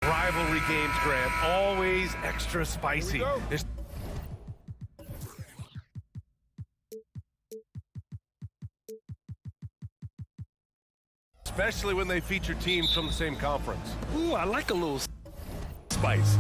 Rivalry games, Grant, always extra spicy. Especially when they feature teams from the same conference. Ooh, I like a little spice.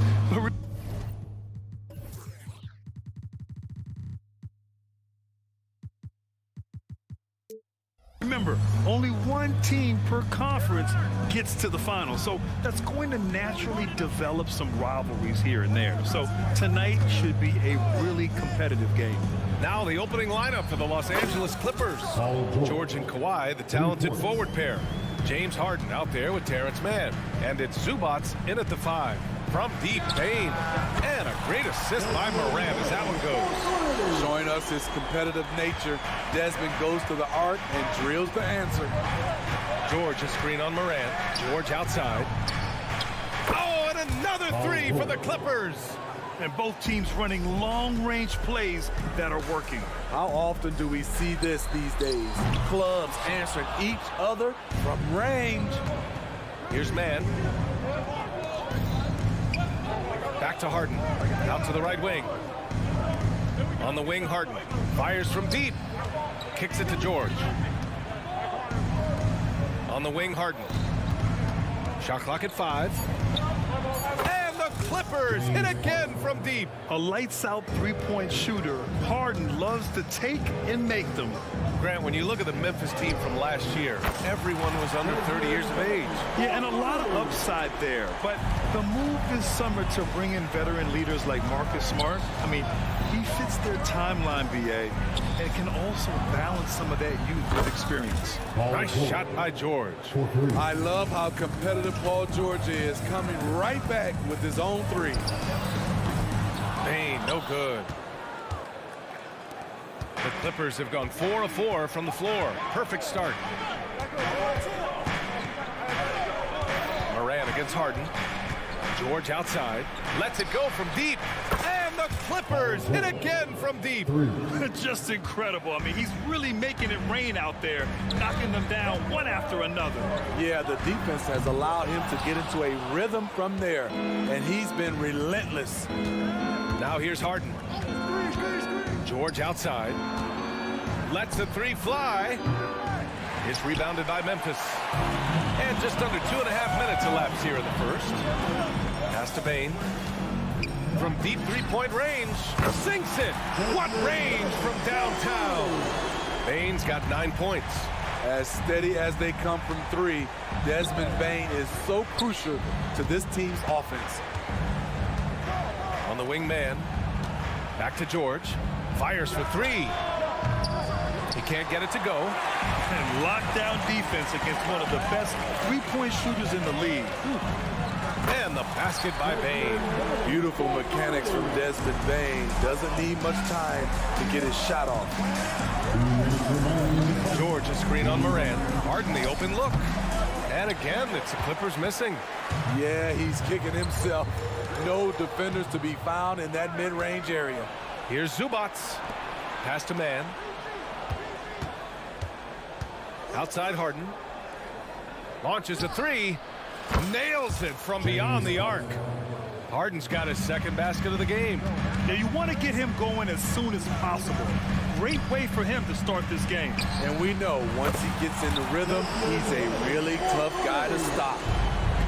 Remember, only one team per conference gets to the final, so that's going to naturally develop some rivalries here and there. So tonight should be a really competitive game. Now the opening lineup for the Los Angeles Clippers. George and Kawhi, the talented forward pair. James Harden out there with Terrence Mann. And it's Zubats in at the 5. From deep, Bane. And a great assist by Morant as that one goes. Showing us his competitive nature. Desmond goes to the arc and drills the answer. George a screen on Morant. George outside. Oh, and another 3 for the Clippers. And both teams running long-range plays that are working. How often do we see this these days? Clubs answering each other from range. Here's Mann. Back to Harden. Out to the right wing. On the wing, Harden. Fires from deep. Kicks it to George. On the wing, Harden. Shot clock at 5. And the Clippers hit again from deep. A lights-out three-point shooter. Harden loves to take and make them. Grant, when you look at the Memphis team from last year, everyone was under 30 years of age. Yeah, and a lot of upside there. But the move this summer to bring in veteran leaders like Marcus Smart, I mean, he fits their timeline, BA, and can also balance some of that youth with experience. Nice shot by George. I love how competitive Paul George is, coming right back with his own 3. Bane, no good. The Clippers have gone 4 of 4 from the floor. Perfect start. Morant against Harden. George outside. Lets it go from deep. And the Clippers hit again from deep. Just incredible. I mean, he's really making it rain out there, knocking them down one after another. Yeah, the defense has allowed him to get into a rhythm from there, and he's been relentless. Now here's Harden. George outside. Lets the 3 fly. It's rebounded by Memphis. And just under 2.5 minutes elapsed here in the first. Pass to Bane. From deep three-point range. Sinks it. What range from downtown. Bane's got 9 points. As steady as they come from 3, Desmond Bane is so crucial to this team's offense. On the wing man. Back to George. Fires for 3. He can't get it to go. And lockdown defense against one of the best three-point shooters in the league. And the basket by Bane. Beautiful mechanics from Desmond Bane. Doesn't need much time to get his shot off. George a screen on Morant. Harden the open look. And again, it's the Clippers missing. Yeah, he's kicking himself. No defenders to be found in that mid-range area. Here's Zubats. Pass to Mann. Outside Harden. Launches a 3. Nails it from beyond the arc. Harden's got his second basket of the game. Now you want to get him going as soon as possible. Great way for him to start this game. And we know once he gets in the rhythm, he's a really tough guy to stop.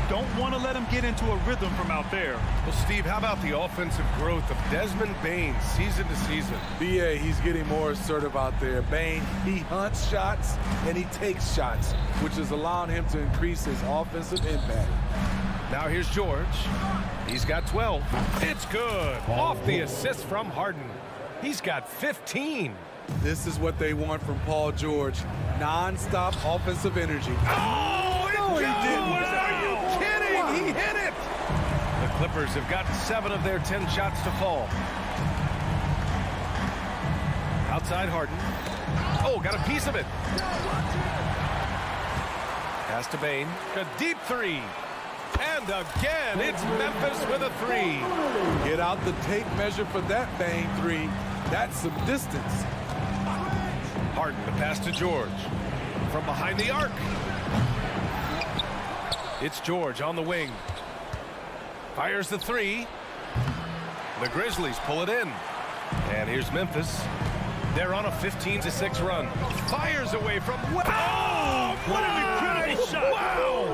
Don't want to let him get into a rhythm from out there. Well, Steve, how about the offensive growth of Desmond Bane season to season? BA, he's getting more assertive out there. Bane, he hunts shots and he takes shots, which is allowing him to increase his offensive impact. Now here's George. He's got 12. It's good. Off the assist from Harden. He's got 15. This is what they want from Paul George. Non-stop offensive energy. Oh, no, he didn't. Are you kidding? He hit it. The Clippers have gotten 7 of their 10 shots to fall. Outside Harden. Oh, got a piece of it. Pass to Bane. A deep 3. And again, it's Memphis with a 3. Get out the tape measure for that Bane 3. That's some distance. Harden, the pass to George. From behind the arc. It's George on the wing. Fires the three. The Grizzlies pull it in. And here's Memphis. They're on a 15-6 run. Fires away from... Oh, what an incredible shot. Wow!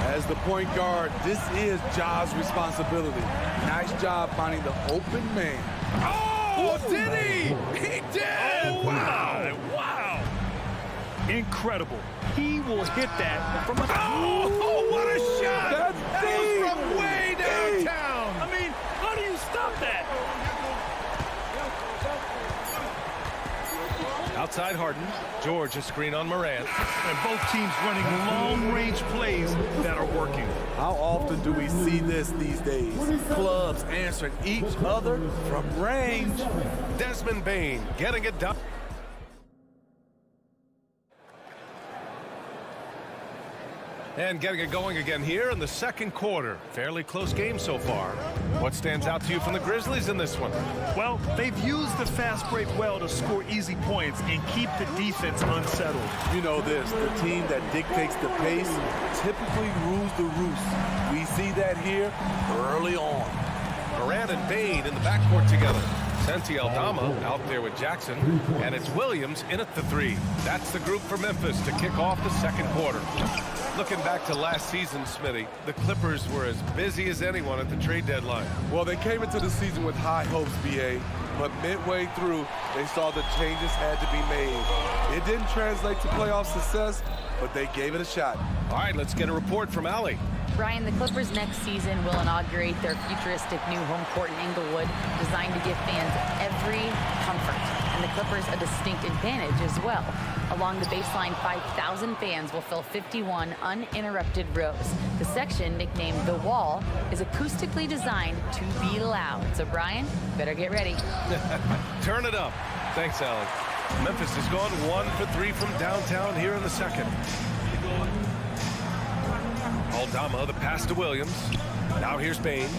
As the point guard, this is Ja's responsibility. Nice job finding the open man. Oh, did he? He did! Oh, Wow! wow. Incredible. He will hit that from a... Oh, what a shot! That's That deep. was from way downtown! I mean, how do you stop that? Outside Harden. George a screen on Morant. And both teams running long-range plays that are working. How often do we see this these days? Clubs answering each other from range. Desmond Bane getting it done. And getting it going again here in the second quarter. Fairly close game so far. What stands out to you from the Grizzlies in this one? Well, they've used the fast break well to score easy points and keep the defense unsettled. You know this, the team that dictates the pace typically rules the roost. We see that here early on. Morant and Bane in the backcourt together. Santi Aldama out there with Jackson. And it's Williams in at the three. That's the group for Memphis to kick off the second quarter. Looking back to last season, Smitty, the Clippers were as busy as anyone at the trade deadline. Well, they came into the season with high hopes, BA, but midway through, they saw the changes had to be made. It didn't translate to playoff success, but they gave it a shot. All right, let's get a report from Allie. Brian, the Clippers next season will inaugurate their futuristic new home court in Inglewood, designed to give fans every comfort, and the Clippers a distinct advantage as well. Along the baseline, 5,000 fans will fill 51 uninterrupted rows. The section, nicknamed The Wall, is acoustically designed to be loud. So, Brian, better get ready. Turn it up. Thanks, Allie. Memphis has gone 1 for 3 from downtown here in the second. Aldama, the pass to Williams. Now here's Bane.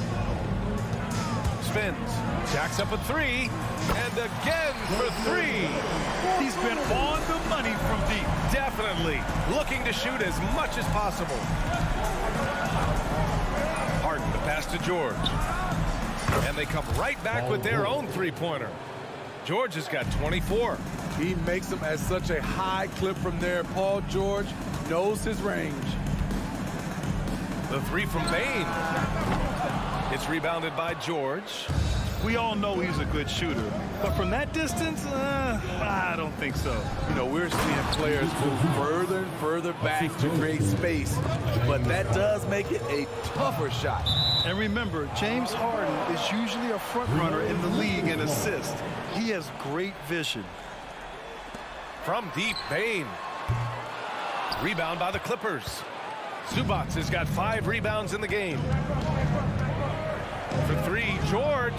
Spins. Jacks up a three. And again for three. He's been on the money from deep. Definitely looking to shoot as much as possible. Harden, the pass to George. And they come right back with their own three-pointer. George has got 24. He makes them at such a high clip from there. Paul George knows his range. The three from Bane. It's rebounded by George. We all know he's a good shooter, but from that distance, I don't think so. You know, we're seeing players move further and further back to create space, but that does make it a tougher shot. And remember, James Harden is usually a front runner in the league in assists. He has great vision. From deep, Bane. Rebound by the Clippers. Zubats has got 5 rebounds in the game. For three, George.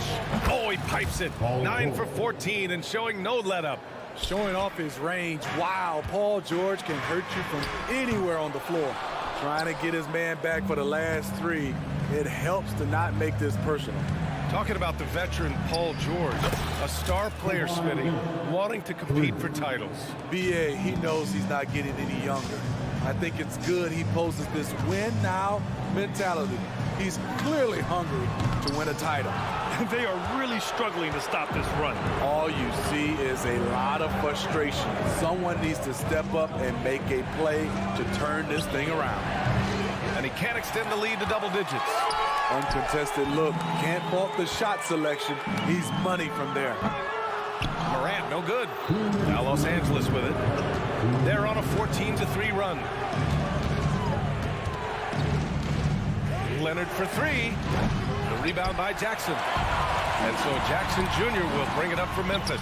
Oh, he pipes it. 9 for 14 and showing no let-up. Showing off his range. Wow, Paul George can hurt you from anywhere on the floor. Trying to get his man back for the last 3. It helps to not make this personal. Talking about the veteran Paul George, a star player, Smitty, wanting to compete for titles. BA, he knows he's not getting any younger. I think it's good he poses this win-now mentality. He's clearly hungry to win a title. They are really struggling to stop this run. All you see is a lot of frustration. Someone needs to step up and make a play to turn this thing around. And he can't extend the lead to double digits. Uncontested look. Can't fault the shot selection. He's money from there. Morant, no good. Now Los Angeles with it. They're on a 14-3 run. Leonard for three. The rebound by Jackson. And so Jackson Jr. will bring it up for Memphis.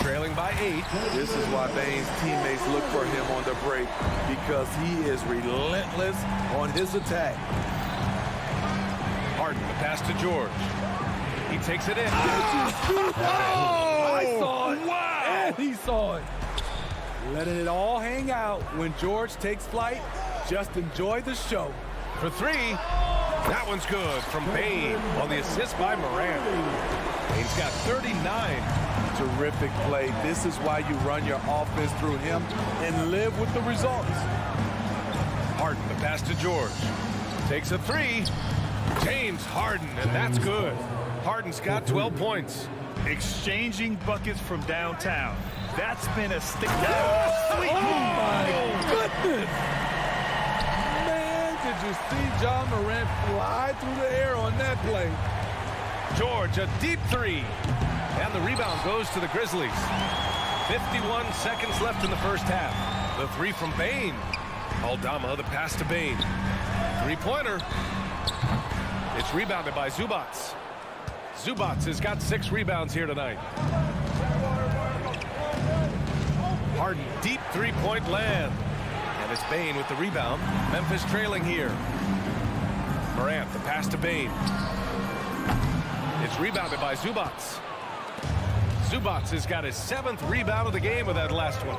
Trailing by 8. This is why Bane's teammates look for him on the break, because he is relentless on his attack. Harden, the pass to George. He takes it in. Oh! I saw it. Wow! And he saw it. Letting it all hang out when George takes flight. Just enjoy the show. For three. That one's good from Bane on the assist by Morant. Bane's got 39. Terrific play. This is why you run your offense through him and live with the results. Harden, the pass to George. Takes a three. James Harden, and that's good. Harden's got 12 points. Exchanging buckets from downtown. That's been a stick. Oh, my goodness. Man, did you see John Morant fly through the air on that play? George, a deep three. And the rebound goes to the Grizzlies. 51 seconds left in the first half. The three from Bane. Aldama, the pass to Bane. Three-pointer. It's rebounded by Zubats. Zubats has got 6 rebounds here tonight. Harden, deep three-point land. And it's Bane with the rebound. Memphis trailing here. Morant, the pass to Bane. It's rebounded by Zubats. Zubats has got his 7th rebound of the game with that last one.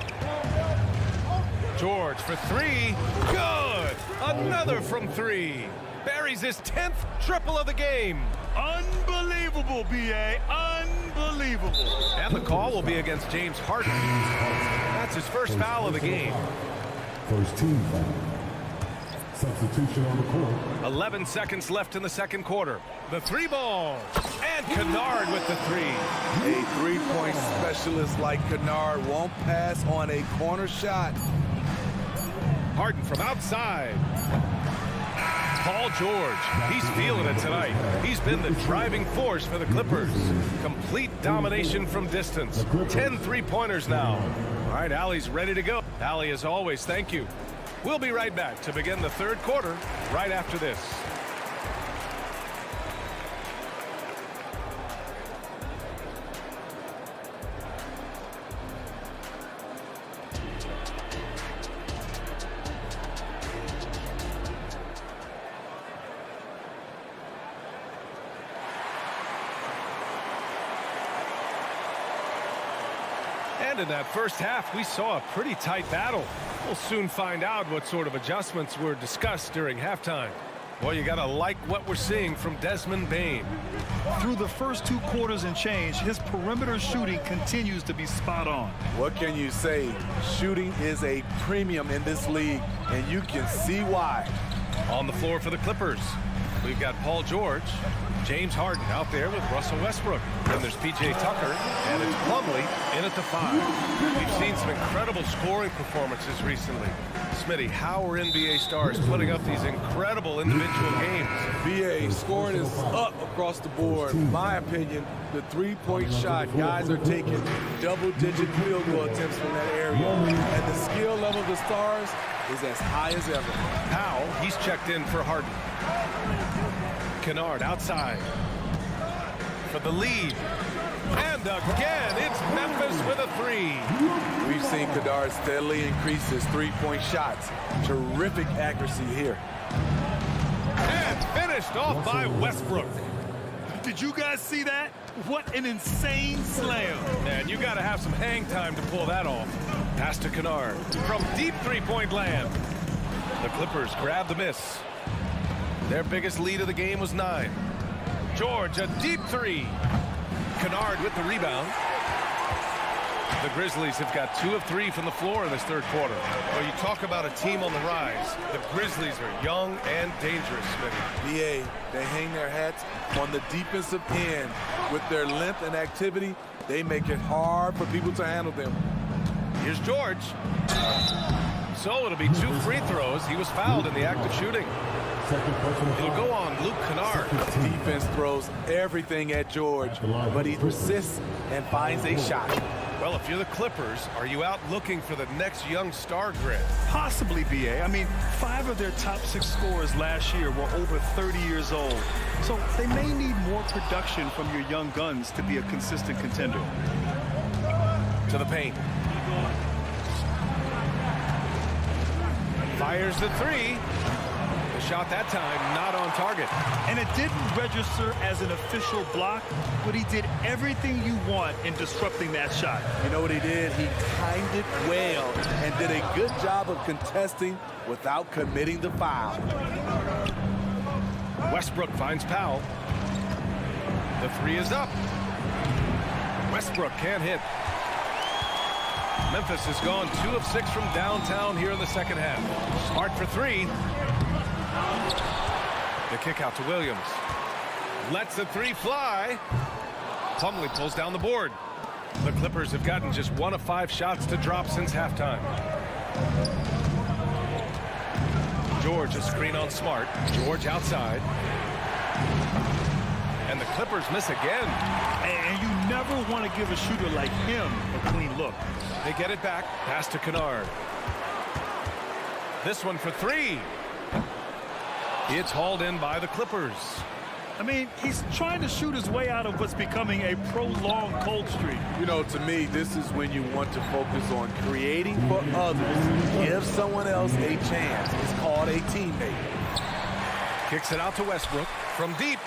George for three. Good! Another from three. Buries his 10th triple of the game. Unbelievable, B.A. Unbelievable. And the call will be against James Harden. That's his first foul of the game. First team foul. Substitution on the court. 11 seconds left in the second quarter. The three ball. And Kennard with the three. A three-point specialist like Kennard won't pass on a corner shot. Harden from outside. Paul George, he's feeling it tonight. He's been the driving force for the Clippers. Complete domination from distance. 10 three-pointers now. All right, Allie's ready to go. Allie, as always, thank you. We'll be right back to begin the third quarter right after this. And in that first half, we saw a pretty tight battle. We'll soon find out what sort of adjustments were discussed during halftime. Well, you gotta like what we're seeing from Desmond Bane. Through the first 2 quarters and change, his perimeter shooting continues to be spot on. What can you say? Shooting is a premium in this league, and you can see why. On the floor for the Clippers, we've got Paul George, James Harden out there with Russell Westbrook. Then there's P.J. Tucker, and it's Plumlee in at the 5. We've seen some incredible scoring performances recently. Smitty, how are NBA stars putting up these incredible individual games? BA, scoring is up across the board. In my opinion, the three-point shot, guys are taking double-digit field goal attempts from that area. And the skill level of the stars is as high as ever. Powell, he's checked in for Harden. Kennard outside for the lead. And again, it's Memphis with a three. We've seen Kennard steadily increase his three-point shots. Terrific accuracy here. And finished off by Westbrook. Did you guys see that? What an insane slam. And you got to have some hang time to pull that off. Pass to Kennard from deep three-point land. The Clippers grab the miss. Their biggest lead of the game was 9. George, a deep three. Kennard with the rebound. The Grizzlies have got 2 of 3 from the floor in this third quarter. Well, you talk about a team on the rise. The Grizzlies are young and dangerous, Smitty. BA, they hang their hats on the defensive end. With their length and activity, they make it hard for people to handle them. Here's George. So it'll be 2 free throws. He was fouled in the act of shooting. It'll go on Luke Kennard. Defense throws everything at George, but he persists and finds a shot. Well, if you're the Clippers, are you out looking for the next young star grid? Possibly, B.A. I mean, 5 of their top 6 scorers last year were over 30 years old. So they may need more production from your young guns to be a consistent contender. To the paint. Fires the three. The shot that time not on target. And it didn't register as an official block, but he did everything you want in disrupting that shot. You know what he did? He timed it well and did a good job of contesting without committing the foul. Westbrook finds Powell. The three is up. Westbrook can't hit. Memphis has gone 2 of 6 from downtown here in the second half. Smart for 3. The kick out to Williams. Lets the 3 fly. Plumlee pulls down the board. The Clippers have gotten just 1 of 5 shots to drop since halftime. George a screen on Smart. George outside. And the Clippers miss again. And you never want to give a shooter like him a clean look. They get it back. Pass to Kennard. This one for 3. It's hauled in by the Clippers. I mean, he's trying to shoot his way out of what's becoming a prolonged cold streak. You know, to me, this is when you want to focus on creating for others. Give someone else a chance. It's called a teammate. Kicks it out to Westbrook from deep.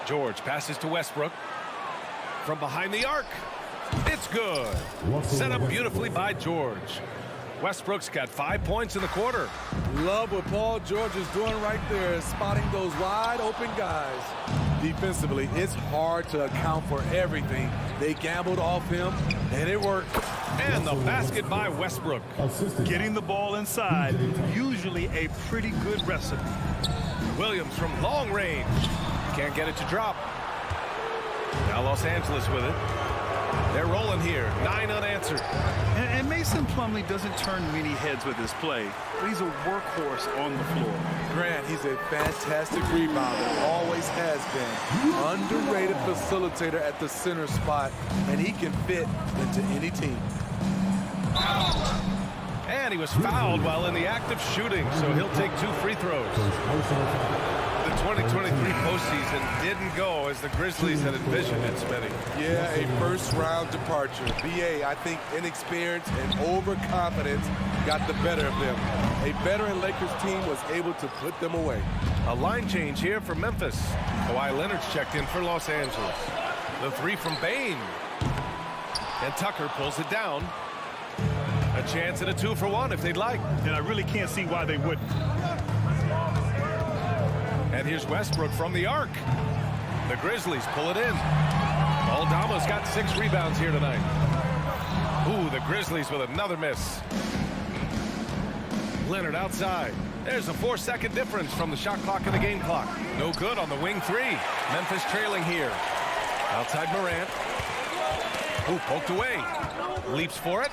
George passes to Westbrook from behind the arc. It's good. Set up beautifully by George. Westbrook's got 5 points in the quarter. Love what Paul George is doing right there, spotting those wide open guys. Defensively, it's hard to account for everything. They gambled off him, and it worked. And the basket by Westbrook. Getting the ball inside, usually a pretty good recipe. Williams from long range. Can't get it to drop. Now Los Angeles with it. They're rolling here. 9 unanswered. And Mason Plumlee doesn't turn many heads with his play, but he's a workhorse on the floor. Grant, he's a fantastic rebounder. Always has been. Underrated facilitator at the center spot, and he can fit into any team. And he was fouled while in the act of shooting, so he'll take 2 free throws. The 2023 postseason didn't go as the Grizzlies had envisioned it, Smitty. Yeah, a first-round departure. BA, I think inexperience and overconfidence got the better of them. A veteran Lakers team was able to put them away. A line change here for Memphis. Kawhi Leonard's checked in for Los Angeles. The 3 from Bane. And Tucker pulls it down. A chance at a 2-for-1 if they'd like. And I really can't see why they wouldn't. And here's Westbrook from the arc. The Grizzlies pull it in. Aldama's got 6 rebounds here tonight. Ooh, the Grizzlies with another miss. Leonard outside. There's a 4-second difference from the shot clock and the game clock. No good on the wing 3. Memphis trailing here. Outside Morant. Ooh, poked away. Leaps for it.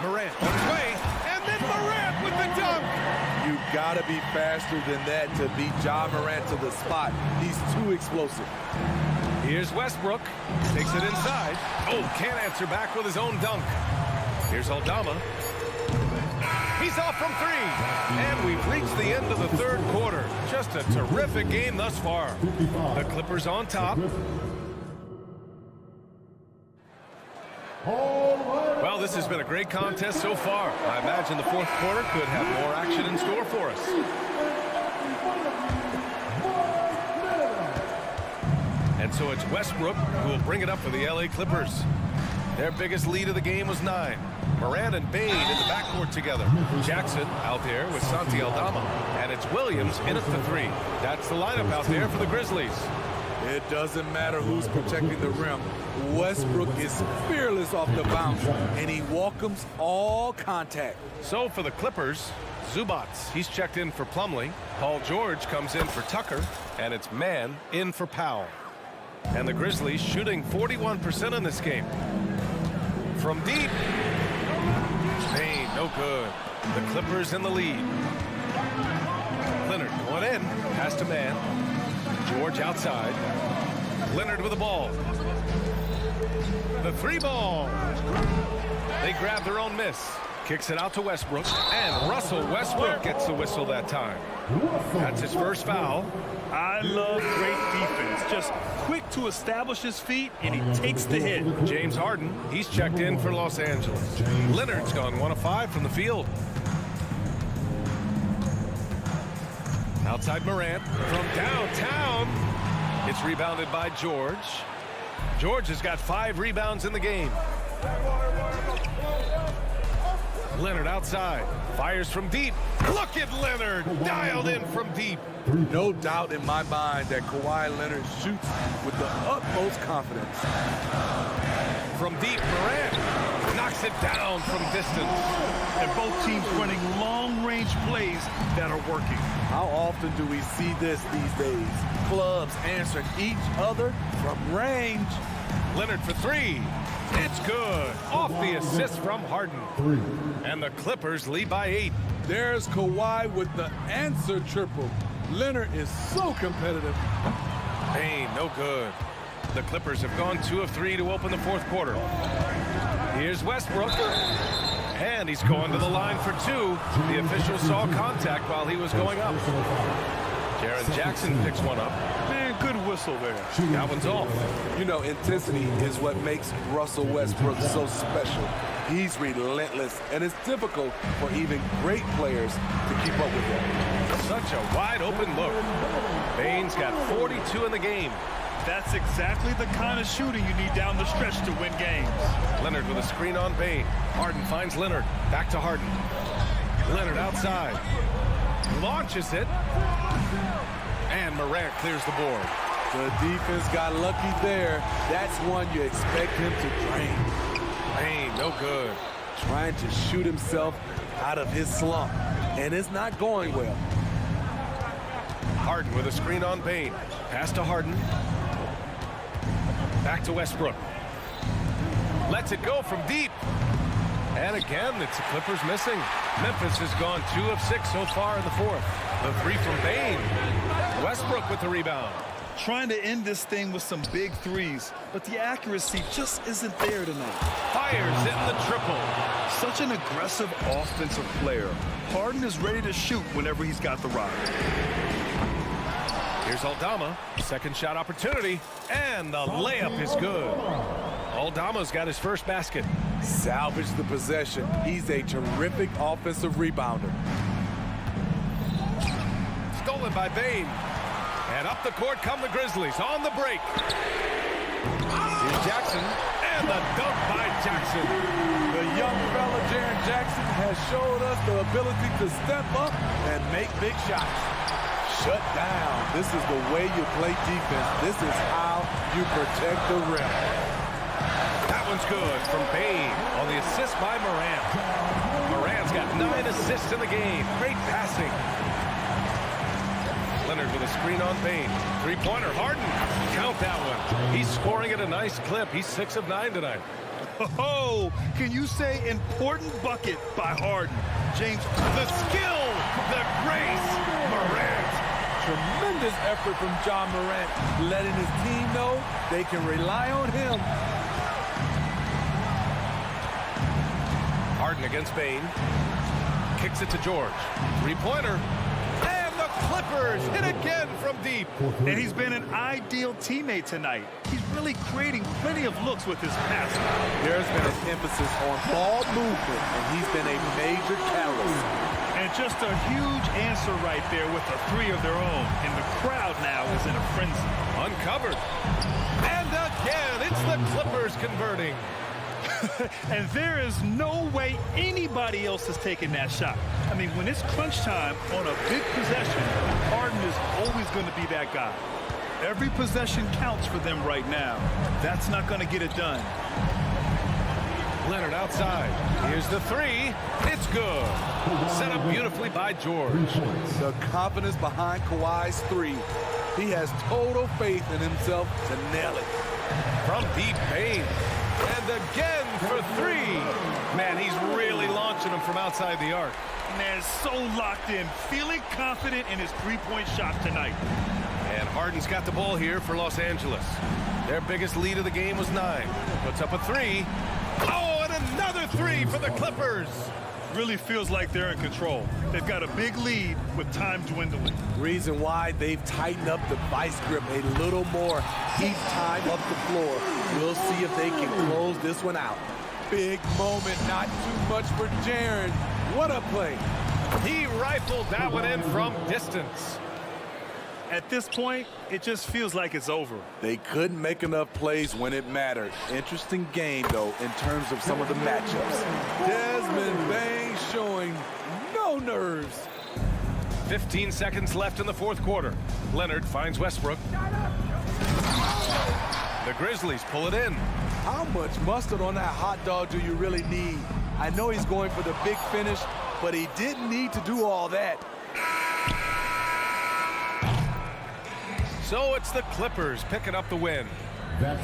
Morant on his way. And then Morant with the dunk. You gotta be faster than that to beat Ja Morant to the spot. He's too explosive. Here's Westbrook. Takes it inside. Oh, can't answer back with his own dunk. Here's Aldama. He's off from 3. And we've reached the end of the third quarter. Just a terrific game thus far. The Clippers on top. Well, this has been a great contest so far. I imagine the fourth quarter could have more action in store for us. And so it's Westbrook who will bring it up for the LA Clippers. Their biggest lead of the game was 9. Morant and Bane in the backcourt together. Jackson out there with Santi Aldama. And it's Williams in at the 3. That's the lineup out there for the Grizzlies. It doesn't matter who's protecting the rim. Westbrook is fearless off the bounce, and he welcomes all contact. So for the Clippers, Zubats, he's checked in for Plumlee. Paul George comes in for Tucker, and it's Mann in for Powell. And the Grizzlies shooting 41% in this game. From deep. Bane, no good. The Clippers in the lead. Leonard going in. Pass to Mann. George outside. Leonard with the ball. The 3 ball. They grab their own miss. Kicks it out to Westbrook. And Russell Westbrook gets the whistle that time. That's his first foul. I love great defense. Just quick to establish his feet, and he takes the hit. James Harden, he's checked in for Los Angeles. Leonard's gone 1 of 5 from the field. Outside Morant from downtown. It's rebounded by George. George has got 5 rebounds in the game. Leonard outside. Fires from deep. Look at Leonard. Dialed in from deep. No doubt in my mind that Kawhi Leonard shoots with the utmost confidence. from deep. Morant knocks it down from distance. And both teams running long-range plays that are working. How often do we see this these days? Clubs answering each other from range. Leonard for three. It's good. Off the assist from Harden. 3. And the Clippers lead by 8. There's Kawhi with the answer triple. Leonard is so competitive. Bane, no good. The Clippers have gone 2 of 3 to open the fourth quarter. Here's Westbrook. And he's going to the line for 2. The official saw contact while he was going up. Jaren Jackson picks one up. Man, good whistle there. That one's off. You know, intensity is what makes Russell Westbrook so special. He's relentless, and it's difficult for even great players to keep up with him. Such a wide open look. Bane's got 42 in the game. That's exactly the kind of shooting you need down the stretch to win games. Leonard with a screen on Bane. Harden finds Leonard. Back to Harden. Leonard outside. Launches it. And Morant clears the board. The defense got lucky there. That's one you expect him to drain. Bane, no good. Trying to shoot himself out of his slump, and it's not going well. Harden with a screen on Bane. Pass to Harden. Back to Westbrook. Lets it go from deep. And again, it's the Clippers missing. Memphis has gone 2 of 6 so far in the fourth. The three from Bane. Westbrook with the rebound. Trying to end this thing with some big threes, but the accuracy just isn't there tonight. Fires in the triple. Such an aggressive offensive player. Harden is ready to shoot whenever he's got the rock. Here's Aldama. Second shot opportunity. And the layup is good. Aldama's got his first basket. Salvage the possession. He's a terrific offensive rebounder. Stolen by Bane. And up the court come the Grizzlies on the break. Here's Jackson. And the dunk by Jackson. The young fella, Jaren Jackson, has showed us the ability to step up and make big shots. Shut down. This is the way you play defense. This is how you protect the rim. That one's good from Bane on the assist by Morant. Morant's got 9 assists in the game. Great passing. Leonard with a screen on Bane. Three-pointer, Harden. Count that one. He's scoring at a nice clip. He's 6 of 9 tonight. Oh, can you say important bucket by Harden? James, The skill, the grace, Morant. Tremendous effort from John Morant, letting his team know they can rely on him. Harden against Bane. Kicks it to George. Three-pointer. And the Clippers hit again from deep. and he's been an ideal teammate tonight. He's really creating plenty of looks with his passing. There's been an emphasis on ball movement, and he's been a major catalyst. And just a huge answer right there with a three of their own. And the crowd now is in a frenzy. Uncovered. And again, it's the Clippers converting. And there is no way anybody else is taking that shot. I mean, when it's crunch time on a big possession, Harden is always going to be that guy. Every possession counts for them right now. That's not going to get it done. Leonard outside. Here's the three. It's good. Set up beautifully by George. The confidence behind Kawhi's three. He has total faith in himself to nail it. From deep, Bane. And again for three. Man, he's really launching them from outside the arc. Man, so locked in, feeling confident in his three-point shot tonight. And Harden's got the ball here for Los Angeles. Their biggest lead of the game was 9. Puts up a three. Oh, and another three for the Clippers. Really feels like they're in control. They've got a big lead with time dwindling. Reason why they've tightened up the vice grip a little more each time up the floor. We'll see if they can close this one out. Big moment, not too much for Jaren. What a play. He rifled that one in from distance. At this point, it just feels like it's over. They couldn't make enough plays when it mattered. Interesting game, though, in terms of some of the matchups. Desmond Bane showing no nerves. 15 seconds left in the fourth quarter. Leonard finds Westbrook. The Grizzlies pull it in. How much mustard on that hot dog do you really need? I know he's going for the big finish, but he didn't need to do all that. So it's the Clippers picking up the win.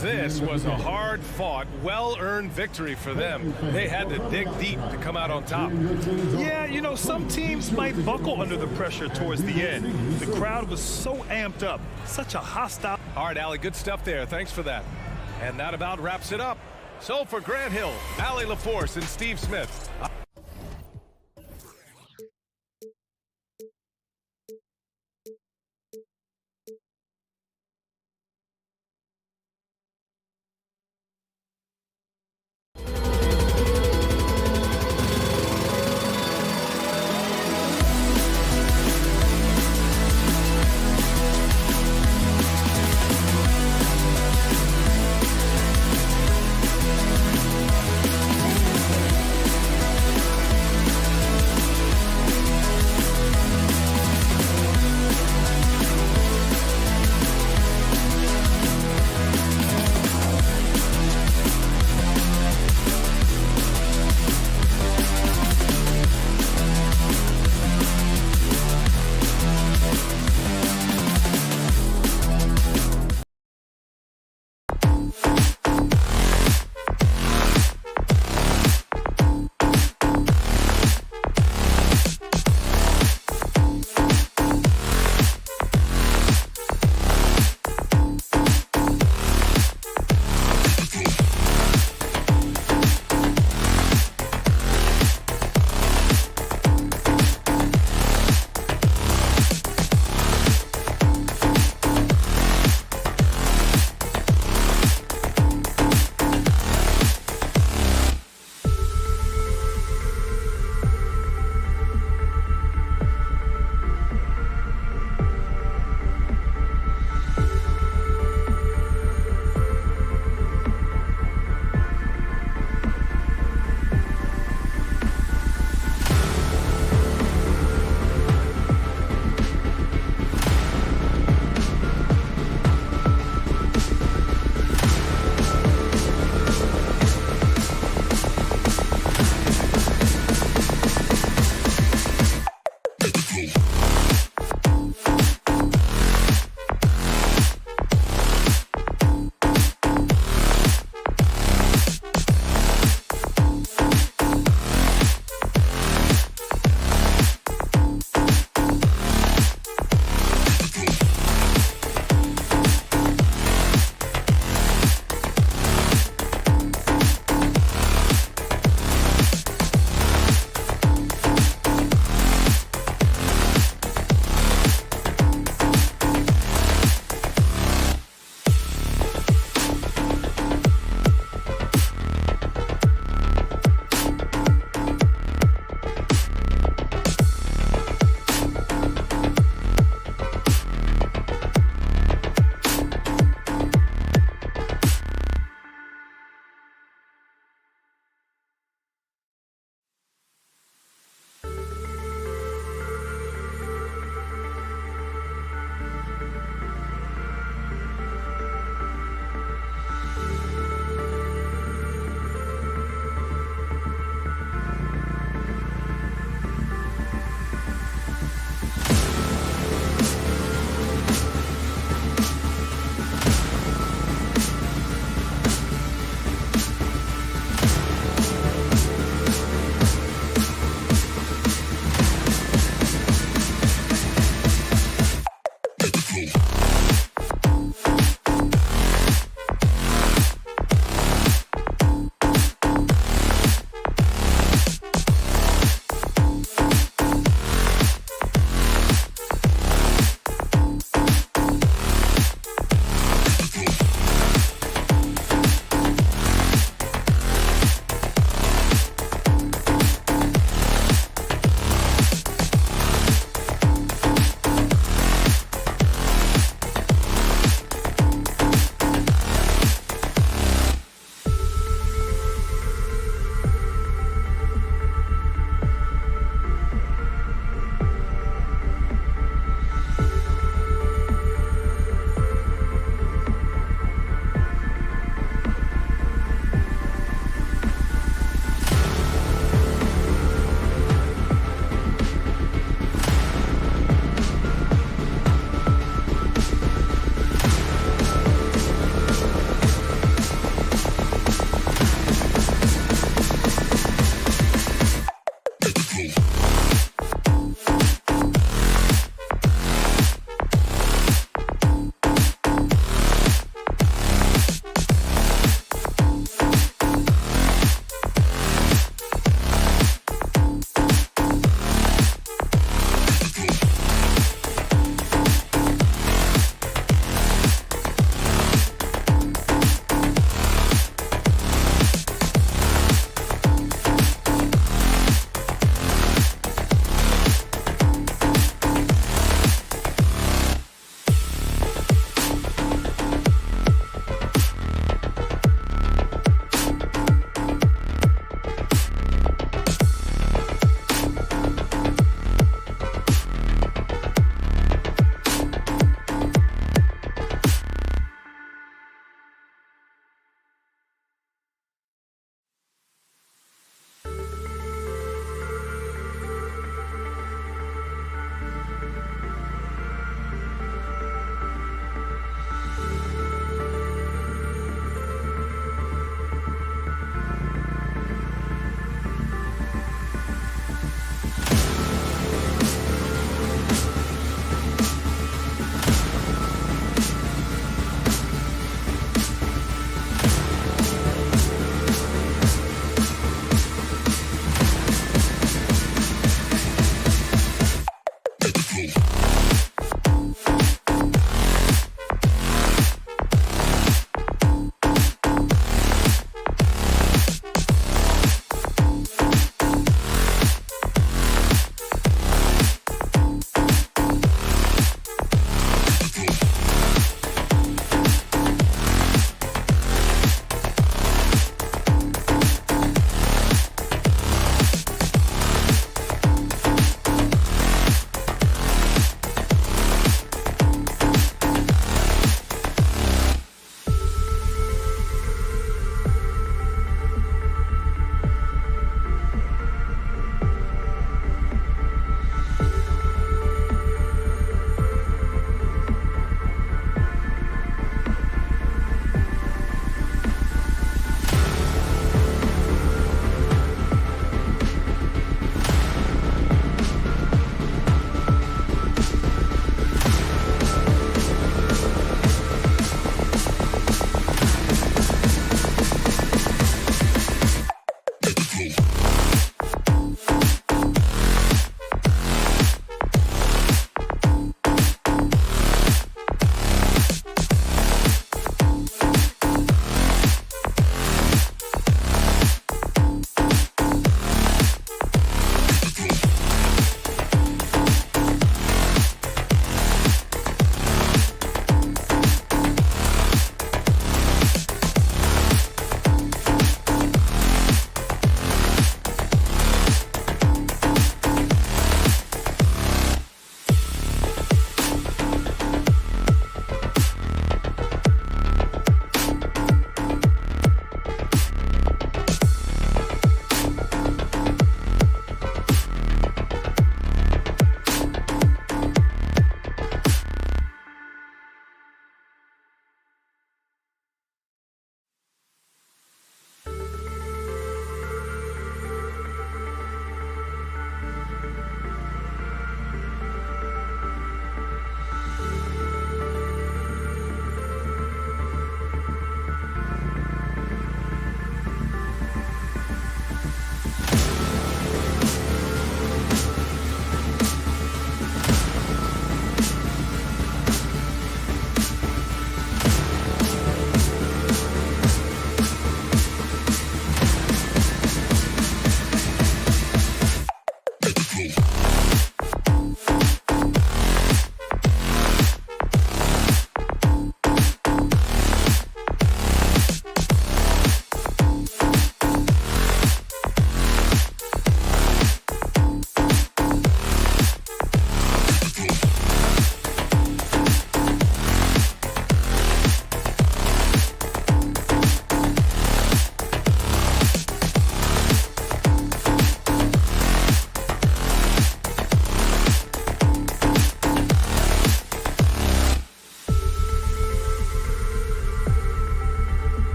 This was a hard-fought, well-earned victory for them. They had to dig deep to come out on top. Yeah, you know, some teams might buckle under the pressure towards the end. The crowd was so amped up, such a hostile. All right, Allie, good stuff there. Thanks for that. And that about wraps it up. So for Grant Hill, Allie LaForce, and Steve Smith.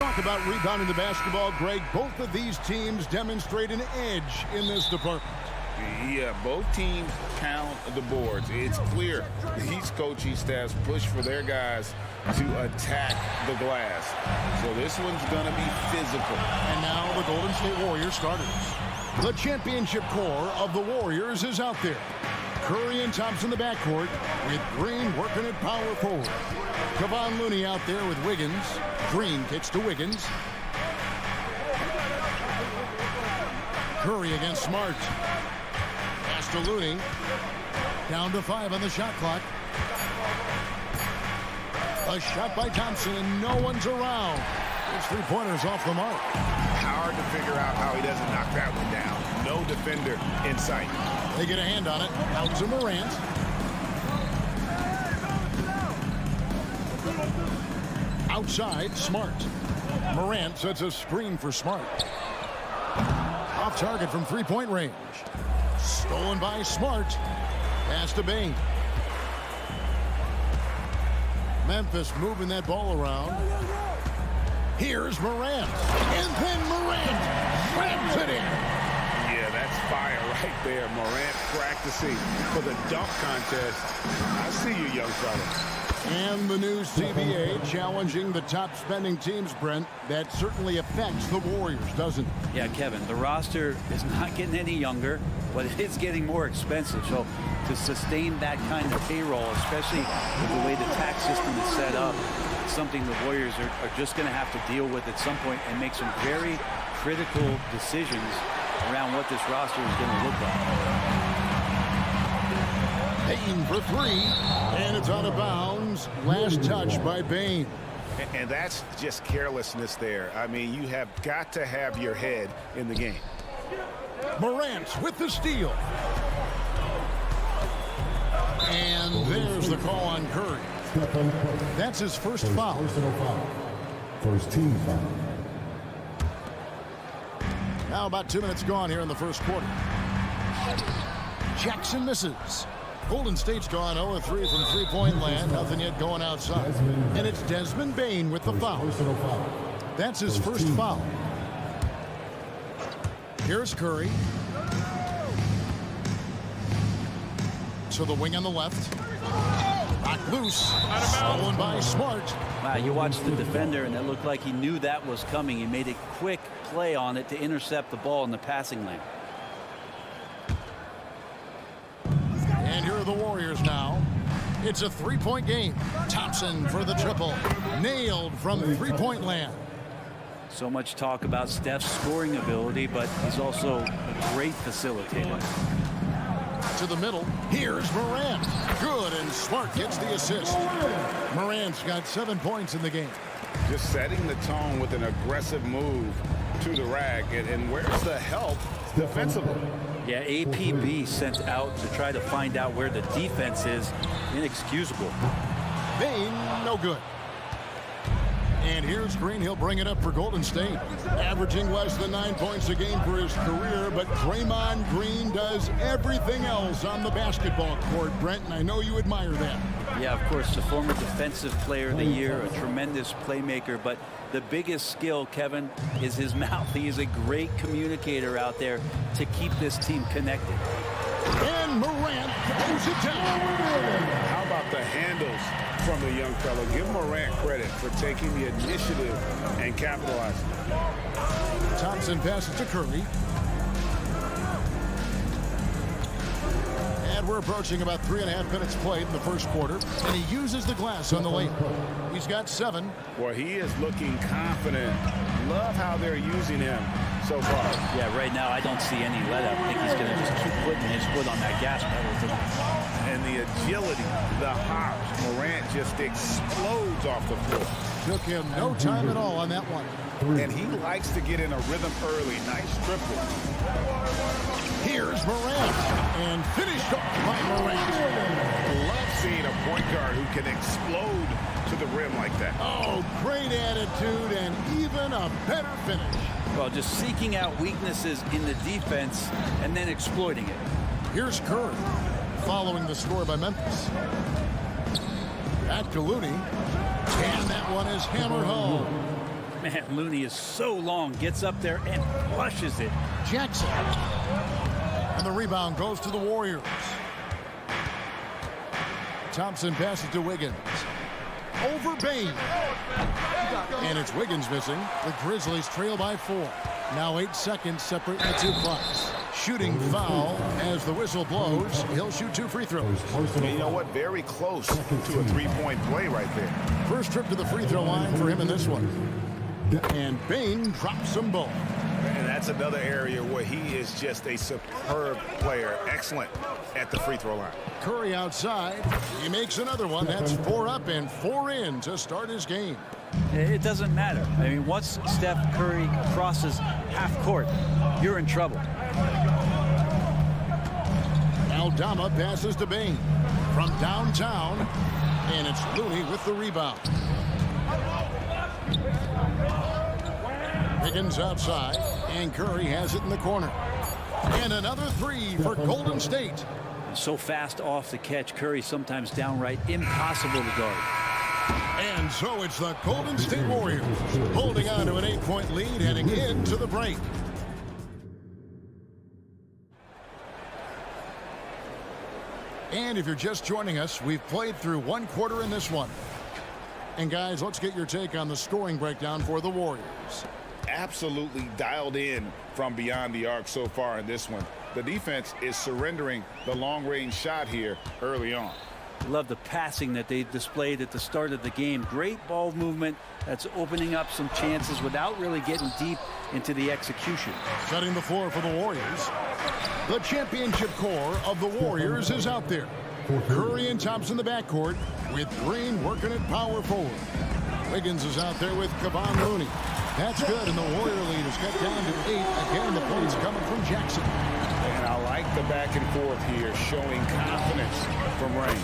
Talk about rebounding the basketball, Greg. Both of these teams demonstrate an edge in this department. Yeah, both teams pound the boards. It's clear these coaching staffs push for their guys to attack the glass. So this one's going to be physical. And now the Golden State Warriors starters. The championship core of the Warriors is out there. Curry and Thompson in the backcourt with Green working at power forward. Kevon Looney out there with Wiggins. Green kicks to Wiggins. Curry against Smart. Pass to Looney. Down to 5 on the shot clock. A shot by Thompson and no one's around. His three-pointers off the mark. Hard to figure out how he doesn't knock that one down. No defender in sight. They get a hand on it. Out to Morant. Outside, Smart. Morant sets a screen for Smart. Off target from three-point range. Stolen by Smart. Pass to Bane. Memphis moving that ball around. Here's Morant. And then Morant slams it in. Yeah, that's fire right there. Morant practicing for the dunk contest. I see you, young fella. And the new CBA challenging the top spending teams, Brent. That certainly affects the Warriors, doesn't it? Yeah, Kevin, the roster is not getting any younger, but it is getting more expensive. So to sustain that kind of payroll, especially with the way the tax system is set up, it's something the Warriors are just going to have to deal with at some point and make some very critical decisions around what this roster is going to look like. Bane for three, and it's out of bounds. Last touch by Bane. And that's just carelessness there. I mean, you have got to have your head in the game. Morant with the steal. And there's the call on Curry. That's his first foul. Personal foul. First team foul. Now about 2 minutes gone here in the first quarter. Jackson misses. Golden State's gone 0-3 from three-point land. Nothing yet going outside. And it's Desmond Bane with the foul. Personal foul. That's his first foul. Here's Curry. To the wing on the left. Knocked loose. Stolen by Smart. Wow, you watched the defender, and it looked like he knew that was coming. He made a quick play on it to intercept the ball in the passing lane. And here are the Warriors now. It's a three-point game. Thompson for the triple. Nailed from three-point land. So much talk about Steph's scoring ability, but he's also a great facilitator. To the middle. Here's Morant. Good, and Smart gets the assist. Morant's got 7 points in the game. Just setting the tone with an aggressive move to the rack. And where's the help defensively? Yeah, APB sent out to try to find out where the defense is. Inexcusable. Bane, no good. And here's Green. He'll bring it up for Golden State. Averaging less than 9 points a game for his career, but Draymond Green does everything else on the basketball court, Brent, and I know you admire that. Yeah, of course, the former defensive player of the year, a tremendous playmaker, but the biggest skill, Kevin, is his mouth. He is a great communicator out there to keep this team connected. And Morant throws it down. How about the handles from the young fellow? Give Morant credit for taking the initiative and capitalizing. Thompson passes to Curry. And we're approaching about 3.5 minutes played in the first quarter. And he uses the glass on the lane. He's got 7. Well, he is looking confident. Love how they're using him so far. Yeah, right now I don't see any let up. I think he's going to just keep putting his foot on that gas pedal. And the agility, the hops, Morant just explodes off the floor. Took him no time at all on that one. And he likes to get in a rhythm early. Nice triple. Here's Morant. And finished off by Morant. Love seeing a point guard who can explode to the rim like that. Oh, great attitude and even a better finish. Well, just seeking out weaknesses in the defense and then exploiting it. Here's Curry, following the score by Memphis. Back to Looney. And that one is hammered home. Man, Looney is so long, gets up there and flushes it. Jackson. And the rebound goes to the Warriors. Thompson passes to Wiggins. Over Bain. And it's Wiggins missing. The Grizzlies trail by 4. Now 8 seconds separate the two clocks. Shooting foul as the whistle blows. He'll shoot 2 free throws. And you know what? Very close to a three-point play right there. First trip to the free throw line for him in this one. And Bain drops them both. And that's another area where he is just a superb player. Excellent at the free throw line. Curry outside. He makes another one. That's 4 up and 4 in to start his game. It doesn't matter. I mean, once Steph Curry crosses half court, you're in trouble. Aldama passes to Bain from downtown, and it's Looney with the rebound. Wiggins outside, and Curry has it in the corner. And another 3 for Golden State. So fast off the catch, Curry sometimes downright impossible to guard. And so it's the Golden State Warriors holding on to an 8-point lead heading into the break. And if you're just joining us, we've played through 1 quarter in this one. And guys, let's get your take on the scoring breakdown for the Warriors. Absolutely dialed in from beyond the arc so far in this one. The defense is surrendering the long-range shot here early on. Love the passing that they displayed at the start of the game. Great ball movement that's opening up some chances without really getting deep into the execution. Setting the floor for the Warriors. The championship core of the Warriors is out there. Curry and Thompson in the backcourt with Green working at power forward. Wiggins is out there with Kevon Looney. That's good, and the Warrior lead is cut down to 8. Again, the points coming from Jackson. And I like the back and forth here, showing confidence from Rain.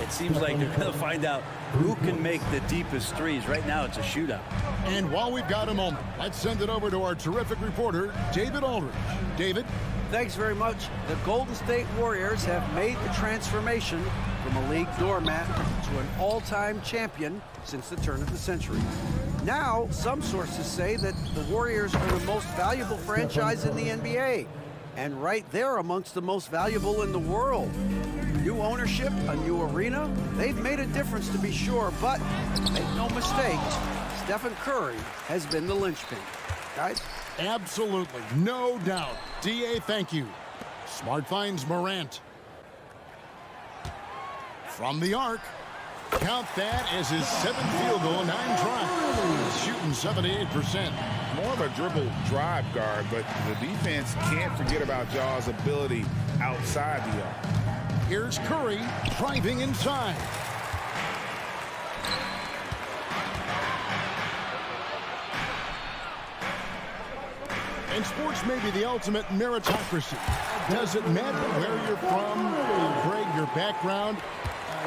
It seems like they're going to find out who can make the deepest threes. Right now, it's a shootout. And while we've got a moment, let's send it over to our terrific reporter, David Aldridge. David? Thanks very much. The Golden State Warriors have made the transformation from a league doormat to an all-time champion since the turn of the century. Now, some sources say that the Warriors are the most valuable franchise in the NBA. And right there amongst the most valuable in the world. New ownership, a new arena, they've made a difference to be sure, but make no mistake, Stephen Curry has been the linchpin. Guys? Absolutely, no doubt. D.A., thank you. Smart finds Morant. From the arc. Count that as his 7th field goal, 9 tries. Shooting 78%. More of a dribble drive guard, but the defense can't forget about Jaw's ability outside the arc. Here's Curry driving inside. And sports may be the ultimate meritocracy. Does it matter where you're from, Greg, your background?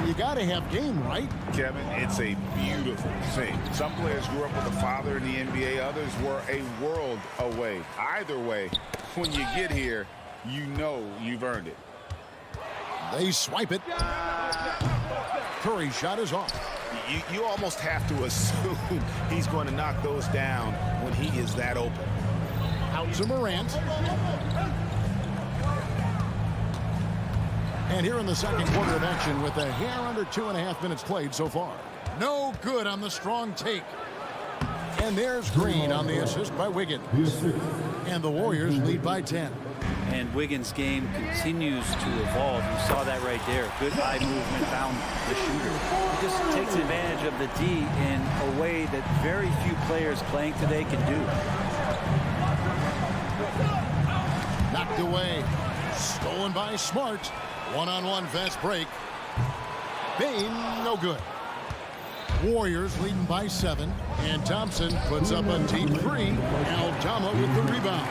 You got to have game, right? Kevin, it's a beautiful thing. Some players grew up with a father in the NBA. Others were a world away. Either way, when you get here, you know you've earned it. They swipe it. Curry's shot is off. You almost have to assume he's going to knock those down when he is that open. Out to Morant. And here in the second quarter of action with a hair under 2.5 minutes played so far. No good on the strong take. And there's Green on the assist by Wiggins. And the Warriors lead by 10. And Wiggins' game continues to evolve. You saw that right there. Good eye movement, found the shooter. He just takes advantage of the D in a way that very few players playing today can do. Knocked away. Stolen by Smart. One-on-one fast break. Bain, no good. Warriors leading by 7. And Thompson puts up a deep 3. Aldama with the rebound.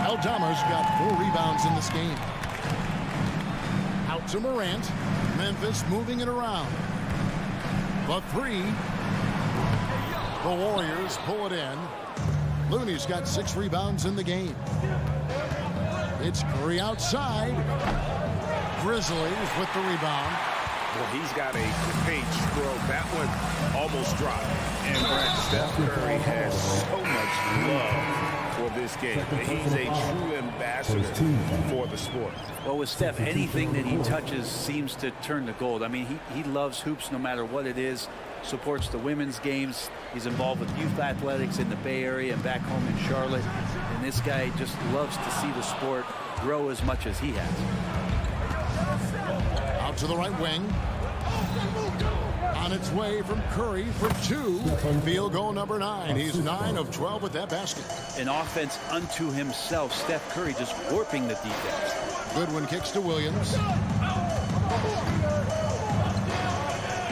Aldama's got 4 rebounds in this game. Out to Morant. Memphis moving it around. The 3. The Warriors pull it in. Looney's got 6 rebounds in the game. It's Curry outside. Grizzlies with the rebound. Well, he's got a great stroke. That one almost dropped. And Brett, Steph Curry has so much love for this game. He's a true ambassador for the sport. Well, with Steph, anything that he touches seems to turn to gold. I mean, he loves hoops no matter what it is. Supports the women's games. He's involved with youth athletics in the Bay Area and back home in Charlotte. And this guy just loves to see the sport grow as much as he has. Out to the right wing. On its way from Curry for 2. Field goal number 9. He's 9 of 12 with that basket. An offense unto himself. Steph Curry just warping the defense. Goodwin kicks to Williams.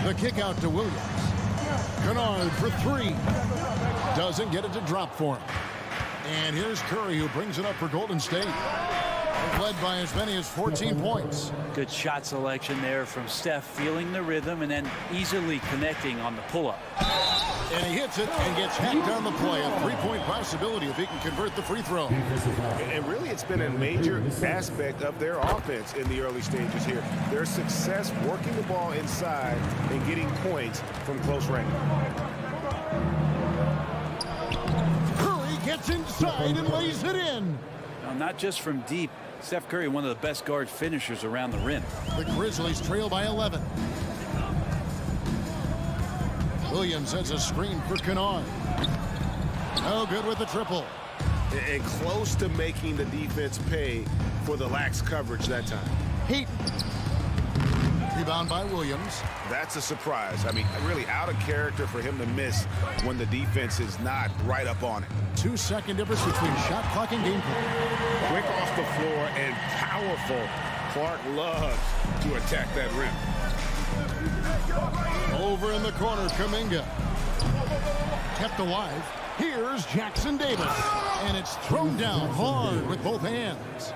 The kick out to Williams. Kennard for 3. Doesn't get it to drop for him. And here's Curry, who brings it up for Golden State. Led by as many as 14 points. Good shot selection there from Steph, feeling the rhythm and then easily connecting on the pull-up. And he hits it and gets hacked on the play. A 3-point possibility if he can convert the free throw. And really, it's been a major aspect of their offense in the early stages here. Their success working the ball inside and getting points from close range. Curry gets inside and lays it in. Now, not just from deep. Steph Curry, one of the best guard finishers around the rim. The Grizzlies trail by 11. Williams has a screen for Kennard. No good with the triple. And close to making the defense pay for the lax coverage that time. Heat. Rebound by Williams. That's a surprise. I mean, really out of character for him to miss when the defense is not right up on it. 2-second difference between shot clock and game clock. Quick off the floor and powerful. Clark loves to attack that rim. Over in the corner, Kuminga. Kept alive. Here's Jackson Davis. And it's thrown down hard with both hands.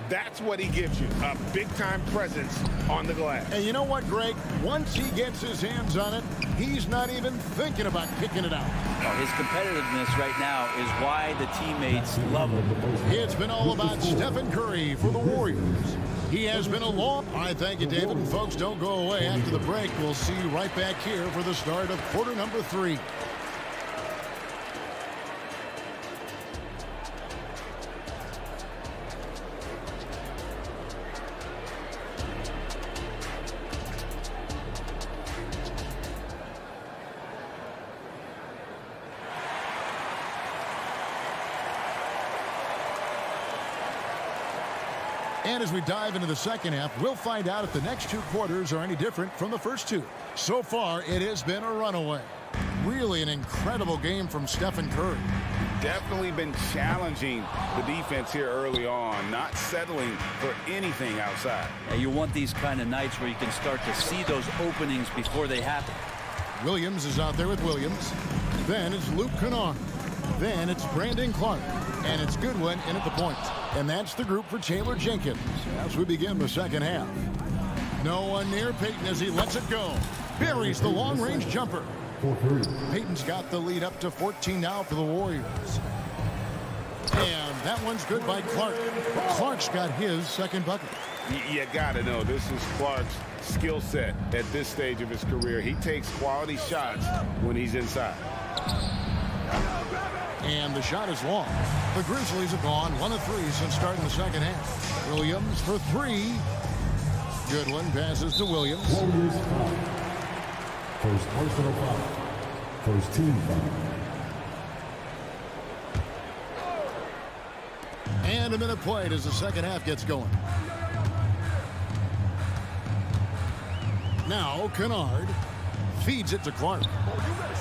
That's what he gives you, a big-time presence on the glass. And you know what, Greg? Once he gets his hands on it, he's not even thinking about kicking it out. Well, his competitiveness right now is why the teammates love him. It's been all about Stephen Curry for the Warriors. He has been a long... All right, thank you, David. And folks, don't go away. After the break, we'll see you right back here for the start of quarter number 3. And as we dive into the second half, we'll find out if the next 2 quarters are any different from the first 2. So far, it has been a runaway. Really an incredible game from Stephen Curry. Definitely been challenging the defense here early on, not settling for anything outside. And you want these kind of nights where you can start to see those openings before they happen. Williams is out there with Williams. Then it's Luke Kennard. Then it's Brandon Clark. And it's Goodwin in at the point. And that's the group for Taylor Jenkins as we begin the second half. No one near Payton as he lets it go. Buries the long-range jumper. Payton's got the lead up to 14 now for the Warriors. And that one's good by Clark. Clark's got his second bucket. You got to know, this is Clark's skill set at this stage of his career. He takes quality shots when he's inside. And the shot is long. The Grizzlies have gone 1 of 3 since starting the second half. Williams for 3. Goodwin passes to Williams. Warriors foul. First personal foul. First team foul. And a minute played as the second half gets going. Now Kennard feeds it to Clark.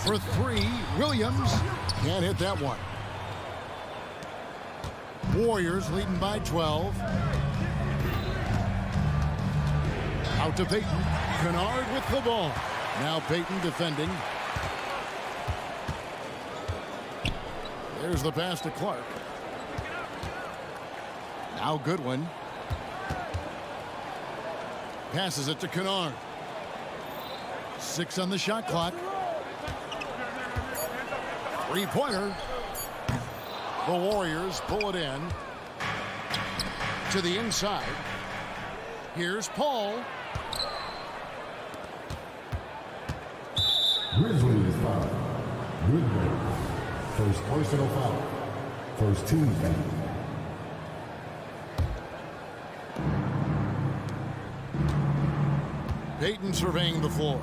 For 3, Williams can't hit that one. Warriors leading by 12. Out to Payton. Kennard with the ball. Now Payton defending. There's the pass to Clark. Now Goodwin. Passes it to Kennard. 6 on the shot clock. 3-pointer. The Warriors pull it in to the inside. Here's Paul. Midway. First personal foul. First team foul. Payton surveying the floor.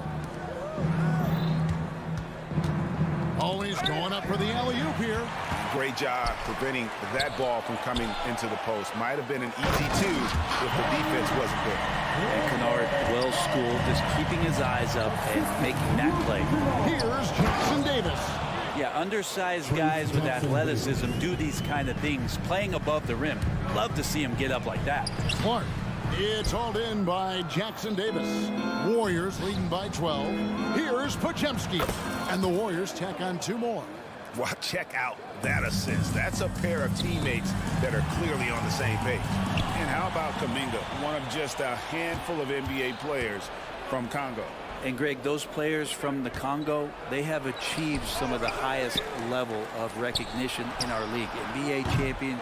Always going up for the alley-oop here. Great job preventing that ball from coming into the post. Might have been an easy two if the defense wasn't there. And Kennard, well schooled, just keeping his eyes up and making that play. Here's Jackson Davis. Yeah, undersized guys with athleticism do these kind of things, playing above the rim. Love to see him get up like that. Clark. It's hauled in by Jackson Davis. Warriors leading by 12. Here's Podziemski. And the Warriors tack on 2 more. Well, check out that assist. That's a pair of teammates that are clearly on the same page. And how about Kuminga, one of just a handful of NBA players from Congo? And Greg, those players from the Congo, they have achieved some of the highest level of recognition in our league. NBA champion,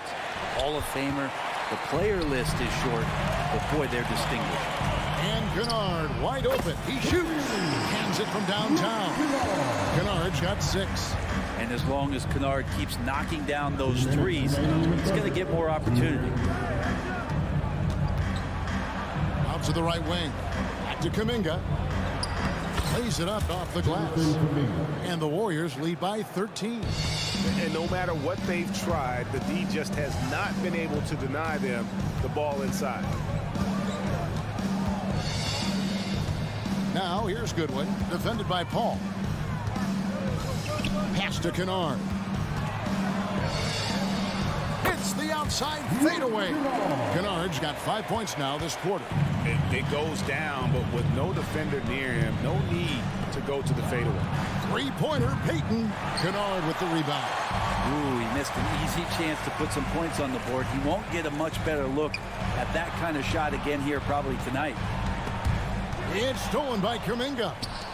Hall of Famer. The player list is short, but boy, they're distinguished. And Kennard wide open. He shoots. Hands it from downtown. Kennard's got 6. And as long as Kennard keeps knocking down those threes, he's going to get more opportunity. Out to the right wing. Back to Kuminga. Plays it up off the glass. And the Warriors lead by 13. And no matter what they've tried, the D just has not been able to deny them the ball inside. Now here's Goodwin, defended by Paul. Pass to Kennard. It's the outside fadeaway. Kennard's got 5 points now this quarter. It goes down, but with no defender near him, no need to go to the fadeaway. 3-pointer, Payton. Kennard with the rebound. Ooh, he missed an easy chance to put some points on the board. He won't get a much better look at that kind of shot again here probably tonight. It's stolen by Kuminga.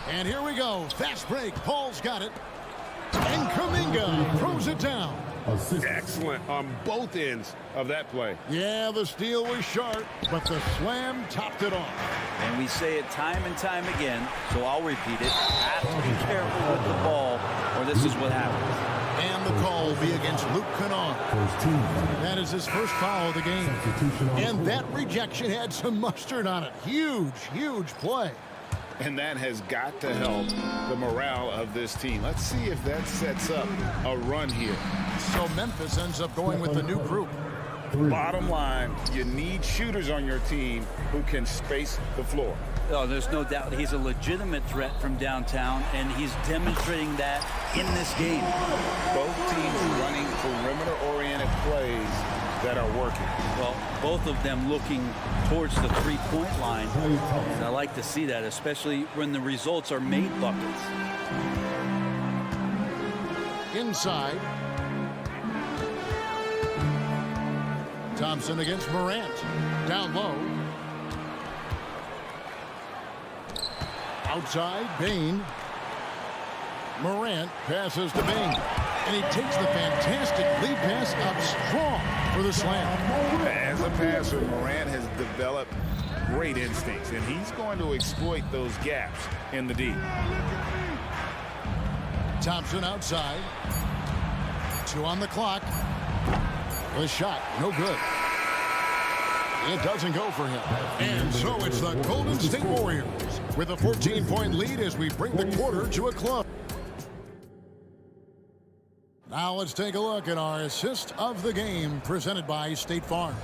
And here we go. Fast break. Paul's got it. And Kuminga throws it down. Excellent on both ends of that play. Yeah, the steal was sharp, but the slam topped it off. And we say it time and time again, so I'll repeat it. Have to be careful with the ball, or this is what happens. And the call will be against Luke Kennard. That is his first foul of the game. And that rejection had some mustard on it. Huge, huge play. And that has got to help the morale of this team. Let's see if that sets up a run here. So Memphis ends up going with the new group. Bottom line, you need shooters on your team who can space the floor. Oh, there's no doubt he's a legitimate threat from downtown, and he's demonstrating that in this game. Both teams running perimeter-oriented plays that are working. Well, both of them looking towards the three-point line. And I like to see that, especially when the results are made buckets. Inside. Thompson against Morant. Down low. Outside, Bain. Morant passes to Bain. And he takes the fantastic lead pass up strong for the slam. As a passer, Morant has developed great instincts, and he's going to exploit those gaps in the D. Thompson outside. 2 on the clock. The shot, no good. It doesn't go for him. And so it's the Golden State Warriors with a 14-point lead as we bring the quarter to a close. Now let's take a look at our assist of the game presented by State Farm.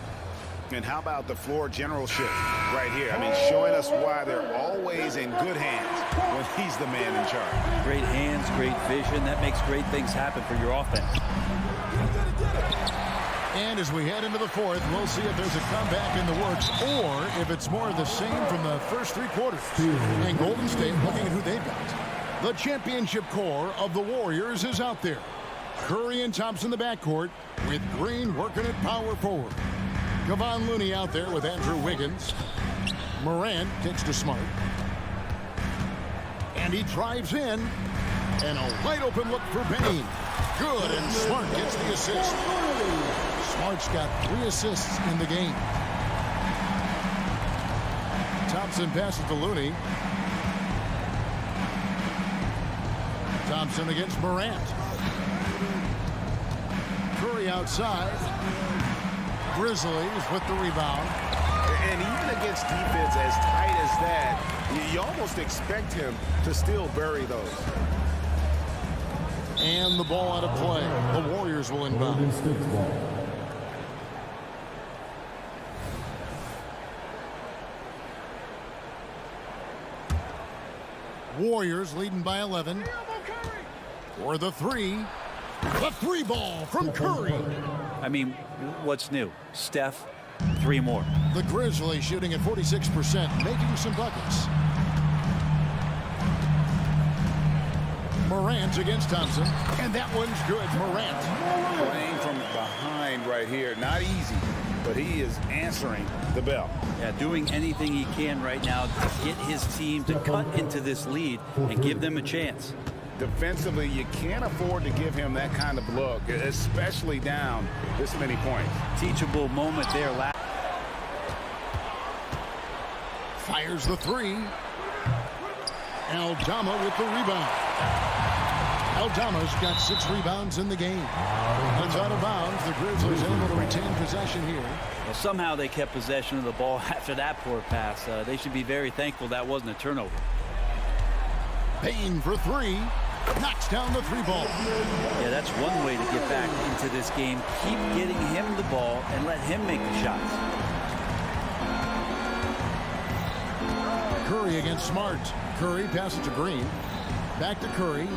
And how about the floor generalship right here? I mean, showing us why they're always in good hands when he's the man in charge. Great hands, great vision. That makes great things happen for your offense. And as we head into the fourth, we'll see if there's a comeback in the works or if it's more of the same from the first 3 quarters. And Golden State looking at who they've got. The championship core of the Warriors is out there. Curry and Thompson in the backcourt with Green working at power forward. Kevon Looney out there with Andrew Wiggins. Morant kicks to Smart. And he drives in. And a wide open look for Bain. Good, and Smart gets the assist. Smart's got 3 assists in the game. Thompson passes to Looney. Thompson against Morant. Curry outside. Grizzlies with the rebound. And even against defense as tight as that, you almost expect him to still bury those. And the ball out of play. The Warriors will inbound. Golden State's ball. Warriors leading by 11. For the three. The three ball from Curry. I mean, what's new? Steph, 3 more. The Grizzlies shooting at 46%, making some buckets. Morant against Thompson, and that one's good. Morant. Playing from behind right here. Not easy, but he is answering the bell. Yeah, doing anything he can right now to get his team to cut into this lead and give them a chance. Defensively, you can't afford to give him that kind of look, especially down this many points. Teachable moment there. Fires the three. Aldama with the rebound. Aldama's got 6 rebounds in the game. It's out of bounds. The Grizzlies able to retain possession here. Well, somehow they kept possession of the ball after that poor pass. They should be very thankful that wasn't a turnover. Payne for 3. Knocks down the 3 ball. Yeah, that's one way to get back into this game. Keep getting him the ball and let him make the shots. Curry against Smart. Curry passes to Green. Back to Curry.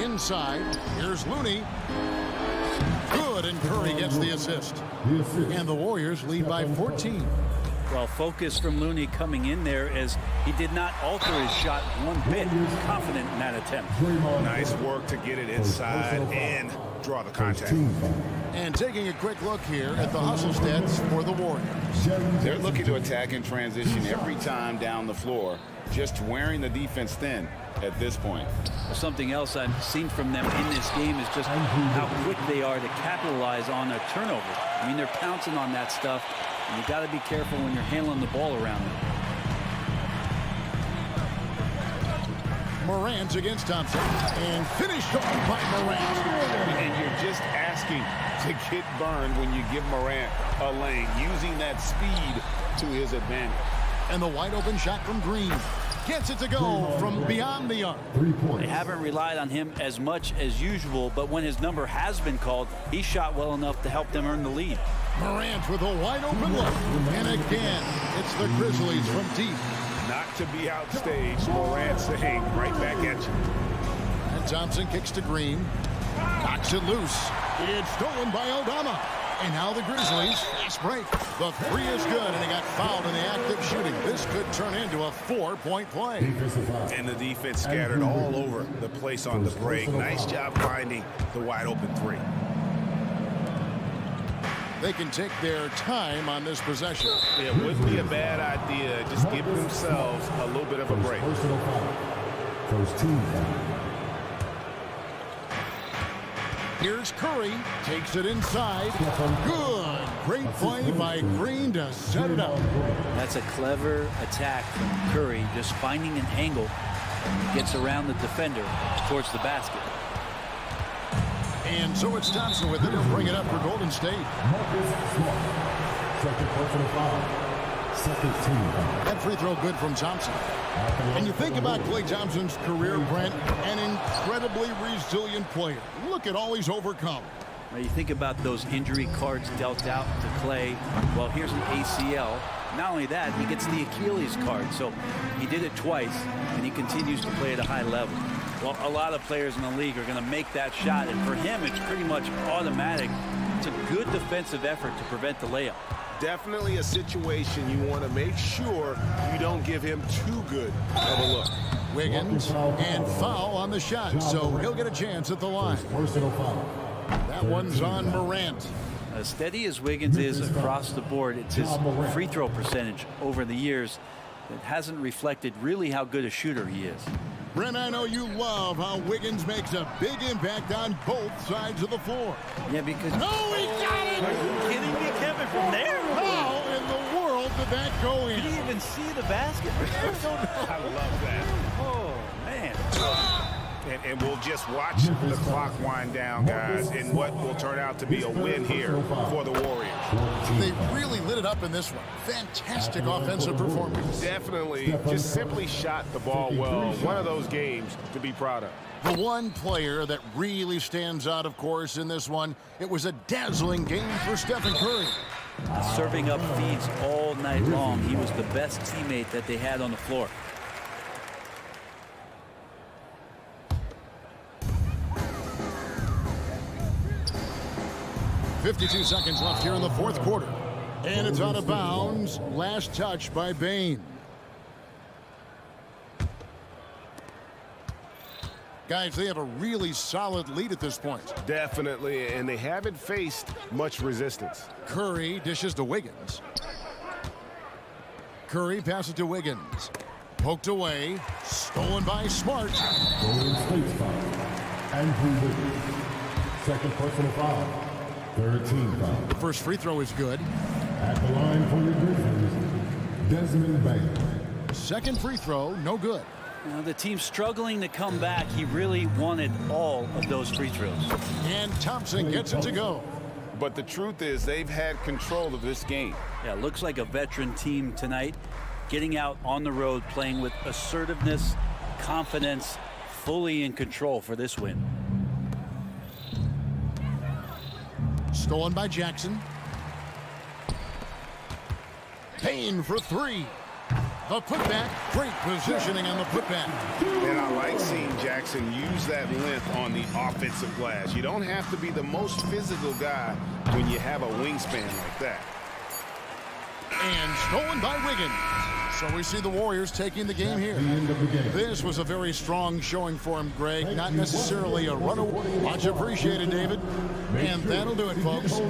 Inside. Here's Looney. Good, and Curry gets the assist. And the Warriors lead by 14. Well, focus from Looney coming in there as he did not alter his shot one bit. Confident in that attempt. Nice work to get it inside and draw the contact. And taking a quick look here at the hustle stats for the Warriors. They're looking to attack in transition every time down the floor, just wearing the defense thin at this point. Something else I've seen from them in this game is just how quick they are to capitalize on a turnover. I mean, they're pouncing on that stuff. And you got to be careful when you're handling the ball around them. Morant against Thompson. And finished off by Morant. And you're just asking to get burned when you give Morant a lane, using that speed to his advantage. And the wide open shot from Green. Gets it to go from beyond the arc. They haven't relied on him as much as usual, but when his number has been called, he shot well enough to help them earn the lead. Morant with a wide open look. And again, it's the Grizzlies from deep. Not to be outstaged, Morant saying right back at you. And Thompson kicks to Green. Knocks it loose. It's stolen by Aldama. And now the Grizzlies, fast break. The 3 is good, and he got fouled in the act of shooting. This could turn into a 4-point play. And the defense scattered all over the place on the break. Nice job finding the wide open 3. They can take their time on this possession. It wouldn't be a bad idea. Just give themselves a little bit of a break. First team foul. Here's Curry. Takes it inside. Good. Great play by Green to set it up. That's a clever attack from Curry, just finding an angle. Gets around the defender towards the basket. And so it's Thompson with it. He'll bring it up for Golden State. Second personal foul. Second team foul. That free throw good from Thompson. And you think about Klay Thompson's career, Brent, an incredibly resilient player. Look at all he's overcome. Now you think about those injury cards dealt out to Klay. Well, here's an ACL. Not only that, he gets the Achilles card. So he did it twice, and he continues to play at a high level. Well, a lot of players in the league are going to make that shot, and for him, it's pretty much automatic. It's a good defensive effort to prevent the layup. Definitely a situation you want to make sure you don't give him too good of a look. Wiggins and foul on the shot, so he'll get a chance at the line. Personal foul. That one's on Morant. As steady as Wiggins is across the board, it's his free throw percentage over the years that hasn't reflected really how good a shooter he is. Brent, I know you love how Wiggins makes a big impact on both sides of the floor. Yeah, because... No, he got it! Are you kidding me, Kevin, from there? How in the world did got that going. Did he even see the basket? I love that. Oh, man. And we'll just watch the clock wind down, guys, in what will turn out to be a win here for the Warriors. They really lit it up in this one. Fantastic offensive performance. Definitely just simply shot the ball well. One of those games to be proud of. The one player that really stands out, of course, in this one, it was a dazzling game for Stephen Curry. Serving up feeds all night long. He was the best teammate that they had on the floor. .52 seconds left here in the fourth quarter. And it's out of bounds. Last touch by Bane. Guys, they have a really solid lead at this point. Definitely, and they haven't faced much resistance. Curry dishes to Wiggins. Curry passes to Wiggins. Poked away. Stolen by Smart. Golden State's foul. Andrew Wiggins. Second personal foul. Third team foul. The first free throw is good. At the line for the Grizzlies, Desmond Bane. Second free throw, no good. The team's struggling to come back. He really wanted all of those free throws. And Thompson gets it to go. But the truth is they've had control of this game. Yeah, looks like a veteran team tonight, getting out on the road, playing with assertiveness, confidence, fully in control for this win. Stolen by Jackson. Payne for three. The putback. Great positioning on the putback. And I like seeing Jackson use that length on the offensive glass. You don't have to be the most physical guy when you have a wingspan like that. And stolen by Wiggins. So we see the Warriors taking the game here. This was a very strong showing for him, Greg. Not necessarily a runaway. Much appreciated, David. And that'll do it, folks.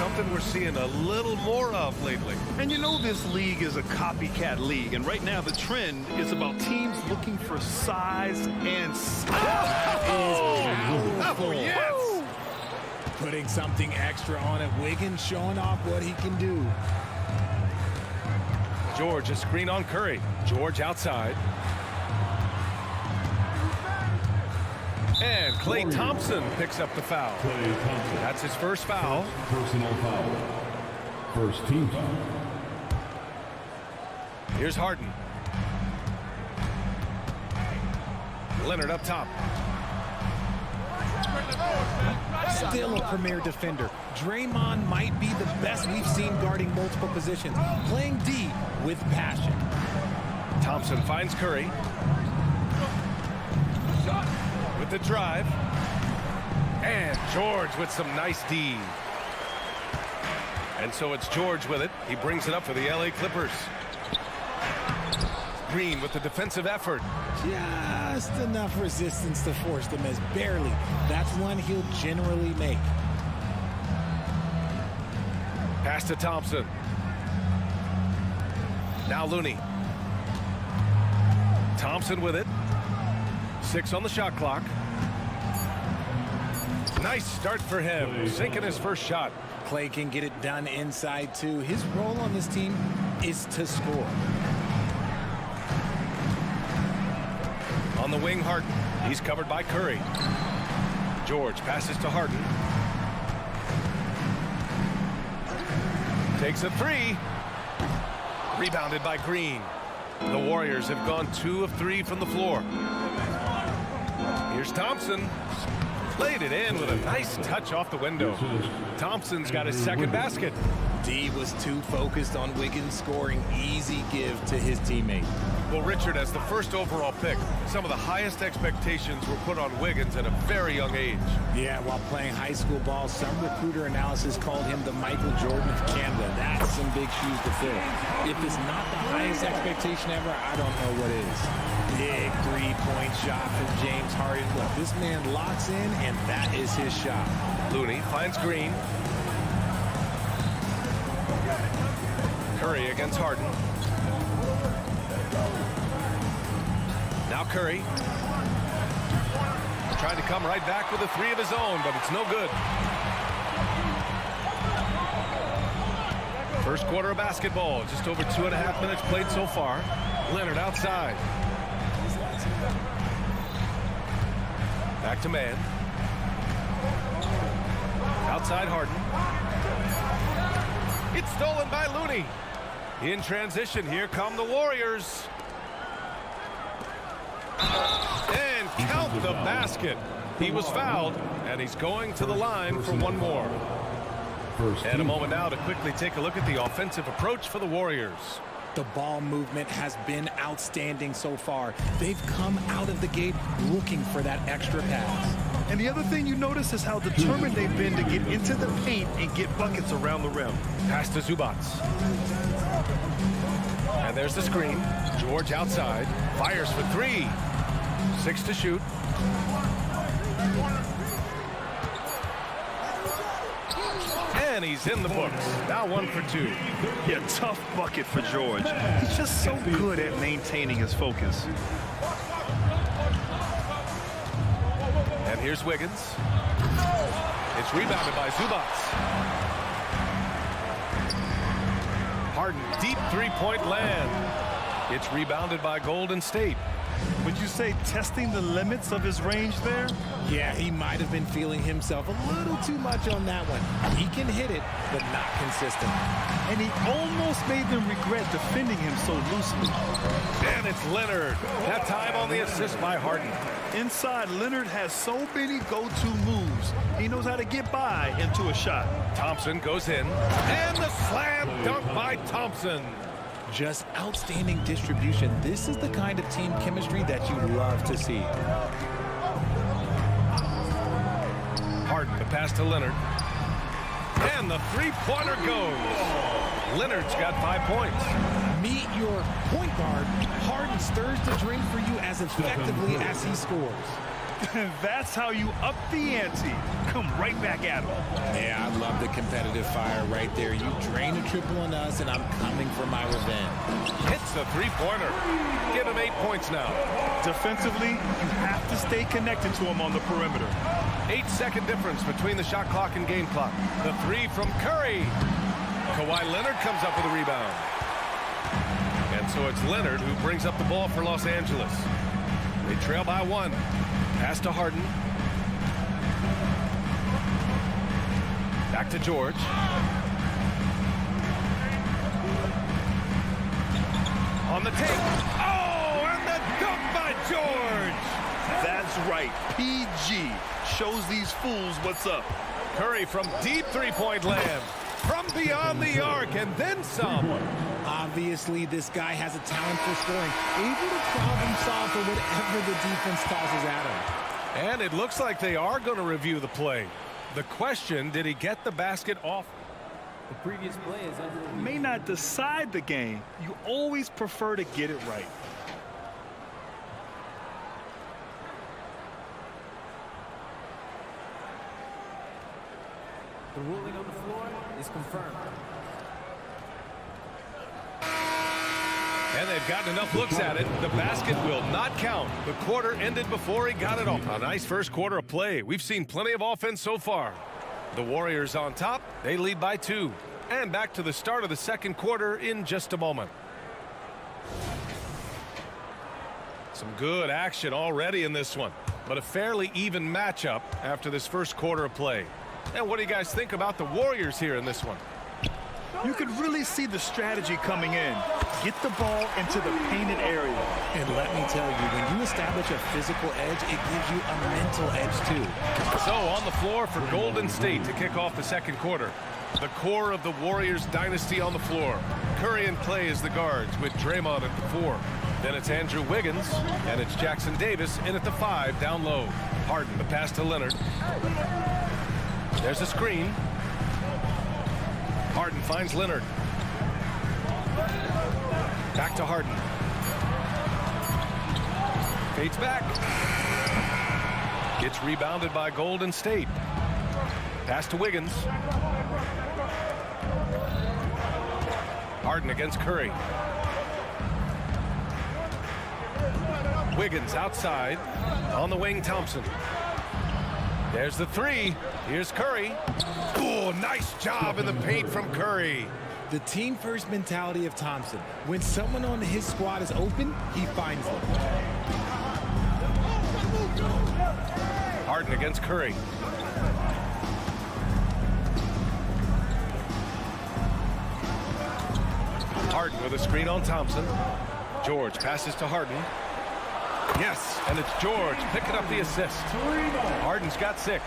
something we're seeing a little more of lately. And you know this league is a copycat league, and right now the trend is about teams looking for size and style. Oh, yes! Putting something extra on it. Wiggins showing off what he can do. George, a screen on Curry. George outside. And Klay Thompson picks up the foul. That's his first foul. Personal foul. First team foul. Here's Harden. Leonard up top. Still a premier defender. Draymond might be the best we've seen guarding multiple positions. Playing D with passion. Thompson finds Curry. With the drive. And George with some nice D. And so it's George with it. He brings it up for the LA Clippers. Green with the defensive effort. Just enough resistance to force the miss. Barely. That's one he'll generally make. Pass to Thompson. Now Looney. Thompson with it. 6 on the shot clock. Nice start for him. Sinking his first shot. Klay can get it done inside too. His role on this team is to score. On the wing, Harden. He's covered by Curry. George passes to Harden. Takes a 3. Rebounded by Green. The Warriors have gone 2 of 3 from the floor. Here's Thompson. Played it in with a nice touch off the window. Thompson's got his second basket. D was too focused on Wiggins scoring. Easy give to his teammate. Well, Richard, as the first overall pick, some of the highest expectations were put on Wiggins at a very young age. Yeah, while playing high school ball, some recruiter analysis called him the Michael Jordan of Canada. That's some big shoes to fill. If it's not the highest expectation ever, I don't know what is. Big three-point shot from James Harden. Look, this man locks in, and that is his shot. Looney finds Green. Curry against Harden. Now Curry. Trying to come right back with a 3 of his own, but it's no good. First quarter of basketball. Just over 2.5 minutes played so far. Leonard outside. Back to man. Outside Harden. It's stolen by Looney. In transition, here come the Warriors. And count the basket. He was fouled, and he's going to the line for one more. And a moment now to quickly take a look at the offensive approach for the Warriors. The ball movement has been outstanding so far. They've come out of the gate looking for that extra pass. And the other thing you notice is how determined they've been to get into the paint and get buckets around the rim. Pass to Zubats. And there's the screen. George outside. Fires for 3. 6 to shoot. And he's in the books. Now 1 for 2. Yeah, tough bucket for George. He's just so good at maintaining his focus. And here's Wiggins. It's rebounded by Zubats. Harden, deep three-point land. It's rebounded by Golden State. Would you say testing the limits of his range there? Yeah, he might have been feeling himself a little too much on that one. He can hit it, but not consistent. And he almost made them regret defending him so loosely. And it's Leonard. That time on the assist by Harden. Inside, Leonard has so many go-to moves. He knows how to get by into a shot. Thompson goes in. And the slam dunk by Thompson. Just outstanding distribution. This is the kind of team chemistry that you love to see. Harden, the pass to Leonard. And the three-pointer goes. Leonard's got 5 points. Meet your point guard. Harden stirs the drink for you as effectively as he scores. That's how you up the ante. Come right back at him. Yeah, I love the competitive fire right there. You drain a triple on us, and I'm coming for my revenge. Hits the three-pointer. Give him 8 points now. Defensively, you have to stay connected to him on the perimeter. 8-second difference between the shot clock and game clock. The three from Curry. Kawhi Leonard comes up with a rebound. And so it's Leonard who brings up the ball for Los Angeles. They trail by 1. Pass to Harden. Back to George. On the take. Oh, and the dunk by George. That's right. PG shows these fools what's up. Curry from deep three-point land. From beyond the arc, and then some. Obviously, this guy has a talent for scoring, able to problem solve for whatever the defense tosses at him. And it looks like they are going to review the play. The question, did he get the basket off? The previous play is under. May not decide the game. You always prefer to get it right. The ruling on the floor is confirmed. And they've gotten enough looks at it. The basket will not count. The quarter ended before he got it off. A nice first quarter of play. We've seen plenty of offense so far. The Warriors on top. They lead by 2. And back to the start of the second quarter in just a moment. Some good action already in this one. But a fairly even matchup after this first quarter of play. And what do you guys think about the Warriors here in this one? You could really see the strategy coming in. Get the ball into the painted area. And let me tell you, when you establish a physical edge, it gives you a mental edge too. So on the floor for Golden State to kick off the second quarter. The core of the Warriors dynasty on the floor. Curry and Clay as the guards with Draymond at the 4. Then it's Andrew Wiggins, and it's Jackson Davis in at the 5 down low. Harden, the pass to Leonard. There's a screen. Harden finds Leonard. Back to Harden. Fades back. Gets rebounded by Golden State. Pass to Wiggins. Harden against Curry. Wiggins outside. On the wing, Thompson. There's the 3. Here's Curry. Oh, nice job in the paint from Curry. The team-first mentality of Thompson. When someone on his squad is open, he finds them. Harden against Curry. Harden with a screen on Thompson. George passes to Harden. Yes, and it's George picking up the assist. Harden's got 6.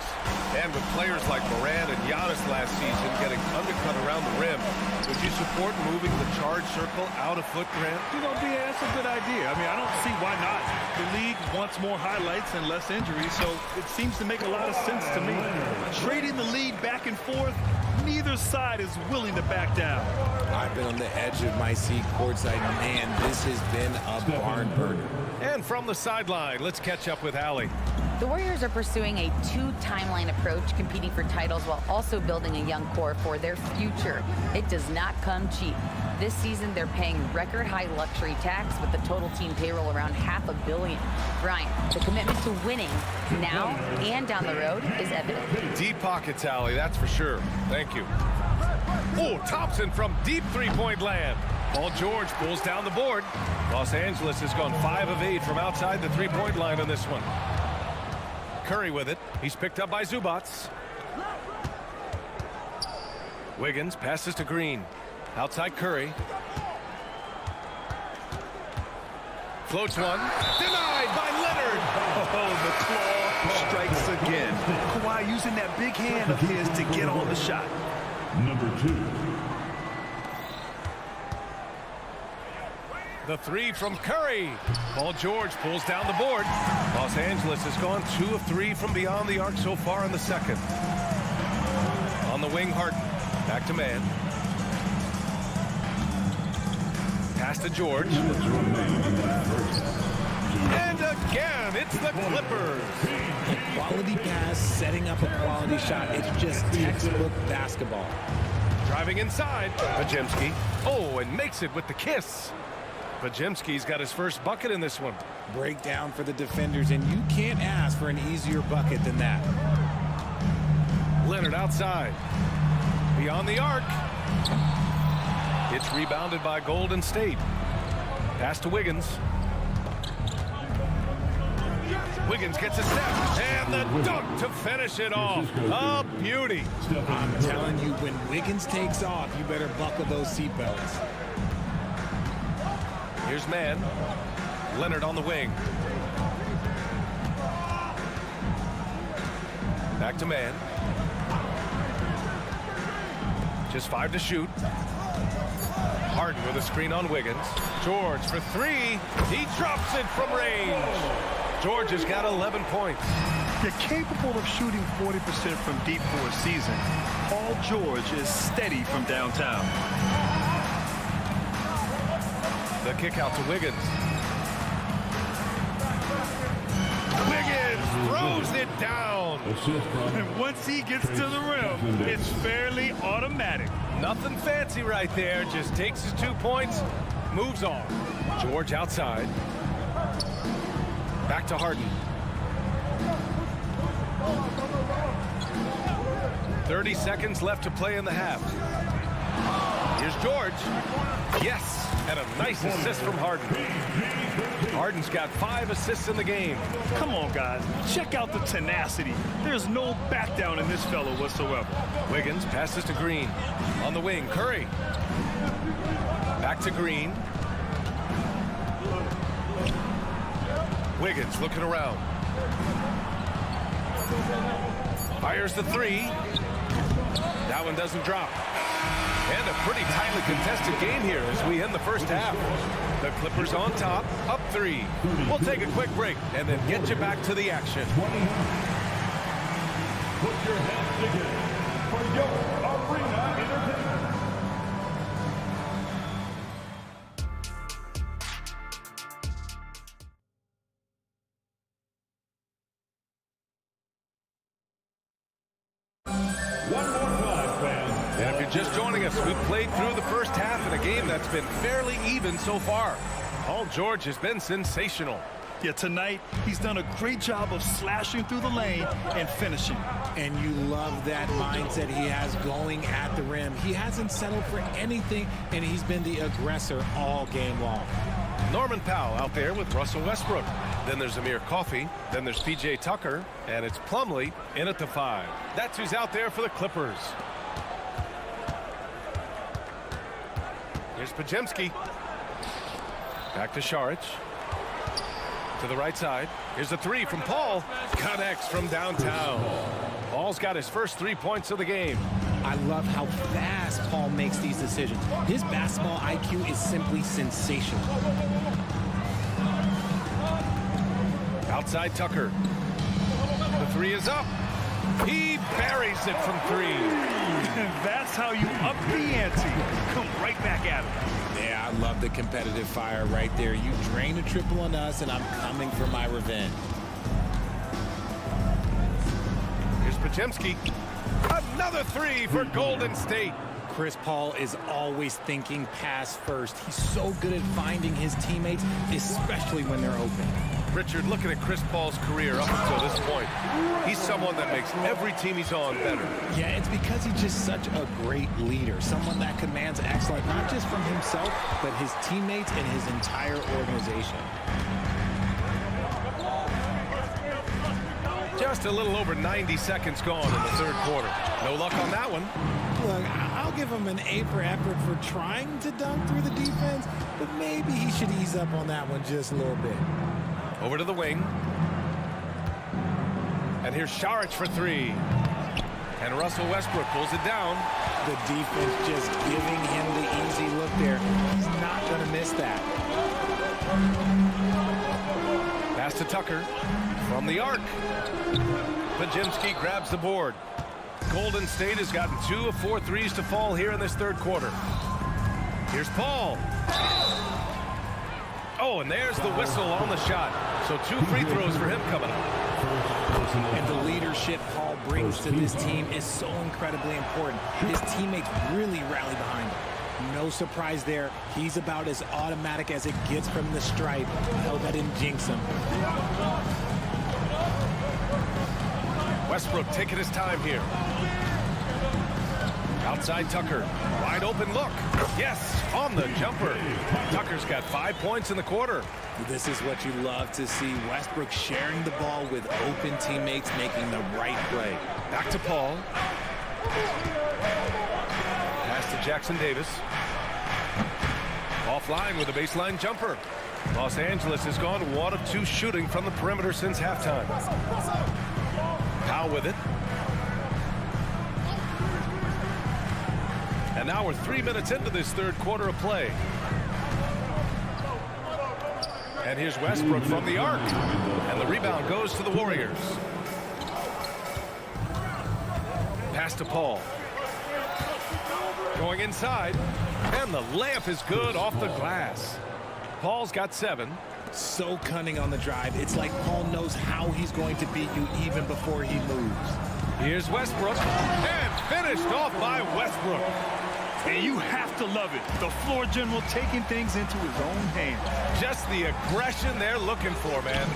And with players like Morant and Giannis last season getting undercut around the rim, would you support moving the charge circle out of foot, Grant? You know, BA, that's a good idea. I mean, I don't see why not. The league wants more highlights and less injuries, so it seems to make a lot of sense to me. Trading the lead back and forth, neither side is willing to back down. I've been on the edge of my seat courtside. Man, this has been a barn burner. And from the sideline, let's catch up with Allie. The Warriors are pursuing a 2-timeline approach, competing for titles while also building a young core for their future. It does not come cheap. This season, they're paying record-high luxury tax with the total team payroll around $500 million. Brian, the commitment to winning now and down the road is evident. Deep pockets, Allie, that's for sure. Thank you. Oh, Thompson from deep three-point land. Paul George pulls down the board. Los Angeles has gone 5 of 8 from outside the three-point line on this one. Curry with it. He's picked up by Zubats. Wiggins passes to Green. Outside Curry. Floats one. Denied by Leonard. Oh, the claw strikes again. Kawhi using that big hand of his to get on the shot. Number 2. The 3 from Curry. Paul George pulls down the board. Los Angeles has gone 2 of 3 from beyond the arc so far in the second. On the wing, Harden. Back to man. Pass to George. And again, it's the Clippers. A quality pass, setting up a quality shot. It's just textbook basketball. Driving inside, Podziemski. Oh, and makes it with the kiss. Podziemski's got his first bucket in this one. Breakdown for the defenders, and you can't ask for an easier bucket than that. Leonard outside. Beyond the arc. It's rebounded by Golden State. Pass to Wiggins. Wiggins gets a step, and the dunk to finish it off. A beauty. I'm telling you, when Wiggins takes off, you better buckle those seatbelts. Here's Mann. Leonard on the wing. Back to Mann. Just 5 to shoot. Harden with a screen on Wiggins. George for 3. He drops it from range. George has got 11 points. They're capable of shooting 40% from deep for a season. Paul George is steady from downtown. The kick out to Wiggins. Wiggins throws it down. And once he gets to the rim, it's fairly automatic. Nothing fancy right there. Just takes his 2 points, moves on. George outside. Back to Harden. 30 seconds left to play in the half. Here's George. Yes, and a nice assist from Harden. Harden's got 5 assists in the game. Come on, guys. Check out the tenacity. There's no back down in this fellow whatsoever. Wiggins passes to Green. On the wing, Curry. Back to Green. Wiggins looking around. Fires the 3. That one doesn't drop. And a pretty tightly contested game here as we end the first half. The Clippers on top, up 3. We'll take a quick break and then get you back to the action. Put your hands together for your arena entertainment. And if you're just joining us, we've played through the first half in a game that's been fairly even so far. Paul George has been sensational. Yeah, tonight, he's done a great job of slashing through the lane and finishing. And you love that mindset he has going at the rim. He hasn't settled for anything, and he's been the aggressor all game long. Norman Powell out there with Russell Westbrook. Then there's Amir Coffey. Then there's P.J. Tucker. And it's Plumlee in at the 5. That's who's out there for the Clippers. Here's Podziemski. Back to Šarić. To the right side. Here's a 3 from Paul. Connects from downtown. Paul's got his first 3 points of the game. I love how fast Paul makes these decisions. His basketball IQ is simply sensational. Outside Tucker. The 3 is up. He buries it from 3. And that's how you up the ante. Come right back at him. Yeah, I love the competitive fire right there. You drain a triple on us, and I'm coming for my revenge. Here's Podziemski. Another 3 for Golden State. Chris Paul is always thinking pass first. He's so good at finding his teammates, especially when they're open. Richard, looking at Chris Paul's career up until this point, he's someone that makes every team he's on better. Yeah, it's because he's just such a great leader, someone that commands excellence, not just from himself, but his teammates and his entire organization. Just a little over 90 seconds gone in the third quarter. No luck on that one. Look, I'll give him an A for effort for trying to dunk through the defense, but maybe he should ease up on that one just a little bit. Over to the wing. And here's Šarić for 3. And Russell Westbrook pulls it down. The defense just giving him the easy look there. He's not going to miss that. Pass to Tucker from the arc. Podziemski grabs the board. Golden State has gotten 2 of 4 threes to fall here in this third quarter. Here's Paul. Oh, and there's the whistle on the shot. So 2 free throws for him coming up. And the leadership Paul brings to this team is so incredibly important. His teammates really rally behind him. No surprise there. He's about as automatic as it gets from the stripe. I hope that didn't jinx him. Westbrook taking his time here. Outside Tucker. Wide open look. Yes, on the jumper. Tucker's got 5 points in the quarter. This is what you love to see. Westbrook sharing the ball with open teammates, making the right play. Back to Paul. Pass to Jackson Davis. Offline with a baseline jumper. Los Angeles has gone 1 of 2 shooting from the perimeter since halftime. Powell with it. And now we're 3 minutes into this third quarter of play. And here's Westbrook from the arc. And the rebound goes to the Warriors. Pass to Paul. Going inside. And the layup is good off the glass. Paul's got 7. So cunning on the drive. It's like Paul knows how he's going to beat you even before he moves. Here's Westbrook. And finished off by Westbrook. And you have to love it. The floor general taking things into his own hands. Just the aggression they're looking for, man.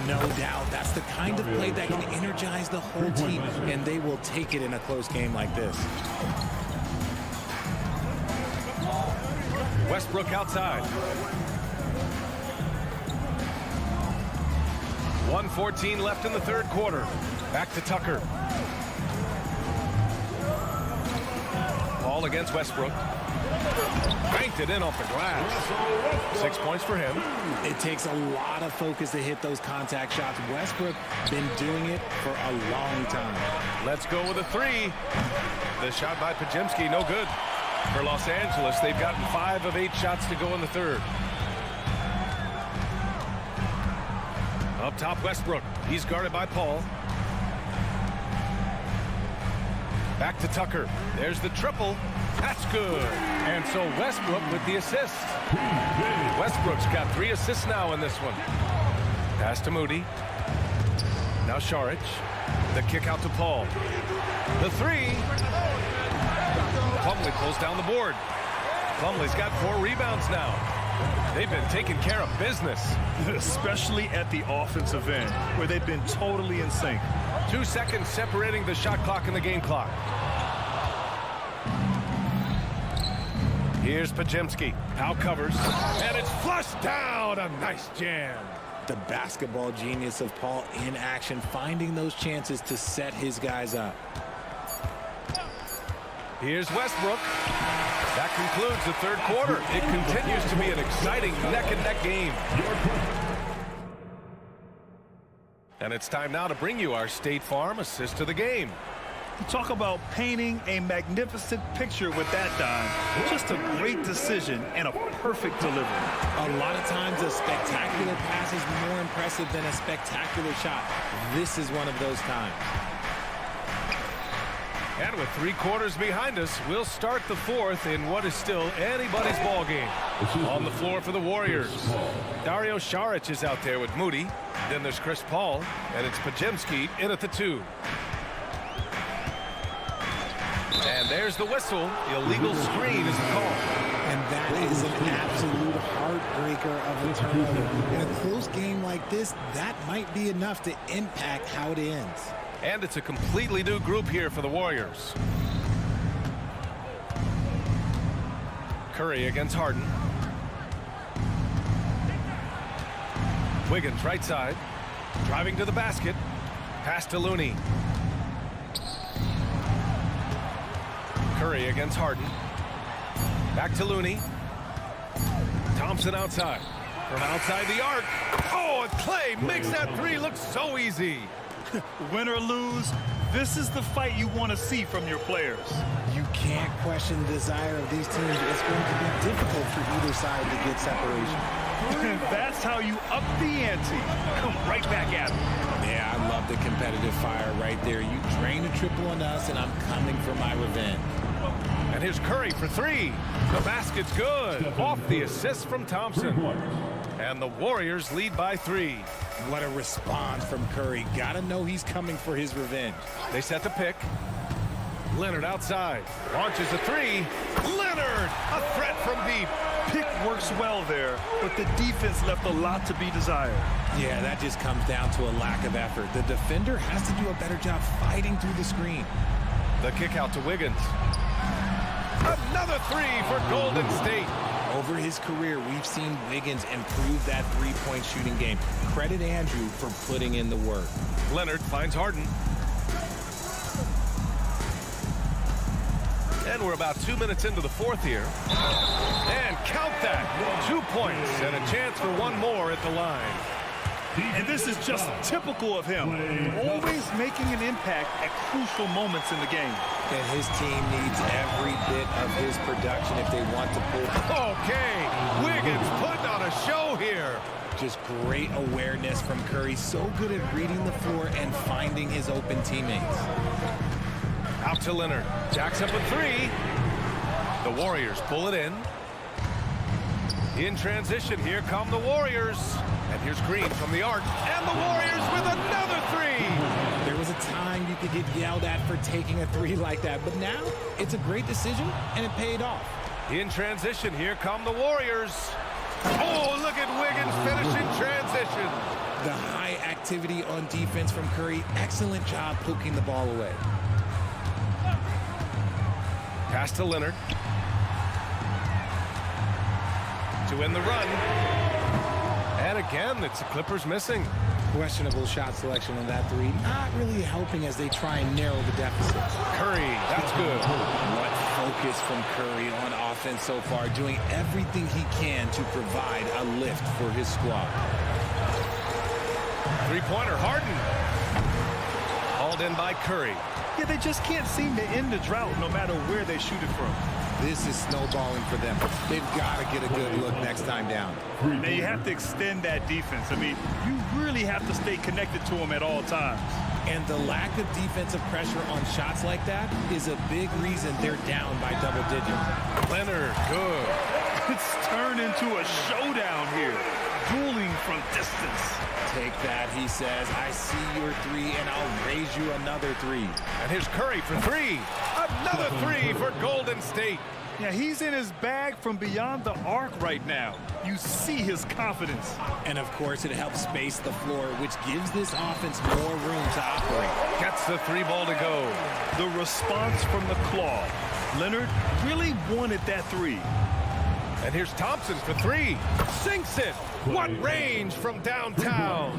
No doubt. That's the kind of play that can energize the whole team, and they will take it in a close game like this. Westbrook outside. 1:14 left in the third quarter. Back to Tucker. Paul against Westbrook. Banked it in off the glass. 6 points for him. It takes a lot of focus to hit those contact shots. Westbrook been doing it for a long time. Let's go with a 3. The shot by Podziemski, no good. For Los Angeles, they've gotten 5 of 8 shots to go in the third. Up top, Westbrook. He's guarded by Paul. Back to Tucker. There's the triple. That's good. And so Westbrook with the assist. Westbrook's got 3 assists now in this one. Pass to Moody. Now Šarić. The kick out to Paul. The 3. Plumlee pulls down the board. Plumlee's got 4 rebounds now. They've been taking care of business. Especially at the offensive end, where they've been totally in sync. 2 seconds separating the shot clock and the game clock. Here's Podziemski. Powell covers. And it's flushed down. A nice jam. The basketball genius of Paul in action, finding those chances to set his guys up. Here's Westbrook. That concludes the third quarter. It continues to be an exciting neck-and-neck game. And it's time now to bring you our State Farm assist of the game. Talk about painting a magnificent picture with that dime. Just a great decision and a perfect delivery. A lot of times a spectacular pass is more impressive than a spectacular shot. This is one of those times. And with 3 quarters behind us, we'll start the fourth in what is still anybody's ball game. On the floor for the Warriors, Dario Šarić is out there with Moody. Then there's Chris Paul, and it's Podziemski in at the 2. And there's the whistle. Illegal screen is the call. And that is an absolute heartbreaker of a turnover. In a close game like this, that might be enough to impact how it ends. And it's a completely new group here for the Warriors. Curry against Harden. Wiggins right side. Driving to the basket. Pass to Looney. Curry against Harden. Back to Looney. Thompson outside. From outside the arc. Oh, and Clay makes that 3 look so easy. Win or lose, this is the fight you want to see from your players. You can't question the desire of these teams. It's going to be difficult for either side to get separation. And that's how you up the ante. Come right back at them. Yeah, I love the competitive fire right there. You drain a triple on us, and I'm coming for my revenge. And here's Curry for 3. The basket's good. Off the assist from Thompson. And the Warriors lead by 3. What a response from Curry. Gotta know he's coming for his revenge. They set the pick. Leonard outside. Launches a 3. Leonard! A threat from deep. Pick works well there, but the defense left a lot to be desired. Yeah, that just comes down to a lack of effort. The defender has to do a better job fighting through the screen. The kick out to Wiggins. Another 3 for Golden State. Over his career, we've seen Wiggins improve that three-point shooting game. Credit Andrew for putting in the work. Leonard finds Harden. And we're about 2 minutes into the fourth here. And count that. 2 points and a chance for one more at the line. And this is just typical of him. Always making an impact at crucial moments in the game. And his team needs every bit of his production if they want to pull. Okay, Wiggins putting on a show here. Just great awareness from Curry. So good at reading the floor and finding his open teammates. Out to Leonard. Jacks up a 3. The Warriors pull it in. In transition, here come the Warriors. And here's Green from the arc. And the Warriors with another 3. There was a time you could get yelled at for taking a 3 like that. But now, it's a great decision, and it paid off. In transition, here come the Warriors. Oh, look at Wiggins finishing transition. The high activity on defense from Curry. Excellent job poking the ball away. Pass to Leonard. To win the run. And again, it's the Clippers missing. Questionable shot selection on that 3. Not really helping as they try and narrow the deficit. Curry, that's good. What focus from Curry on offense so far, doing everything he can to provide a lift for his squad. Three-pointer, Harden. Hauled in by Curry. Yeah, they just can't seem to end the drought no matter where they shoot it from. This is snowballing for them. They've got to get a good look next time down. Now you have to extend that defense. I mean, you really have to stay connected to them at all times. And the lack of defensive pressure on shots like that is a big reason they're down by double digits. Leonard, good. It's turned into a showdown here. Dueling from distance. Take that, he says. I see your 3, and I'll raise you another 3. And here's Curry for 3. Another 3 for Golden State. Yeah, he's in his bag from beyond the arc right now. You see his confidence. And, of course, it helps space the floor, which gives this offense more room to operate. Gets the 3 ball to go. The response from the claw. Leonard really wanted that 3. And here's Thompson for 3. Sinks it. What range from downtown.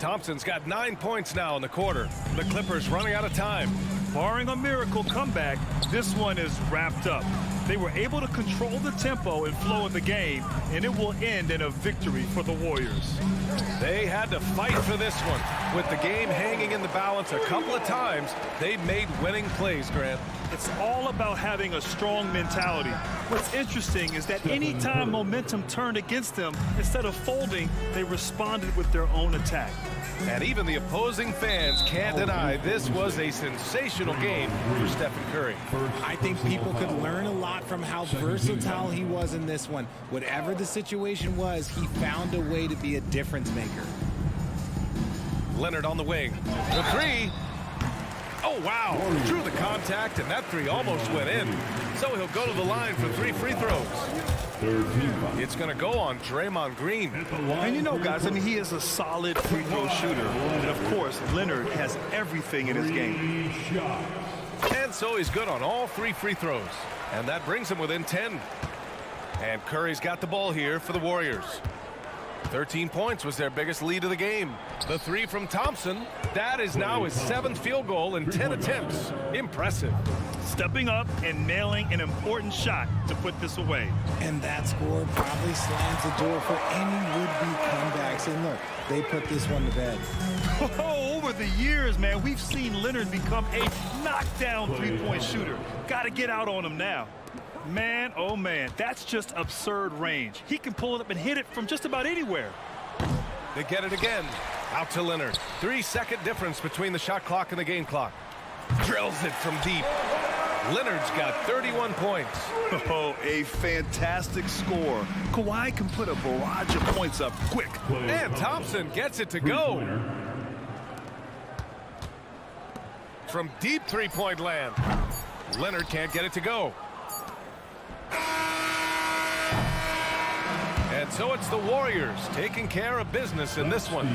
Thompson's got 9 points now in the quarter. The Clippers running out of time. Barring a miracle comeback, this one is wrapped up. They were able to control the tempo and flow of the game, and it will end in a victory for the Warriors. They had to fight for this one. With the game hanging in the balance a couple of times, they made winning plays, Grant. It's all about having a strong mentality. What's interesting is that any time momentum turned against them, instead of folding, they responded with their own attack. And even the opposing fans can't deny this was a sensational game for Stephen Curry. I think people could learn a lot from how versatile he was in this one. Whatever the situation was, he found a way to be a difference maker. Leonard on the wing. The 3. Oh, wow. Drew the contact, and that 3 almost went in. So he'll go to the line for 3 free throws. It's going to go on Draymond Green. And you know, guys, I mean, he is a solid free throw shooter. And, of course, Leonard has everything in his game. And so he's good on all 3 free throws. And that brings him within 10. And Curry's got the ball here for the Warriors. 13 points was their biggest lead of the game. The 3 from Thompson. That is now his 7th field goal in 10 attempts. Impressive. Stepping up and nailing an important shot to put this away. And that score probably slams the door for any would-be comebacks. And look, they put this one to bed. Oh, over the years, man, we've seen Leonard become a knockdown three-point shooter. Got to get out on him now. Man, oh man, that's just absurd range. He can pull it up and hit it from just about anywhere. They get it again. Out to Leonard. 3-second difference between the shot clock and the game clock. Drills it from deep. Leonard's got 31 points. Oh, a fantastic score. Kawhi can put a barrage of points up quick. And Thompson gets it to go. From deep three-point land. Leonard can't get it to go. And so it's the Warriors taking care of business in this one.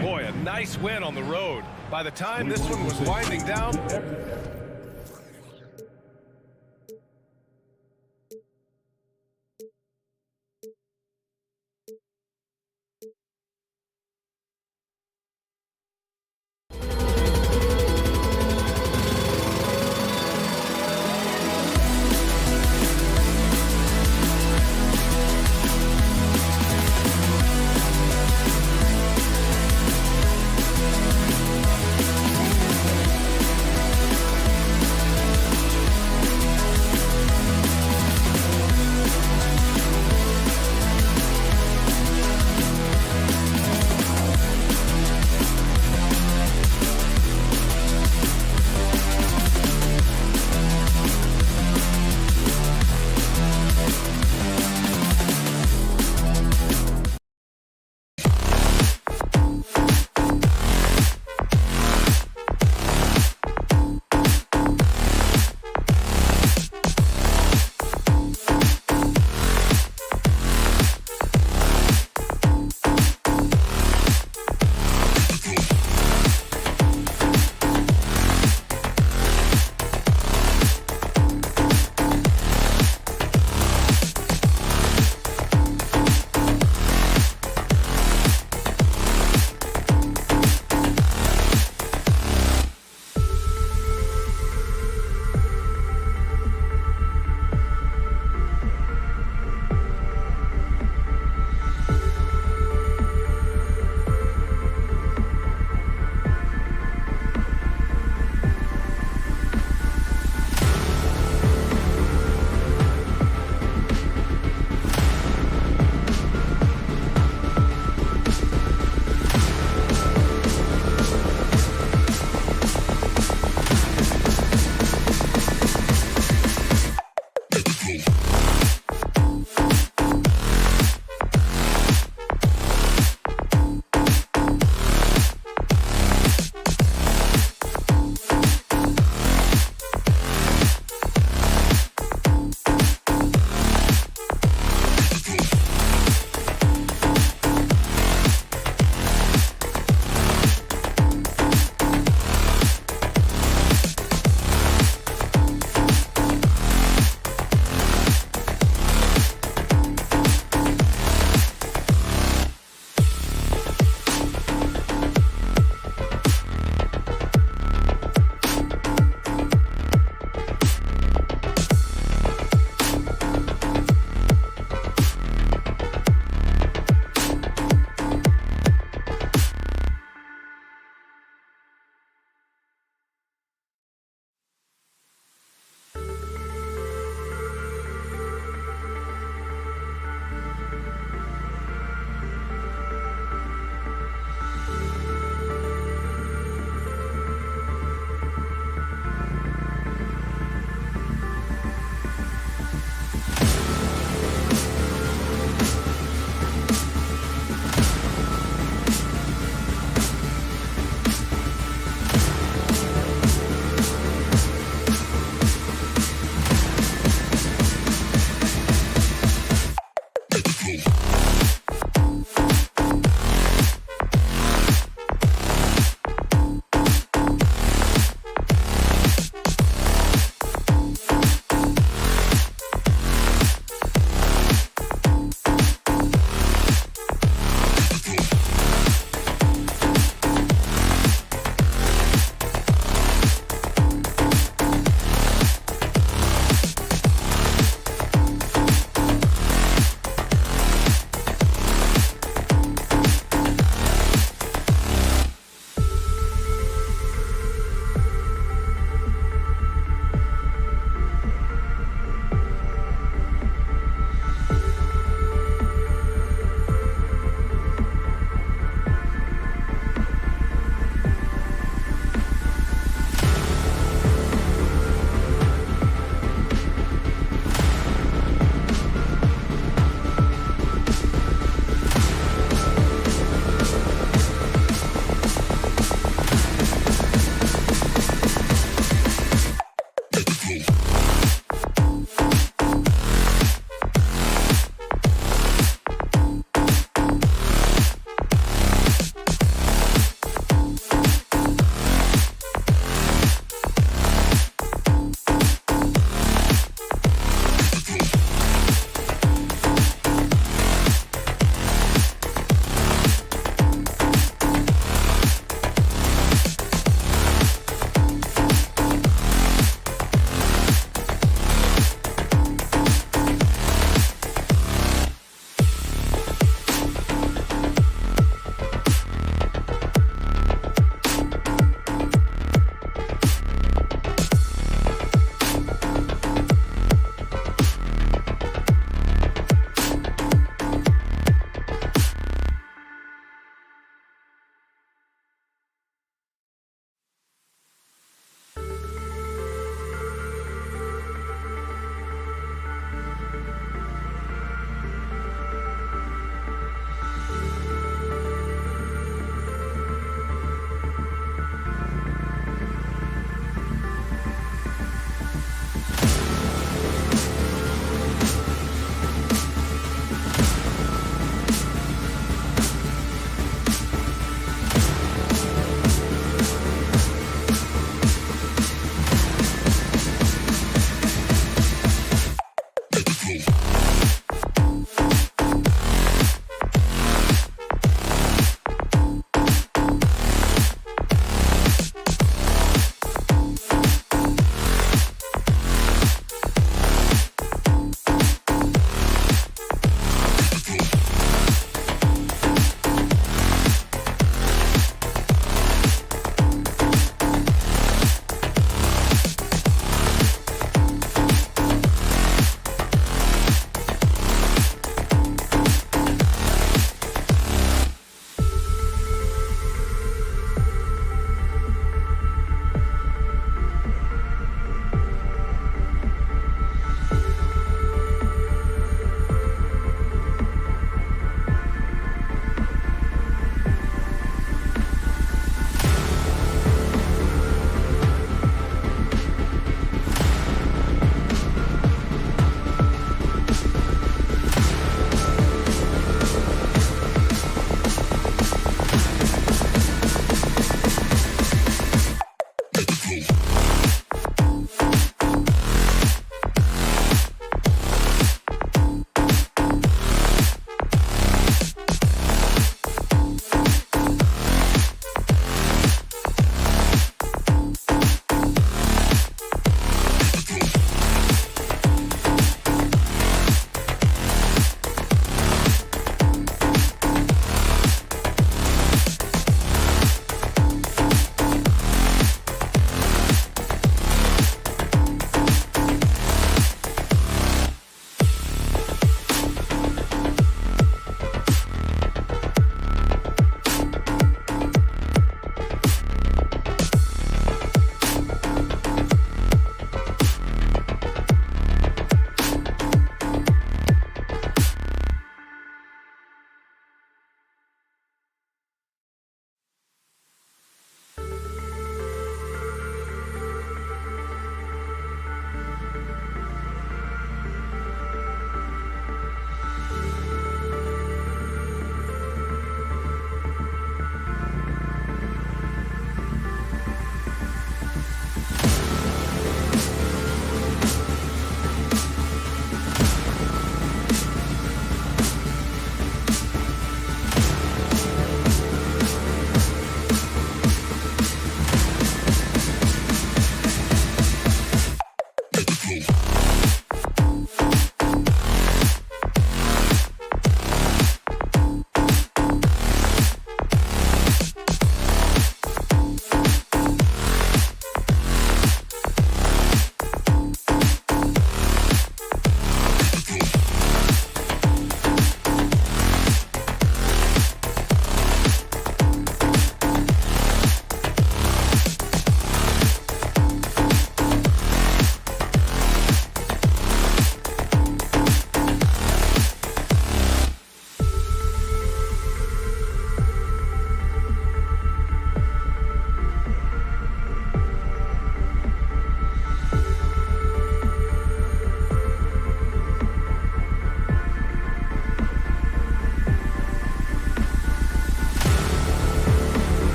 Boy, a nice win on the road. By the time this one was winding down,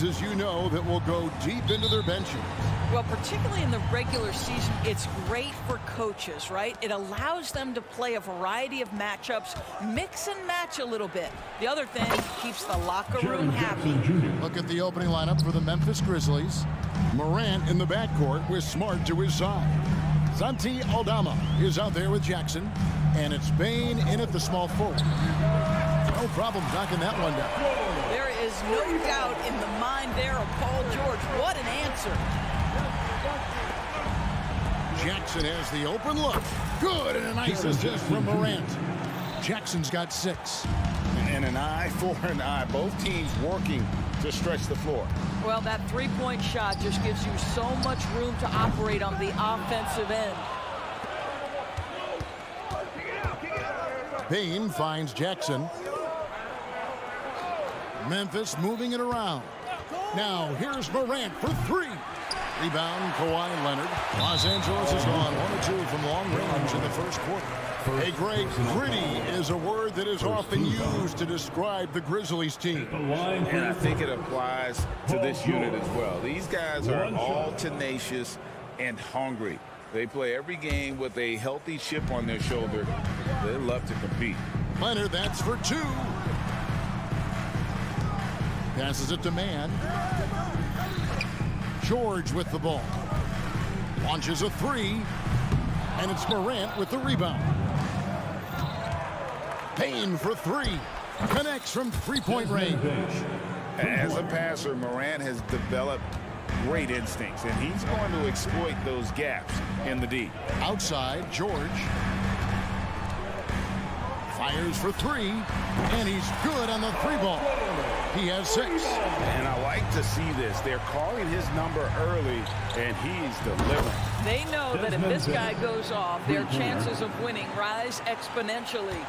games, as you know, that will go deep into their benches. Well, particularly in the regular season, it's great for coaches, right? It allows them to play a variety of matchups, mix and match a little bit. The other thing, keeps the locker room happy. Look at the opening lineup for the Memphis Grizzlies. Morant in the backcourt with Smart to his side. Santi Aldama is out there with Jackson, and it's Bane in at the small forward. No problem knocking that one down. There is no doubt in the mind there of Paul George. What an answer. Jackson has the open look. Good, and a nice assist from Morant. Jackson's got 6. And an eye for an eye. Both teams working to stretch the floor. Well, that three-point shot just gives you so much room to operate on the offensive end. Bane finds Jackson. Memphis moving it around. Now here's Morant for 3. Rebound, Kawhi Leonard. Los Angeles has gone 1 or 2 from long range in the first quarter. Hey, Greg, gritty is a word that is often used to describe the Grizzlies team. And I think it applies to this unit as well. These guys are all tenacious and hungry. They play every game with a healthy chip on their shoulder. They love to compete. Leonard, that's for 2. Passes it to Man. George with the ball. Launches a 3. And it's Morant with the rebound. Payne for 3. Connects from three-point range. As a passer, Morant has developed great instincts, and he's going to exploit those gaps in the D. Outside, George. Fires for 3. And he's good on the 3-ball. He has 6. And I like to see this. They're calling his number early, and he's delivering. They know that if this guy goes off, their chances of winning rise exponentially.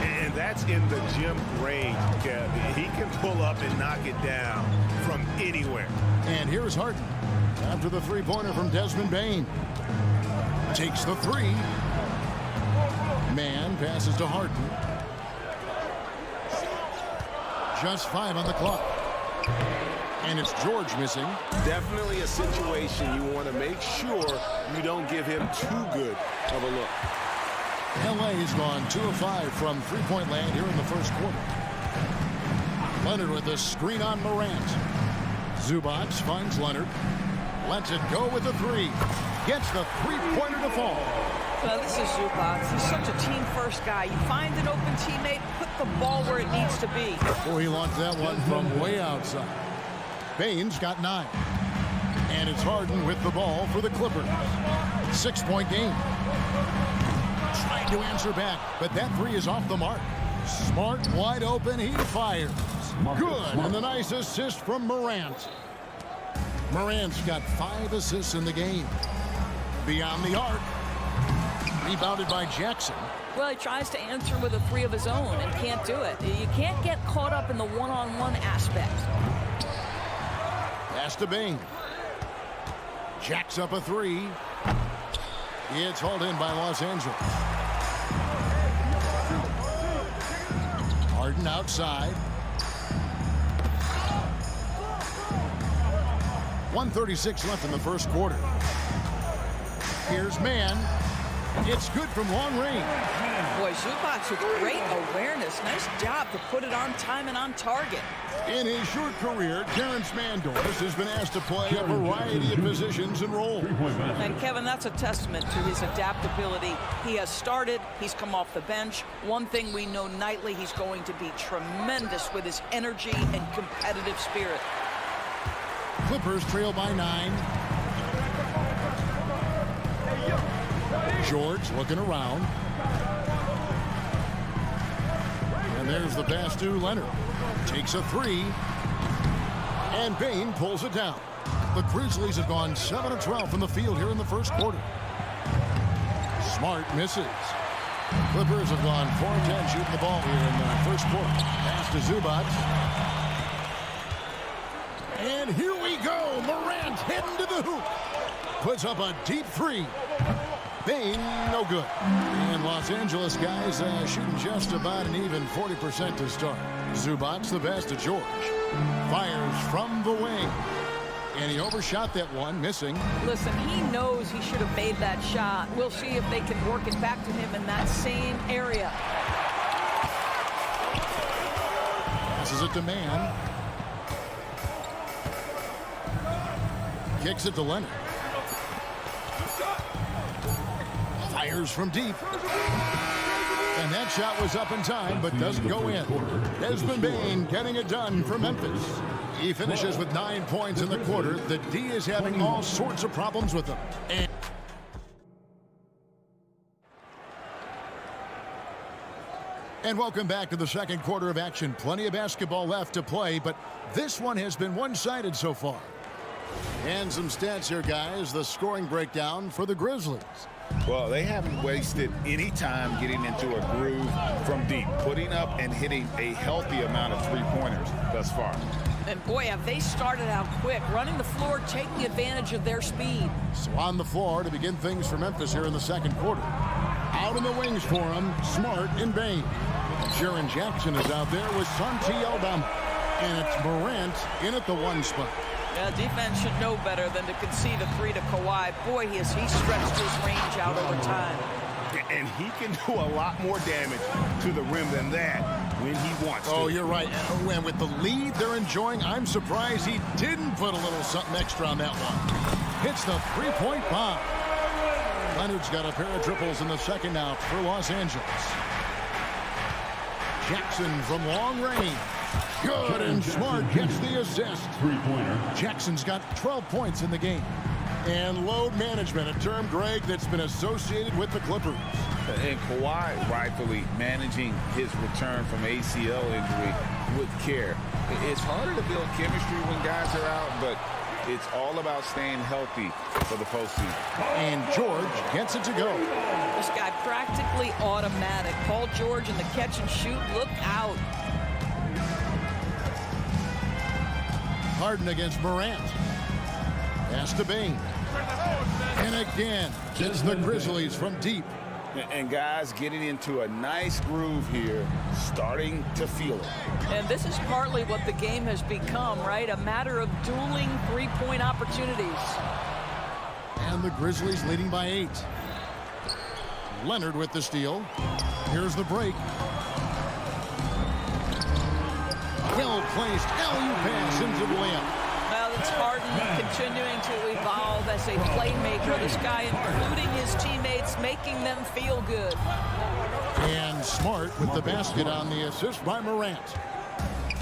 And that's in the gym range, Kev. He can pull up and knock it down from anywhere. And here's Harden after the three-pointer from Desmond Bane. Takes the 3. Man passes to Harden. Just 5 on the clock. And it's George missing. Definitely a situation you want to make sure you don't give him too good of a look. LA has gone 2 of 5 from three-point land here in the first quarter. Leonard with a screen on Morant. Zubac finds Leonard. Lets it go with the 3. Gets the three-pointer to fall. Well, this is Zubac. He's such a team-first guy. You find an open teammate, put the ball where it needs to be. Oh, he launched that one from way outside. Bane's got 9. And it's Harden with the ball for the Clippers. 6-point game. Trying to answer back, but that 3 is off the mark. Smart wide open, he fires. Good, and the nice assist from Morant. Morant's got 5 assists in the game. Beyond the arc. Rebounded by Jackson. Well, he tries to answer with a 3 of his own and can't do it. You can't get caught up in the one-on-one aspect. Pass to Bane. Jacks up a 3. It's hauled in by Los Angeles. Harden outside. 1:36 left in the first quarter. Here's Man. It's good from long range. Boy, Zubac with great awareness. Nice job to put it on time and on target. In his short career, Terrence Mandors has been asked to play a variety of positions and roles. And Kevin, that's a testament to his adaptability. He has started, he's come off the bench. One thing we know nightly, he's going to be tremendous with his energy and competitive spirit. Clippers trail by 9. George looking around. And there's the pass to Leonard. Takes a 3. And Bane pulls it down. The Grizzlies have gone 7 of 12 from the field here in the first quarter. Smart misses. Clippers have gone 4 of 10 shooting the ball here in the first quarter. Pass to Zubac. And here we go. Morant heading to the hoop. Puts up a deep 3. Bane, no good. And Los Angeles guys shooting just about an even 40% to start. Zubac's the best to George. Fires from the wing. And he overshot that one, missing. Listen, he knows he should have made that shot. We'll see if they can work it back to him in that same area. This is a demand. Kicks it to Leonard. Fires from deep. And that shot was up in time, but doesn't go in. Desmond Bane getting it done for Memphis. He finishes with 9 points in the quarter. The D is having all sorts of problems with them. And welcome back to the second quarter of action. Plenty of basketball left to play, but this one has been one-sided so far. And some stats here, guys. The scoring breakdown for the Grizzlies. Well, they haven't wasted any time getting into a groove from deep, putting up and hitting a healthy amount of three-pointers thus far. And boy, have they started out quick, running the floor, taking advantage of their speed. So on the floor to begin things for Memphis here in the second quarter. Out in the wings for him, Smart and Bane. Jaren Jackson is out there with Santi Aldama. And it's Morant in at the one spot. Yeah, defense should know better than to concede a three to Kawhi. Boy, he stretched his range out over time. And he can do a lot more damage to the rim than that when he wants to. Oh, you're right. And with the lead they're enjoying, I'm surprised he didn't put a little something extra on that one. Hits the three-point bomb. Leonard's got a pair of triples in the second out for Los Angeles. Jackson from long range. Good, and Smart gets the assist. Three-pointer. Jackson's got 12 points in the game. And load management, a term, Greg, that's been associated with the Clippers. And Kawhi rightfully managing his return from ACL injury with care. It's harder to build chemistry when guys are out, but it's all about staying healthy for the postseason. And George gets it to go. This guy practically automatic. Paul George in the catch and shoot. Look out. Harden against Morant. Pass to Bane. And again, gets the Grizzlies from deep. And guys getting into a nice groove here, starting to feel it. And this is partly what the game has become, right? A matter of dueling three-point opportunities. And the Grizzlies leading by 8. Leonard with the steal. Here's the break. Well-placed alley-oop pass into the layup. Well, it's Harden continuing to evolve as a playmaker. This guy, including his teammates, making them feel good. And Smart with the basket on the assist by Morant.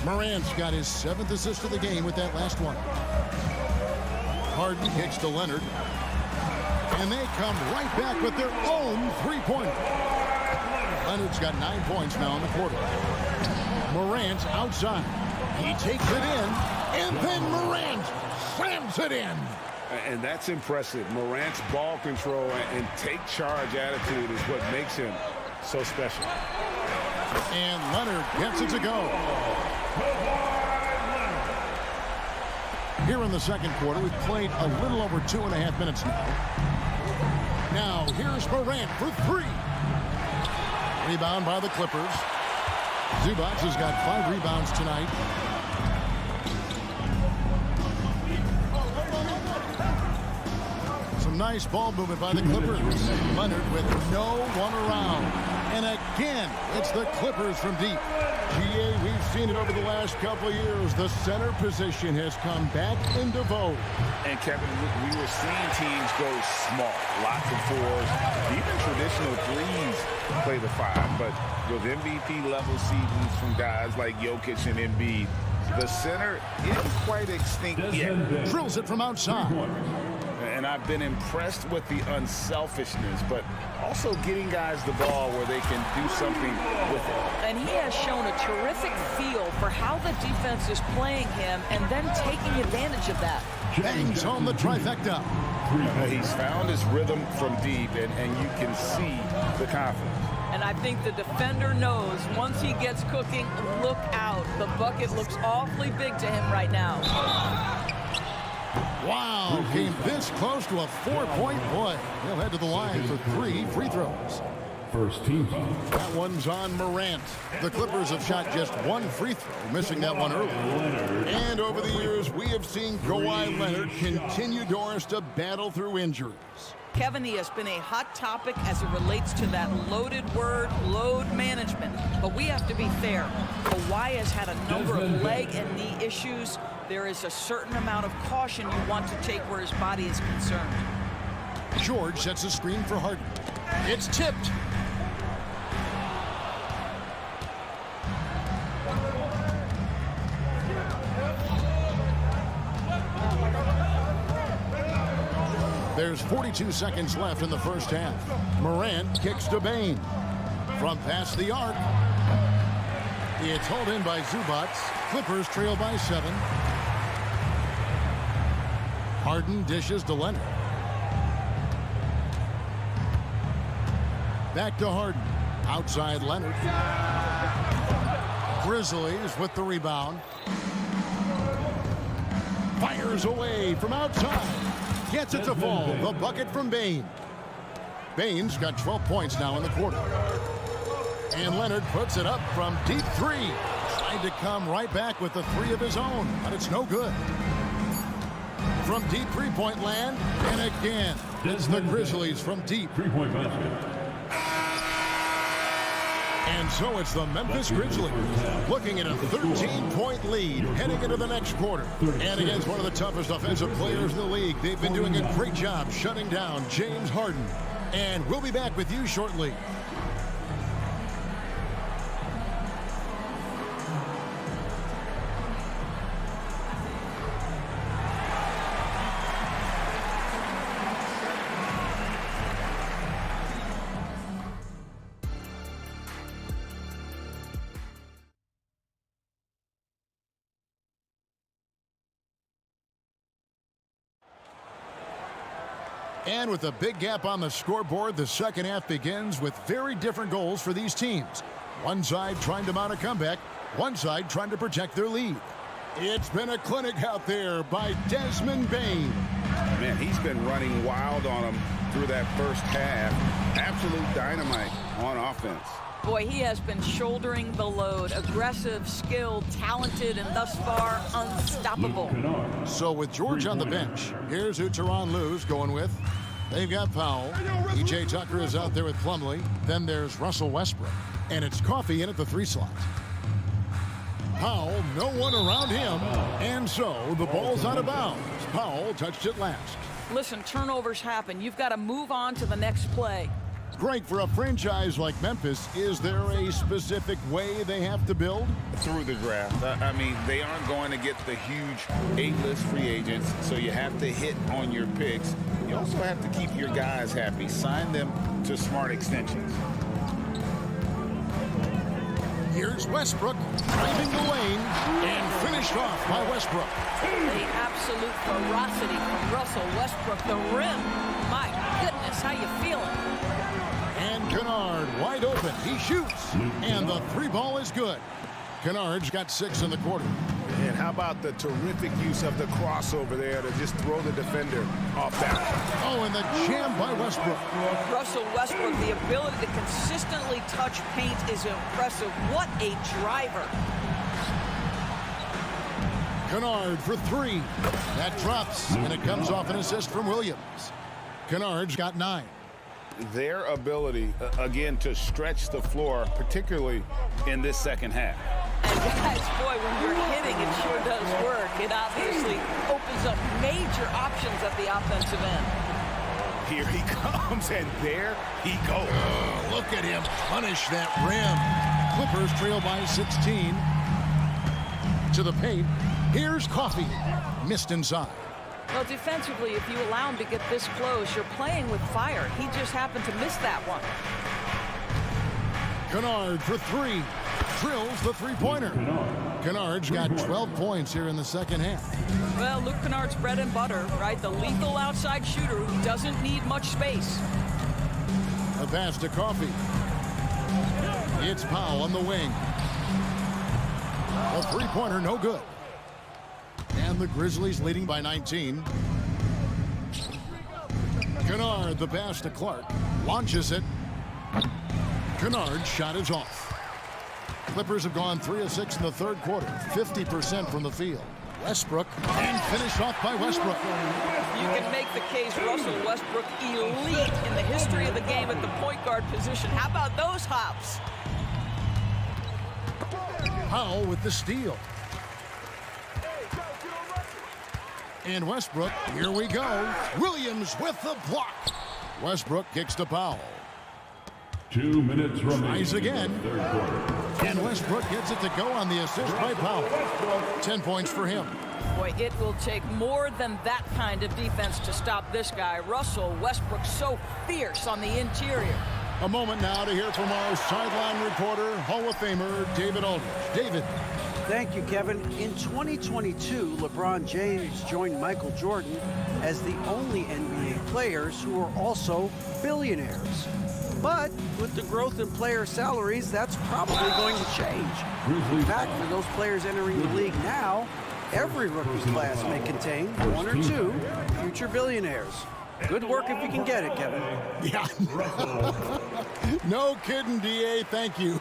Morant's got his 7th assist of the game with that last one. Harden kicks to Leonard. And they come right back with their own three-pointer. Leonard's got 9 points now in the quarter. Morant outside. He takes it in, and then Morant slams it in. And that's impressive. Morant's ball control and take charge attitude is what makes him so special. And Leonard gets it to go. Here in the second quarter, we've played a little over 2.5 minutes now. Now, here's Morant for 3. Rebound by the Clippers. Zubac has got 5 rebounds tonight. Some nice ball movement by the Clippers. Leonard with no one around. And again, it's the Clippers from deep. GA, we've seen it over the last couple of years. The center position has come back into vogue. And Kevin, we were seeing teams go small, lots of 4s, even traditional 3s play the 5. But with MVP level seasons from guys like Jokic and Embiid, the center isn't quite extinct yet. Drills it from outside. And I've been impressed with the unselfishness, but also getting guys the ball where they can do something with it. And he has shown a terrific feel for how the defense is playing him and then taking advantage of that. Bangs home the trifecta. He's found his rhythm from deep, and you can see the confidence. And I think the defender knows once he gets cooking, look out. The bucket looks awfully big to him right now. Wow, came this close to a 4-point play. He'll head to the line for 3 free throws. First team foul. That one's on Morant. The Clippers have shot just one free throw, missing that one early. And over the years, we have seen Kawhi Leonard continue Doris to battle through injuries. Kevin, he has been a hot topic as it relates to that loaded word, load management. But we have to be fair. Kawhi has had a number of leg and knee issues. There is a certain amount of caution you want to take where his body is concerned. George sets a screen for Harden. It's tipped. There's 42 seconds left in the first half. Morant kicks to Bane. From past the arc. It's hauled in by Zubac. Clippers trail by 7. Harden dishes to Leonard. Back to Harden. Outside Leonard. Grizzlies with the rebound. Fires away from outside. Gets it to fall. The bucket from Bane. Bane's got 12 points now in the quarter. And Leonard puts it up from deep 3. Tried to come right back with the 3 of his own, but it's no good. From deep three-point land, and again, it's the Grizzlies from deep. Three-point basket. And so it's the Memphis Grizzlies looking at a 13-point lead heading into the next quarter. And against one of the toughest offensive players in the league, they've been doing a great job shutting down James Harden. And we'll be back with you shortly. And with a big gap on the scoreboard, the second half begins with very different goals for these teams. One side trying to mount a comeback, one side trying to protect their lead. It's been a clinic out there by Desmond Bane. Man, he's been running wild on him through that first half. Absolute dynamite on offense. Boy, he has been shouldering the load. Aggressive, skilled, talented, and thus far unstoppable. So with George on the bench, here's who Tyronn Lue's going with. They've got Powell. E.J. Tucker is out there with Plumlee. Then there's Russell Westbrook. And it's Coffey in at the 3 slot. Powell, no one around him. And so the ball's out of bounds. Powell touched it last. Listen, turnovers happen. You've got to move on to the next play. Greg, for a franchise like Memphis, is there a specific way they have to build? Through the draft. I mean, they aren't going to get the huge A-list free agents, so you have to hit on your picks. You also have to keep your guys happy. Sign them to smart extensions. Here's Westbrook driving the lane and finished off by Westbrook. The absolute ferocity from Russell Westbrook. The rim. My goodness, how you feeling? And Kennard wide open. He shoots. And the 3 ball is good. Kennard's got 6 in the quarter. And how about the terrific use of the crossover there to just throw the defender off balance? Oh, and the jam by Westbrook. Russell Westbrook, the ability to consistently touch paint is impressive. What a driver. Kennard for 3. That drops, and it comes off an assist from Williams. Kennard's got 9. Their ability, again, to stretch the floor, particularly in this second half. And guys, boy, when you're hitting, it sure does work. It obviously opens up major options at the offensive end. Here he comes, and there he goes. Oh, look at him punish that rim. Clippers trail by 16. To the paint. Here's Coffey. Missed inside. Well, defensively, if you allow him to get this close, you're playing with fire. He just happened to miss that one. Kennard for 3. Drills the 3-pointer. Kennard's got 12 points here in the second half. Well, Luke Kennard's bread and butter, right? The lethal outside shooter who doesn't need much space. A pass to Coffey. It's Powell on the wing. A 3-pointer, no good. And the Grizzlies leading by 19. Kennard, the pass to Clark. Launches it. Kennard's shot is off. Clippers have gone 3 of 6 in the third quarter, 50% from the field. Westbrook, and finished off by Westbrook. You can make the case Russell Westbrook elite in the history of the game at the point guard position. How about those hops? Powell with the steal. And Westbrook, here we go. Williams with the block. Westbrook kicks to Powell. 2 minutes remaining. Tries again. And Westbrook gets it to go on the assist by Powell. 10 points for him. Boy, it will take more than that kind of defense to stop this guy. Russell Westbrook so fierce on the interior. A moment now to hear from our sideline reporter, Hall of Famer David Aldridge. David. Thank you, Kevin. In 2022, LeBron James joined Michael Jordan as the only NBA players who are also billionaires. But with the growth in player salaries, that's probably going to change. In fact, for those players entering the league now, every rookie class may contain 1 or 2 future billionaires. Good work if you can get it, Kevin. Yeah. No kidding, DA. Thank you.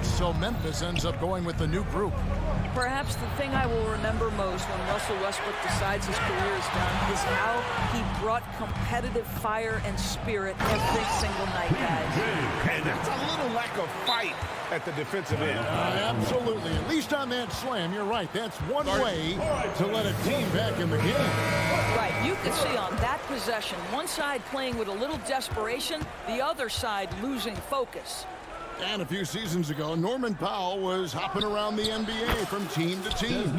So Memphis ends up going with the new group. Perhaps the thing I will remember most when Russell Westbrook decides his career is done is how he brought competitive fire and spirit every single night, guys. And that's a little lack of fight at the defensive end. Absolutely. At least on that slam, you're right. That's one way to let a team back in the game. Right. You can see on that possession, one side playing with a little desperation, the other side losing focus. And a few seasons ago, Norman Powell was hopping around the NBA from team to team.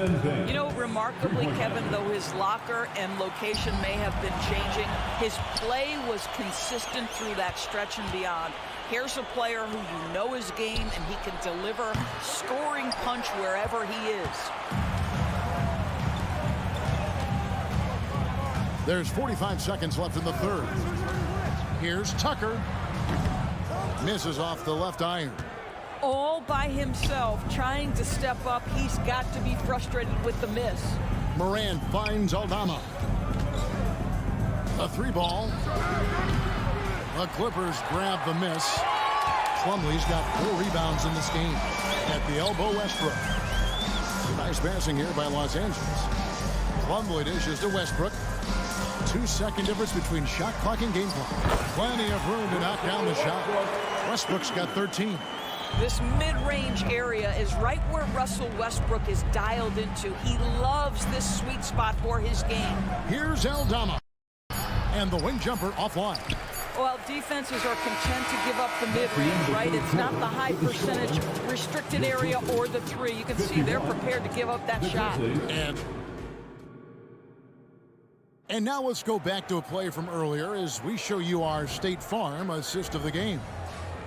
You know, remarkably, Kevin, though his locker and location may have been changing, his play was consistent through that stretch and beyond. Here's a player who you know his game, and he can deliver scoring punch wherever he is. There's 45 seconds left in the third. Here's Tucker. Misses off the left iron. All by himself, trying to step up. He's got to be frustrated with the miss. Moran finds Aldama. A 3-ball. The Clippers grab the miss. Plumlee's got 4 rebounds in this game. At the elbow, Westbrook. Nice passing here by Los Angeles. Plumlee dishes to Westbrook. 2-second difference between shot clock and game clock. Plenty of room to knock down the shot. Westbrook's got 13. This mid-range area is right where Russell Westbrook is dialed into. He loves this sweet spot for his game. Here's Aldama. And the wing jumper offline. Well, defenses are content to give up the mid-range, right? It's not the high percentage restricted area or the 3. You can see they're prepared to give up that shot. And now let's go back to a play from earlier as we show you our State Farm assist of the game.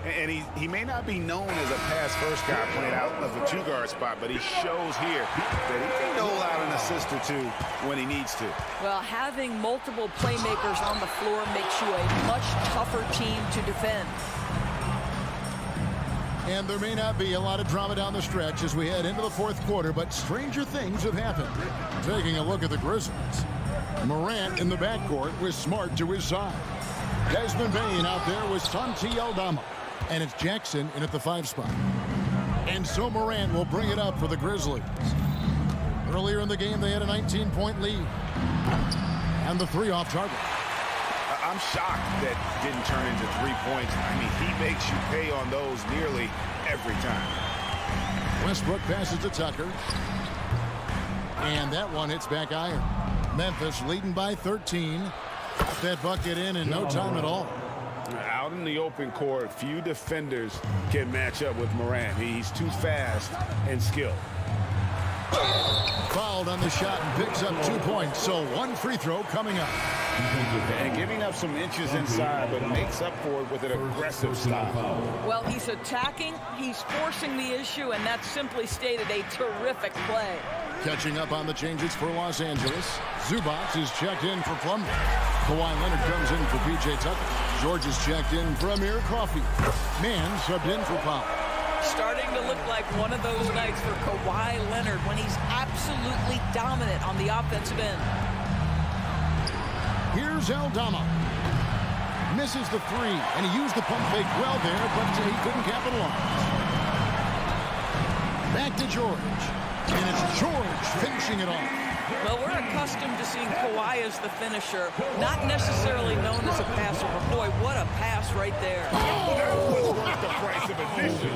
And he may not be known as a pass-first guy playing out of the 2-guard spot, but he shows here that he can dole out an assist or 2 when he needs to. Well, having multiple playmakers on the floor makes you a much tougher team to defend. And there may not be a lot of drama down the stretch as we head into the fourth quarter, but stranger things have happened. Taking a look at the Grizzlies. Morant in the backcourt with Smart to his side. Desmond Bain out there with Santi Aldama. And it's Jackson in at the 5 spot. And so Morant will bring it up for the Grizzlies. Earlier in the game, they had a 19-point lead. And the 3 off target. I'm shocked that didn't turn into 3 points. I mean, he makes you pay on those nearly every time. Westbrook passes to Tucker. And that one hits back iron. Memphis leading by 13. Got that bucket in no time at all. Out in the open court, few defenders can match up with Morant. He's too fast and skilled. Fouled on the shot and picks up 2 points. So 1 free throw coming up. And giving up some inches inside, but makes up for it with an aggressive style. Well, he's attacking, he's forcing the issue, and that's simply stated a terrific play. Catching up on the changes for Los Angeles. Zubac is checked in for Plumlee. Kawhi Leonard comes in for P.J. Tucker. George is checked in for Amir Coffey. Mann subbed in for Powell. Starting to look like one of those nights for Kawhi Leonard when he's absolutely dominant on the offensive end. Here's Aldama. misses the three, and he used the pump fake well there, but he couldn't capitalize. Back to George, and it's George finishing it off. Well, we're accustomed to seeing Kawhi as the finisher, not necessarily known as a passer, but boy, what a pass right there. That was worth the price of admission.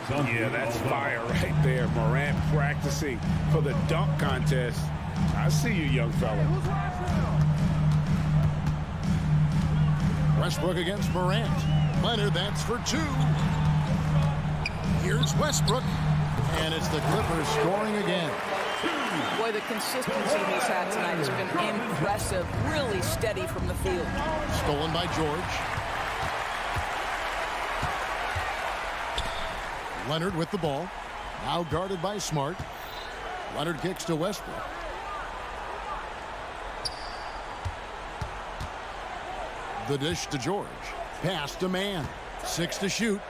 Yeah, that's fire right there. Morant practicing for the dunk contest. I see you, young fella. Westbrook against Morant. Leonard, that's for two. Here's Westbrook, and it's the Clippers scoring again. Boy, the consistency he's had tonight has been impressive. Really steady from the field. Stolen by George. Leonard with the ball. Now guarded by Smart. Leonard kicks to Westbrook. The dish to George. Pass to Man. 6 to shoot.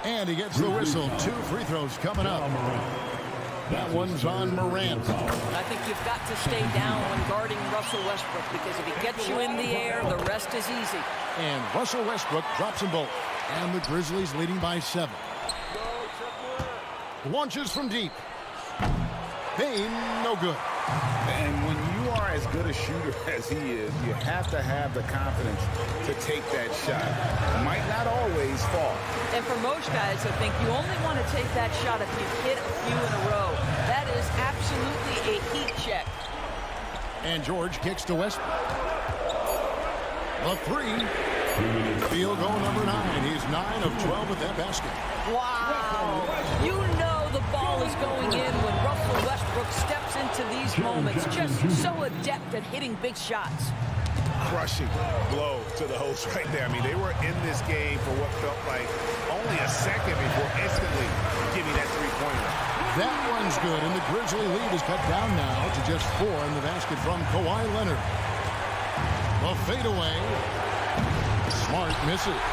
And he gets the whistle. 2 free throws coming up. That one's on Morant. I think you've got to stay down when guarding Russell Westbrook, because if he gets you in the air, the rest is easy. And Russell Westbrook drops them both. And the Grizzlies leading by 7. Launches from deep. Payne, no good. And when you are as good a shooter as he is, you have to have the confidence to take that shot. Might not always fall. And for most guys, I think you only want to take that shot if you hit a few in a row. That is absolutely a heat check. And George kicks to Westbrook. A 3. Field goal number 9. He's 9 of 12 at that basket. Wow. You know the ball is going in when Russell Westbrook steps into these moments. Just so adept at hitting big shots. Crushing blow to the host right there. I mean, they were in this game for what felt like only a second before instantly giving that three-pointer. That one's good, and the Grizzly lead is cut down now to just 4 in the basket from Kawhi Leonard. A fadeaway. Smart misses.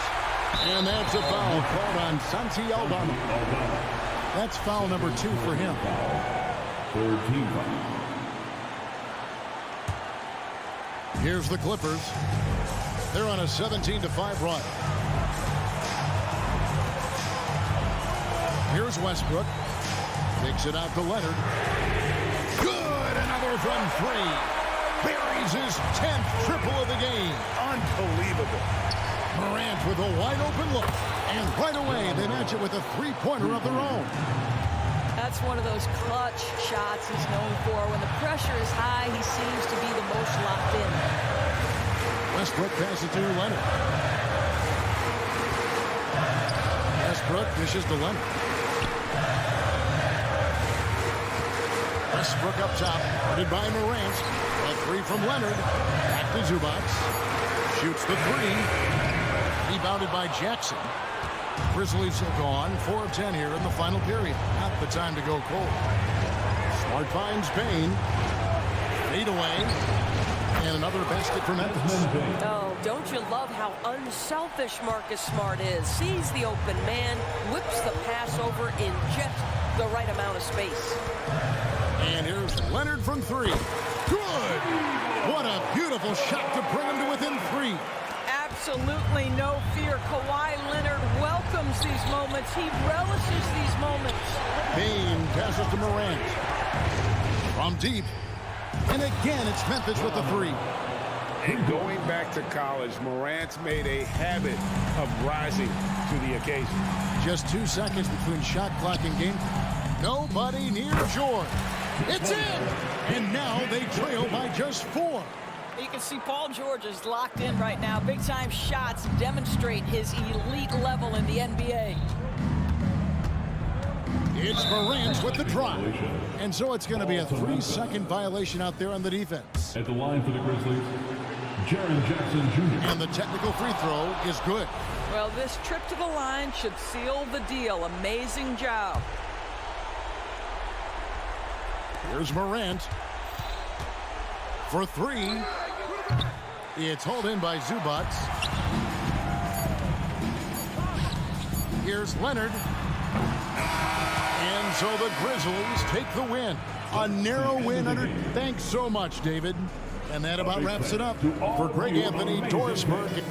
And that's a foul called on Santi Aldama. That's foul number 2 for him. Here's the Clippers. They're on a 17-5 run. Here's Westbrook. Takes it out to Leonard. Good! Another from 3. Buries his 10th triple of the game. Unbelievable. Morant with a wide-open look. And right away, they match it with a three-pointer of their own. That's one of those clutch shots he's known for. When the pressure is high, he seems to be the most locked in. Westbrook passes to Leonard. Westbrook dishes to Leonard. Westbrook up top, guarded by Morant. A 3 from Leonard. Back to Zubac. Shoots the 3. Rebounded by Jackson. Grizzlies have gone 4 of 10 here in the final period. Not the time to go cold. Smart finds Payne. Fade away. And another basket for Memphis. Oh, don't you love how unselfish Marcus Smart is? Sees the open man, whips the pass over in just the right amount of space. And here's Leonard from 3. Good! What a beautiful shot to bring him to within 3. Absolutely no fear. Kawhi Leonard welcomes these moments. He relishes these moments. Payne passes to Morant. From deep. And again, it's Memphis with the 3. And going back to college, Morant's made a habit of rising to the occasion. Just 2 seconds between shot clock and game. Nobody near George. It's in! And now they trail by just 4. You can see Paul George is locked in right now. Big-time shots demonstrate his elite level in the NBA. It's Morant with the drive. And so it's going to be a 3-second violation out there on the defense. At the line for the Grizzlies, Jaren Jackson Jr. And the technical free throw is good. Well, this trip to the line should seal the deal. Amazing job. Here's Morant. For 3. It's hauled in by Zubac. Here's Leonard. And so the Grizzlies take the win. A narrow win under... Thanks so much, David. And that about wraps it up for Greg Anthony Dorsberg.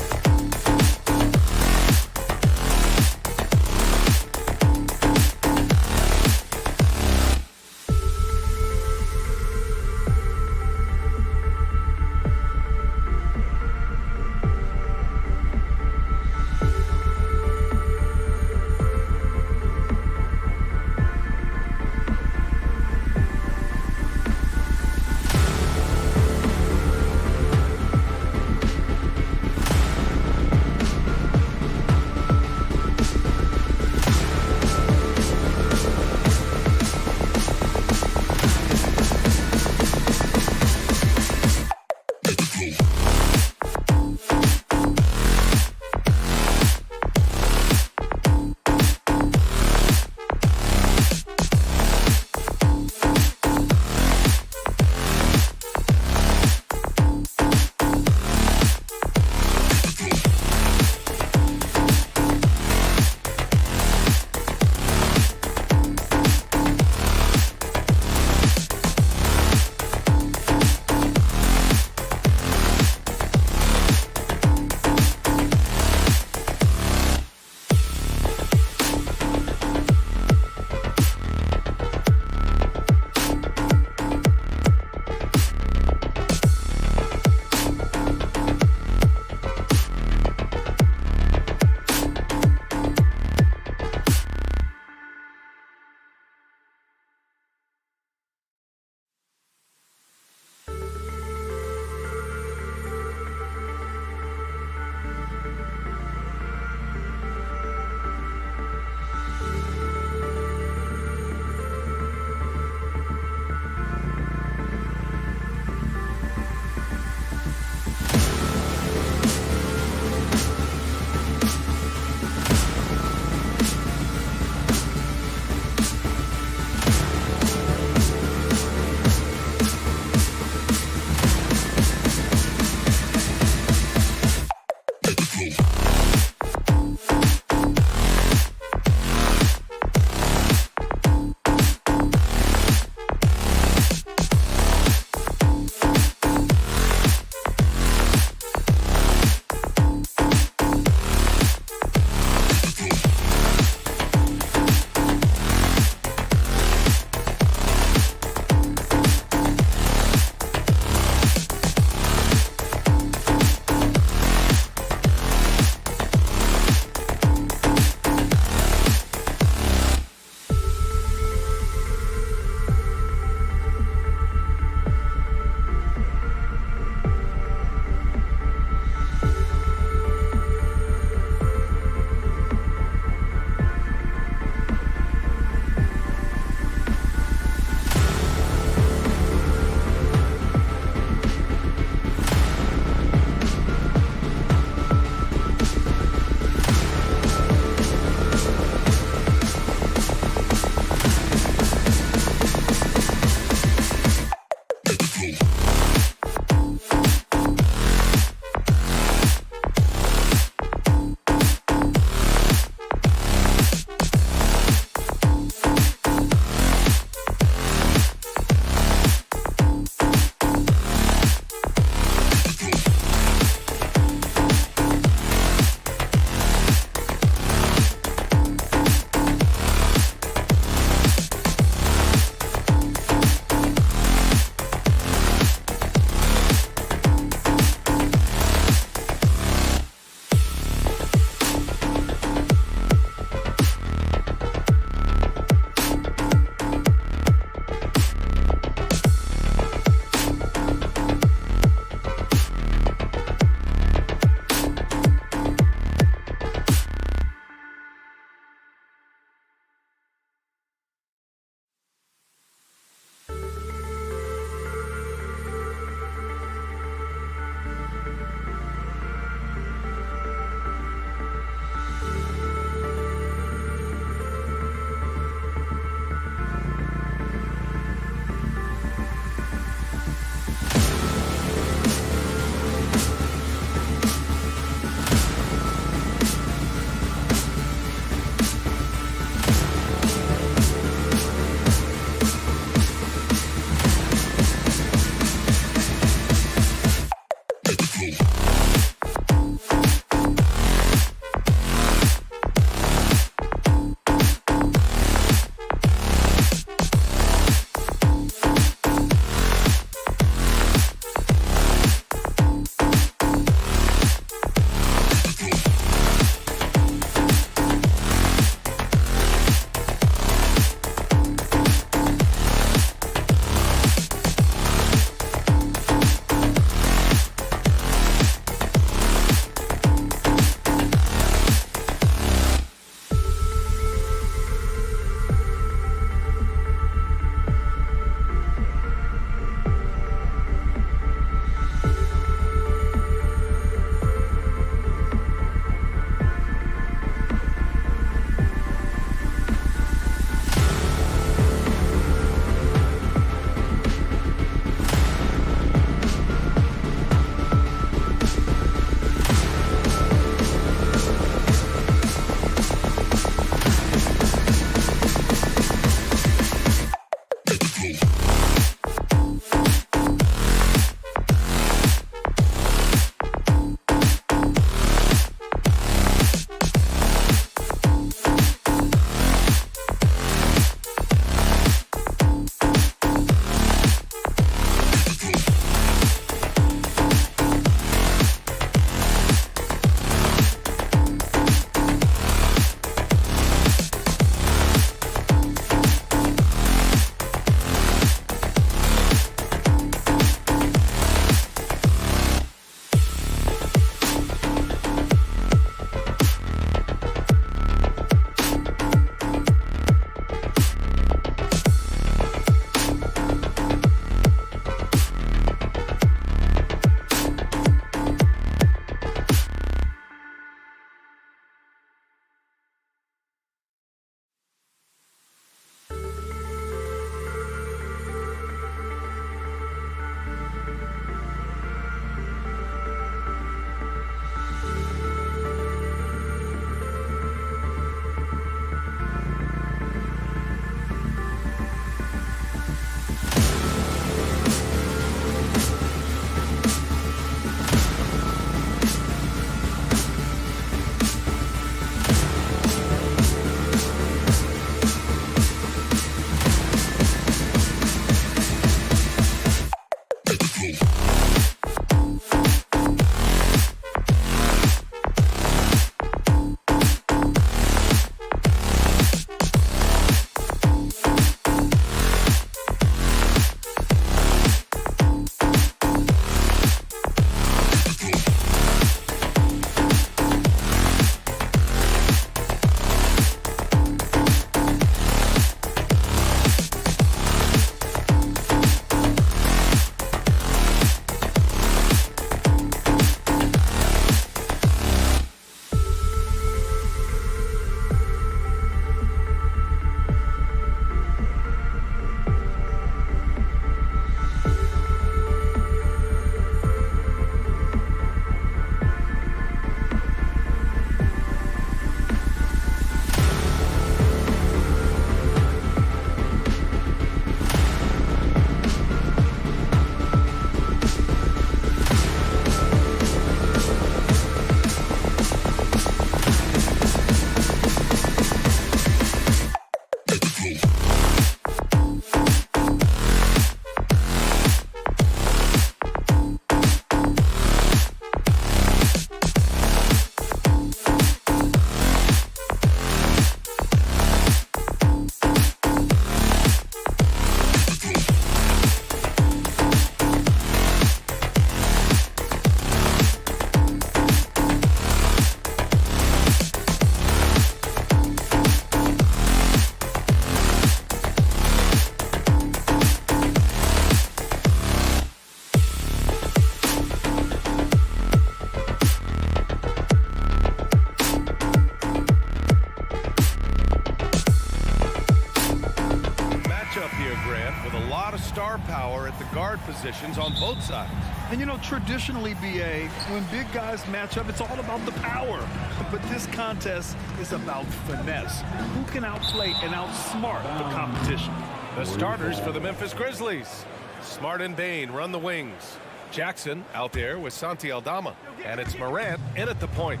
guard positions on both sides. And, you know, traditionally, BA, when big guys match up, it's all about the power. But this contest is about finesse. Who can outplay and outsmart the competition? The starters for the Memphis Grizzlies. Smart and Bain run the wings. Jackson out there with Santi Aldama. And it's Morant in at the point.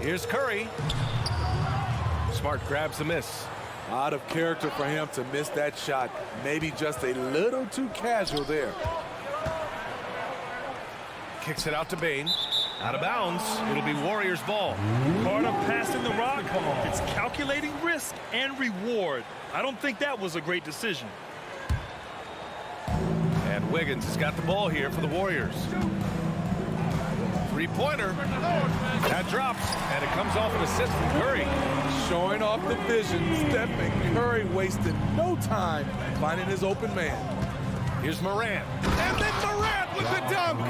Here's Curry. Smart grabs the miss. Out of character for him to miss that shot. Maybe just a little too casual there. Kicks it out to Bain. Out of bounds. It'll be Warriors ball. Part of passing the rock. It's calculating risk and reward. I don't think that was a great decision. And Wiggins has got the ball here for the Warriors. Three-pointer. That drops, and it comes off an assist from Curry. Showing off the vision. Stephen Curry wasted no time finding his open man. Here's Morant. And then Morant with the dunk.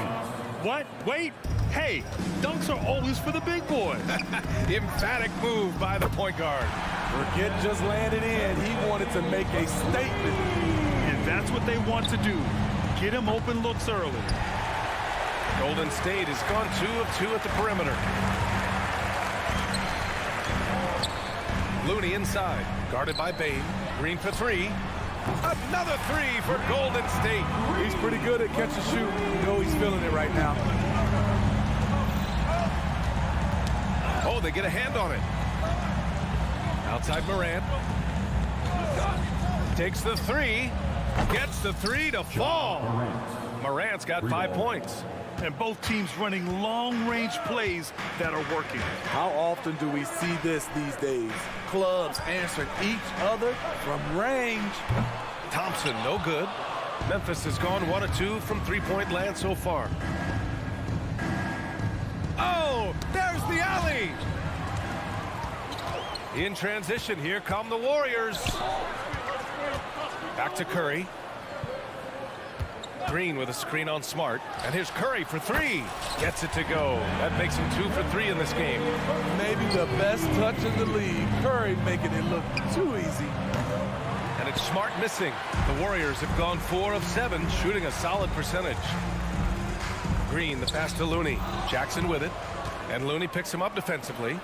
What? Wait. Hey, dunks are always for the big boy. Emphatic move by the point guard. Forget just landed in. He wanted to make a statement. And that's what they want to do. Get him open looks early. Golden State has gone 2 of 2 at the perimeter. Looney inside, guarded by Bain. Green for three. Another three for Golden State. He's pretty good at catch and shoot. You know he's feeling it right now. Oh, they get a hand on it. Outside Morant. Takes the three. Gets the three to fall. Morant's got 5 points. And both teams running long-range plays that are working. How often do we see this these days? Clubs answering each other from range. Thompson, no good. Memphis has gone 1 of 2 from three-point land so far. Oh, there's the alley. In transition, here come the Warriors. Back to Curry. Green with a screen on Smart. And here's Curry for three. Gets it to go. That makes him 2 for 3 in this game. Maybe the best touch in the league. Curry making it look too easy. And it's Smart missing. The Warriors have gone 4 of 7, shooting a solid percentage. Green, the pass to Looney. Jackson with it. And Looney picks him up defensively.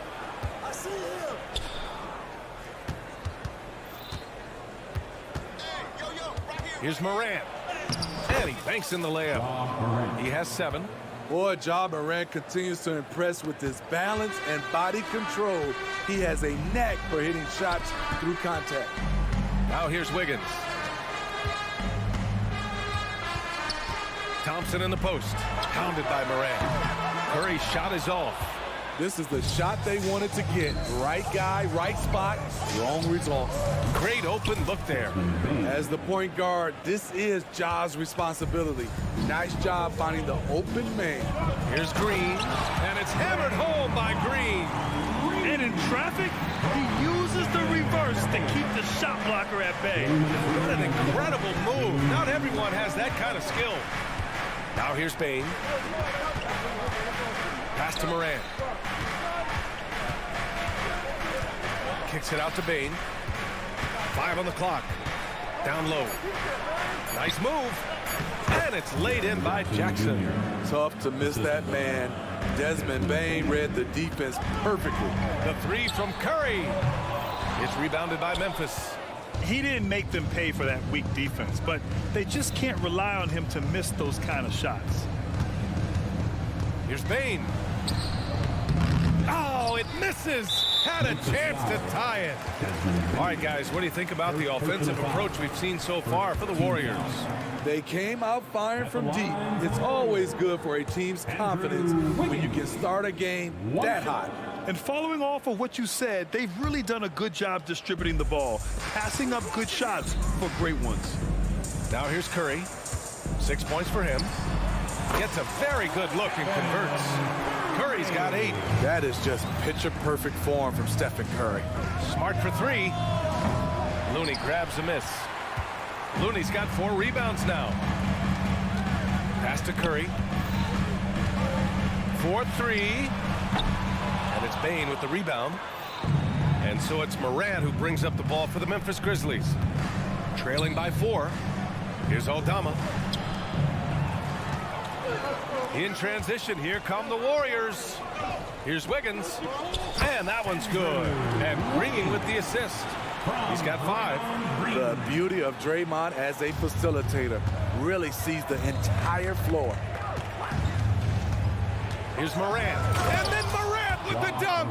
Here's Morant. And he banks in the layup. He has 7. Boy, Ja Morant continues to impress with his balance and body control. He has a knack for hitting shots through contact. Now here's Wiggins. Thompson in the post. Pounded by Morant. Curry's shot is off. This is the shot they wanted to get. Right guy, right spot, wrong result. Great open look there. As the point guard, this is Ja's responsibility. Nice job finding the open man. Here's Green, and it's hammered home by Green. And in traffic, he uses the reverse to keep the shot blocker at bay. What an incredible move. Not everyone has that kind of skill. Now here's Bain. Pass to Morant. Kicks it out to Bain. 5 on the clock. Down low. Nice move. And it's laid in by Jackson. Tough to miss that man. Desmond Bain read the defense perfectly. The three from Curry. It's rebounded by Memphis. He didn't make them pay for that weak defense, but they just can't rely on him to miss those kind of shots. Here's Bain. Oh, it misses. Had a chance to tie it. All right, guys, what do you think about the offensive approach we've seen so far for the Warriors? They came out firing from deep. It's always good for a team's confidence when you can start a game that hot. And following off of what you said, they've really done a good job distributing the ball, passing up good shots for great ones. Now here's Curry. 6 points for him. Gets a very good look and converts. Curry's got 8. That is just picture-perfect form from Stephen Curry. Smart for 3. Looney grabs a miss. Looney's got 4 rebounds now. Pass to Curry. 4-3. And it's Bain with the rebound. And so it's Morant who brings up the ball for the Memphis Grizzlies. Trailing by 4. Here's Aldama. In transition, here come the Warriors. Here's Wiggins. And that one's good. And Green with the assist. He's got 5. The beauty of Draymond as a facilitator. Really sees the entire floor. Here's Morant. And then Morant with the dunk.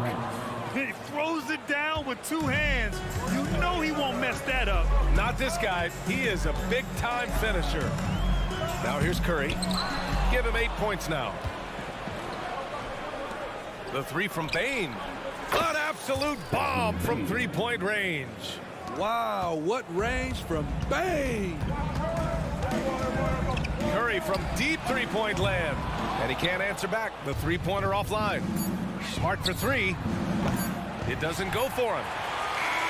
He throws it down with 2 hands. You know he won't mess that up. Not this guy. He is a big-time finisher. Now here's Curry. Give him 8 points now. The 3 from Bane. An absolute bomb from 3-point range. Wow, what range from Bane. Curry from deep 3-point land. And he can't answer back. The 3-pointer offline. Smart for 3. It doesn't go for him.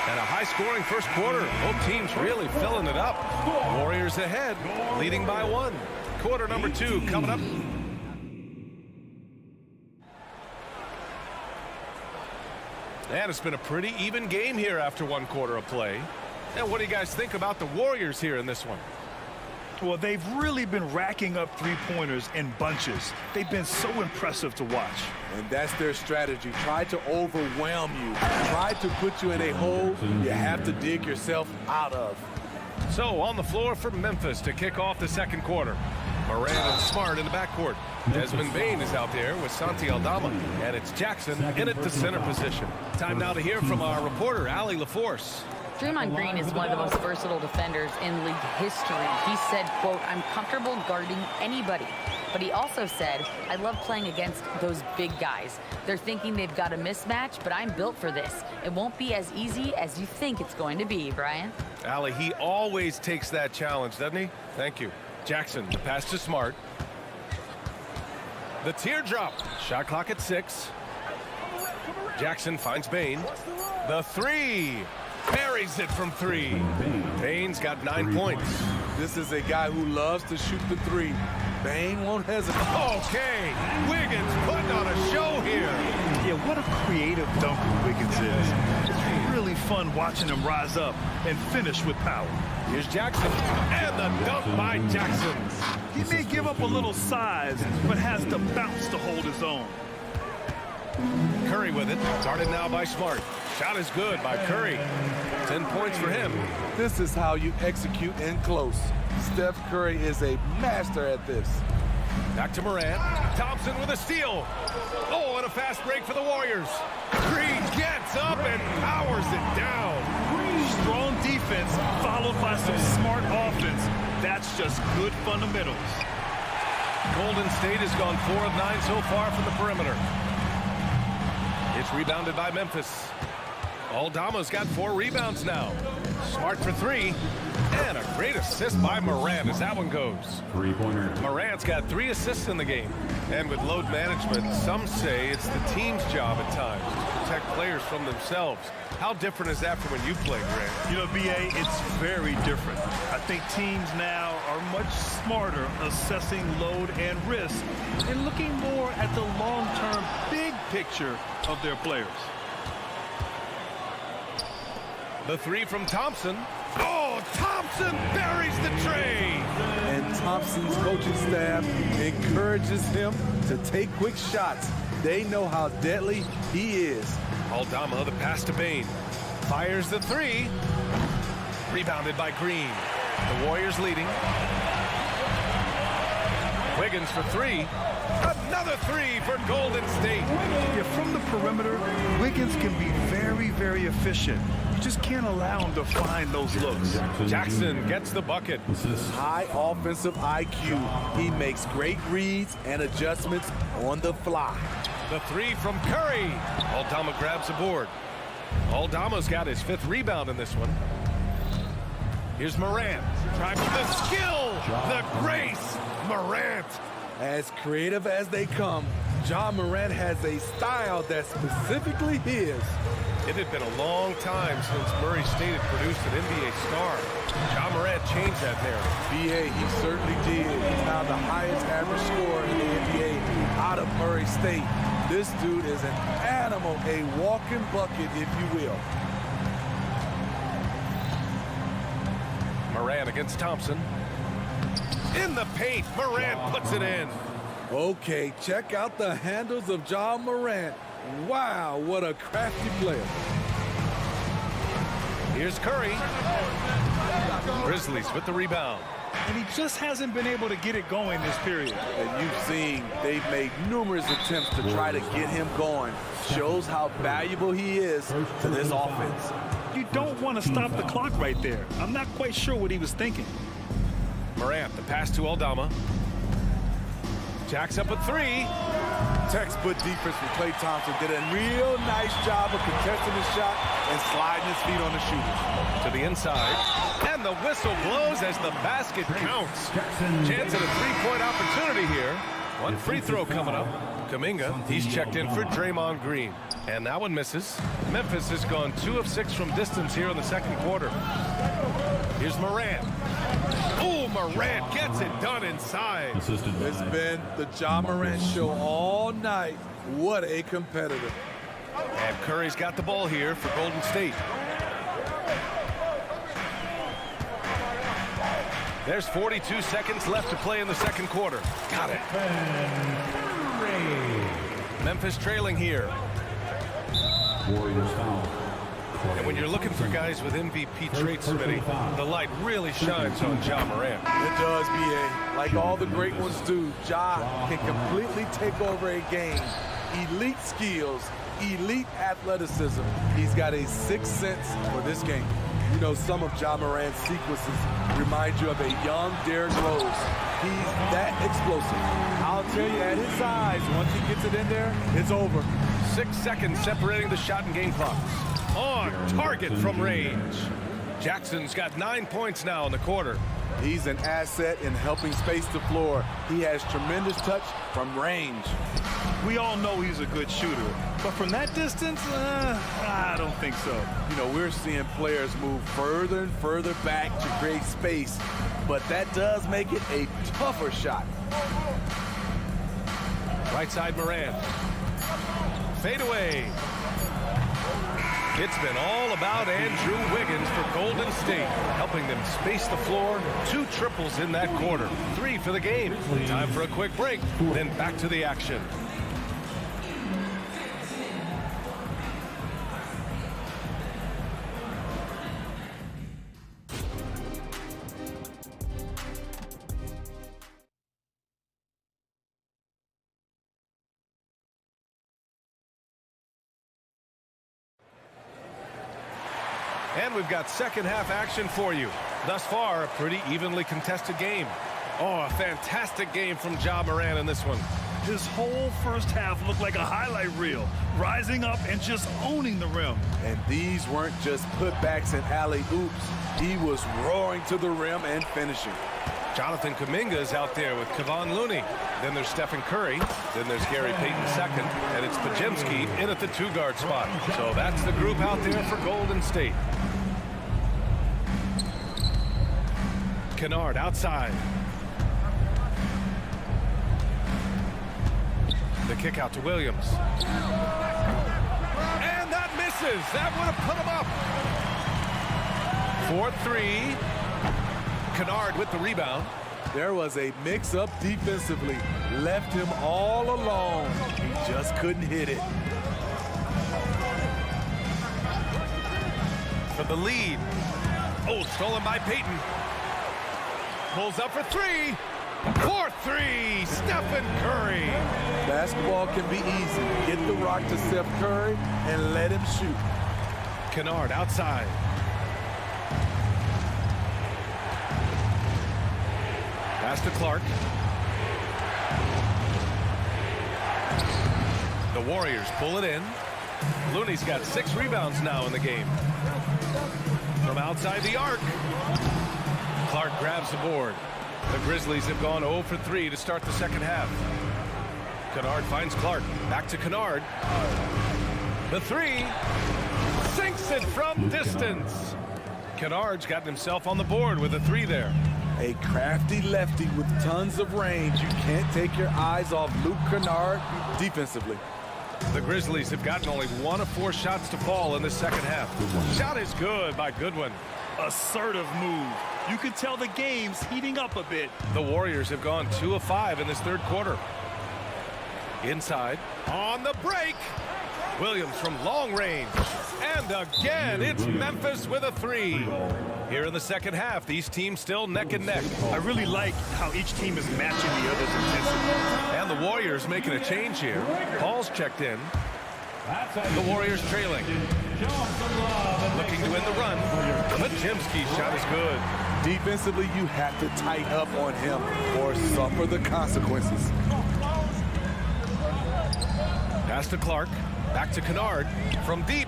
And a high-scoring first quarter. Both teams really filling it up. Warriors ahead, leading by 1. Quarter number 2 coming up. And it's been a pretty even game here after 1 quarter of play. And what do you guys think about the Warriors here in this one? Well, they've really been racking up 3-pointers in bunches. They've been so impressive to watch. And that's their strategy. Try to overwhelm you. Try to put you in a hole you have to dig yourself out of. So on the floor for Memphis to kick off the second quarter. Morant and Smart in the backcourt. Desmond Bane is out there with Santi Aldama. And it's Jackson in at the center position. Time now to hear from our reporter, Allie LaForce. Draymond Green is one of the most versatile defenders in league history. He said, quote, "I'm comfortable guarding anybody." But he also said, "I love playing against those big guys. They're thinking they've got a mismatch, but I'm built for this. It won't be as easy as you think it's going to be," Brian. Allie, he always takes that challenge, doesn't he? Thank you. Jackson, the pass to Smart. The teardrop. Shot clock at 6. Jackson finds Bane. The 3. Buries it from 3. Bane's got 9 points. This is a guy who loves to shoot the 3. Bane won't hesitate. Okay, Wiggins putting on a show here. Yeah, what a creative dunker Wiggins is. It's really fun watching him rise up and finish with power. Here's Jackson, and the dunk by Jackson. He may give up a little size, but has to bounce to hold his own. Curry with it, guarded now by Smart. Shot is good by Curry. 10 points for him. This is how you execute in close. Steph Curry is a master at this. Back to Morant. Thompson with a steal. Oh, and a fast break for the Warriors. Green gets up and powers it down. Strong defense followed by some smart offense. That's just good fundamentals. Golden State has gone 4 of 9 so far from the perimeter. It's rebounded by Memphis. Aldama's got 4 rebounds now. Smart for 3. And a great assist by Morant as that one goes. 3-pointer. Morant's got 3 assists in the game. And with load management, some say it's the team's job at times to protect players from themselves. How different is that from when you played, Grant? You know, B.A., it's very different. I think teams now are much smarter assessing load and risk and looking more at the long-term big picture of their players. The 3 from Thompson. Oh, Thompson buries the tray. And Thompson's coaching staff encourages him to take quick shots. They know how deadly he is. Aldama, the pass to Bane. Fires the 3. Rebounded by Green. The Warriors leading. Wiggins for 3. Another 3 for Golden State. Yeah, from the perimeter, Wiggins can be very, very efficient. You just can't allow him to find those looks. Jackson gets the bucket. High offensive IQ. He makes great reads and adjustments on the fly. The 3 from Curry. Aldama grabs the board. Aldama's got his 5th rebound in this one. Here's Morant. Trying with the skill, the grace. Morant. As creative as they come, Ja Morant has a style that's specifically his. It had been a long time since Murray State had produced an NBA star. Ja Morant changed that narrative. B.A., he certainly did. He's now the highest average scorer in the NBA out of Murray State. This dude is an animal, a walking bucket, if you will. Morant against Thompson. In the paint, Morant puts it in. Okay, check out the handles of Ja Morant. Wow, what a crafty player. Here's Curry. Grizzlies with the rebound. And he just hasn't been able to get it going this period. And you've seen they've made numerous attempts to try to get him going. Shows how valuable he is to this offense. You don't want to stop the clock right there. I'm not quite sure what he was thinking. Morant, the pass to Aldama. Jacks up a three. Textbook defense from Klay Thompson did a real nice job of contesting the shot and sliding his feet on the shooters. To the inside. And the whistle blows as the basket counts. Chance at a three-point opportunity here. One free throw coming up. Kuminga, he's checked in for Draymond Green. And that one misses. Memphis has gone 2 of 6 from distance here in the second quarter. Here's Morant. Oh, Morant gets it done inside. It's been the Ja Morant show all night. What a competitor. And Curry's got the ball here for Golden State. There's 42 seconds left to play in the second quarter. Got it. Memphis trailing here. Warriors foul. And when you're looking for guys with MVP traits, Smitty, the light really shines on Ja Morant. It does, B.A. Like all the great ones do, Ja can completely take over a game. Elite skills, elite athleticism. He's got a sixth sense for this game. You know, some of Ja Morant's sequences remind you of a young Derrick Rose. He's that explosive. I'll tell you, at his size, once he gets it in there, it's over. 6 seconds separating the shot and game clocks. On target from range. Jackson's got 9 points now in the quarter. He's an asset in helping space the floor. He has tremendous touch from range. We all know he's a good shooter, but from that distance, I don't think so. You know, we're seeing players move further and further back to create space, but that does make it a tougher shot. Right side Morant. Fade away. It's been all about Andrew Wiggins for Golden State, helping them space the floor. 2 triples in that quarter. 3 for the game. Time for a quick break, then back to the action. And we've got second half action for you. Thus far, a pretty evenly contested game. Oh, a fantastic game from Ja Morant in this one. His whole first half looked like a highlight reel, rising up and just owning the rim. And these weren't just putbacks and alley-oops. He was roaring to the rim and finishing. Jonathan Kuminga is out there with Kevon Looney. Then there's Stephen Curry. Then there's Gary Payton second. And it's Pajemski in at the 2-guard spot. So that's the group out there for Golden State. Kennard outside. The kick out to Williams. And that misses. That would have put him up. 4-3. Kennard with the rebound. There was a mix-up defensively. Left him all alone. He just couldn't hit it. For the lead. Oh, stolen by Payton. Pulls up for 3. 4-3. Stephen Curry. Basketball can be easy. Get the rock to Steph Curry and let him shoot. Kennard outside. Pass to Clark. The Warriors pull it in. Looney's got 6 rebounds now in the game. From outside the arc. Clark grabs the board. The Grizzlies have gone 0 for 3 to start the second half. Kennard finds Clark. Back to Kennard. The 3. Sinks it from distance. Kennard's gotten himself on the board with a 3 there. A crafty lefty with tons of range. You can't take your eyes off Luke Kennard defensively. The Grizzlies have gotten only 1 of 4 shots to fall in the second half. Shot is good by Goodwin. assertive move. You can tell the game's heating up a bit. The Warriors have gone 2 of 5 in this third quarter. Inside, on the break, Williams from long range. And again, it's Memphis with a 3. Here in the second half, these teams still neck and neck. I really like how each team is matching the other's intensity. And the Warriors making a change here. Paul's checked in. The Warriors trailing. Looking to win the run. Majimski's shot is good. Defensively, you have to tighten up on him or suffer the consequences. Pass to Clark. Back to Kennard. From deep.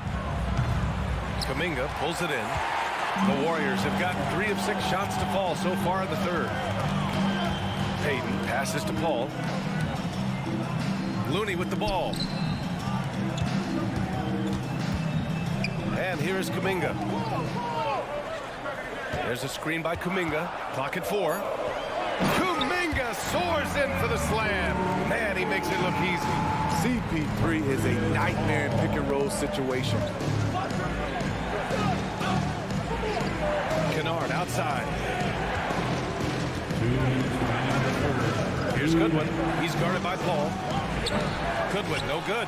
Kuminga pulls it in. The Warriors have gotten 3 of 6 shots to fall so far in the third. Payton passes to Paul. Looney with the ball. And here is Kuminga. There's a screen by Kuminga. Clock at 4. Kuminga soars in for the slam. Man, he makes it look easy. CP3 is a nightmare in pick-and-roll situation. Kennard outside. Here's Goodwin. He's guarded by Paul. Goodwin, no good.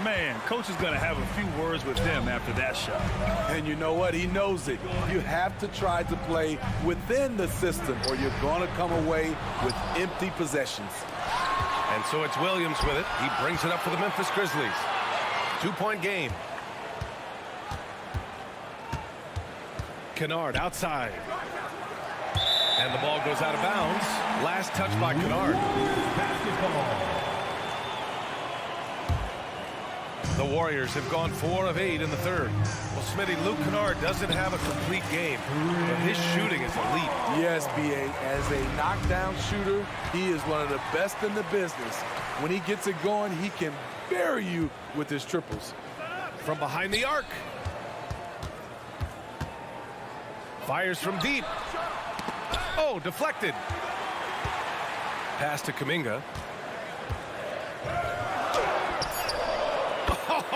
Man, coach is going to have a few words with them after that shot. And you know what? He knows it. You have to try to play within the system or you're going to come away with empty possessions. And so it's Williams with it. He brings it up for the Memphis Grizzlies. 2-point game. Kennard outside. And the ball goes out of bounds. Last touch by Kennard. Basketball. The Warriors have gone 4 of 8 in the third. Well, Smitty, Luke Kennard doesn't have a complete game, but his shooting is elite. Yes, B.A. As a knockdown shooter, he is one of the best in the business. When he gets it going, he can bury you with his triples. From behind the arc. Fires from deep. Oh, deflected. Pass to Kuminga.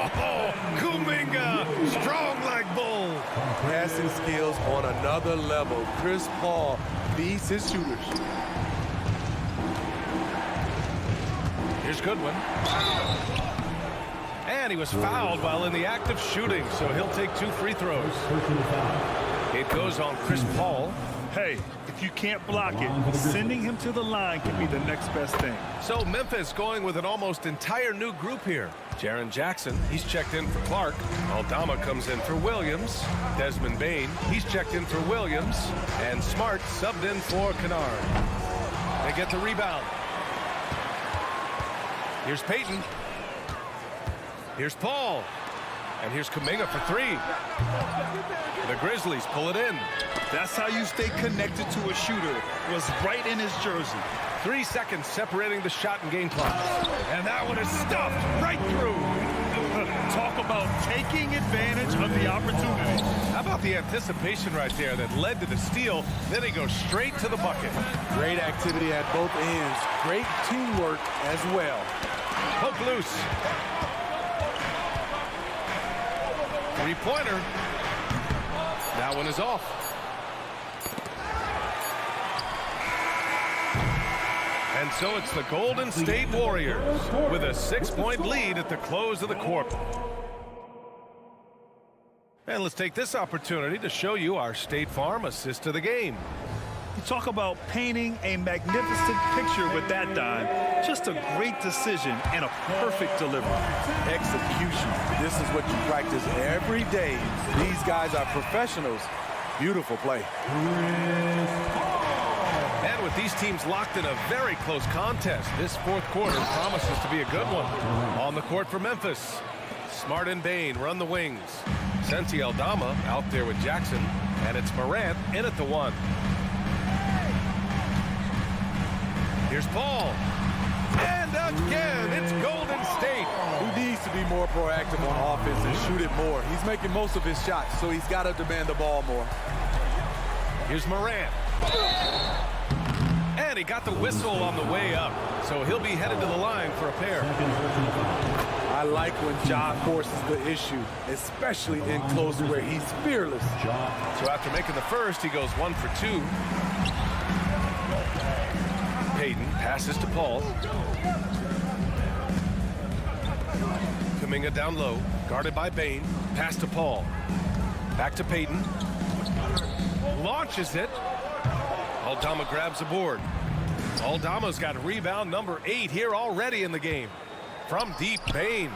Oh, Kuminga, strong like bull. Passing skills on another level. Chris Paul feeds his shooters. Here's Goodwin. And he was fouled while in the act of shooting, so he'll take 2 free throws. It goes on Chris Paul. Hey, if you can't block it, sending him to the line can be the next best thing. So Memphis going with an almost entire new group here. Jaren Jackson, he's checked in for Clark. Aldama comes in for Williams. Desmond Bane, he's checked in for Williams. And Smart subbed in for Kennard. They get the rebound. Here's Payton. Here's Paul. And here's Kuminga for 3. The Grizzlies pull it in. That's how you stay connected to a shooter. Was right in his jersey. 3 seconds separating the shot and game clock. And that one is stuffed right through. Talk about taking advantage of the opportunity. How about the anticipation right there that led to the steal? Then he goes straight to the bucket. Great activity at both ends. Great teamwork as well. Poke loose. 3-pointer. That one is off. And so it's the Golden State Warriors with a 6-point lead at the close of the quarter. And let's take this opportunity to show you our State Farm assist to the game. You talk about painting a magnificent picture with that dime. Just a great decision and a perfect delivery. Execution. This is what you practice every day. These guys are professionals. Beautiful play. And with these teams locked in a very close contest, this fourth quarter promises to be a good one. On the court for Memphis, Smart and Bane run the wings. Sensi Aldama out there with Jackson, and it's Morant in at the 1. Here's Paul. And again, it's Golden State. Who needs to be more proactive on offense and shoot it more. He's making most of his shots, so he's got to demand the ball more. Here's Morant. And he got the whistle on the way up, so he'll be headed to the line for a pair. I I like when Ja forces the issue, especially in close where he's fearless. So after making the first, he goes 1 for 2. Payton passes to Paul. Kuminga down low, guarded by Bane. Pass to Paul. Back to Payton. Launches it. Aldama grabs the board. Aldama's got rebound number 8 here already in the game. From deep, Bane.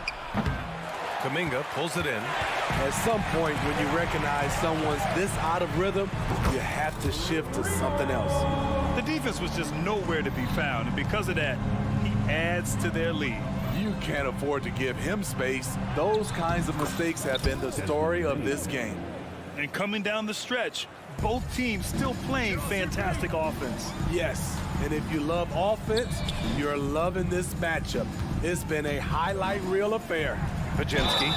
Kuminga pulls it in. At some point, when you recognize someone's this out of rhythm, you have to shift to something else. The defense was just nowhere to be found, and because of that, he adds to their lead. You can't afford to give him space. Those kinds of mistakes have been the story of this game. And coming down the stretch, both teams still playing fantastic offense. Yes, and if you love offense, you're loving this matchup. It's been a highlight reel affair. Paczynski.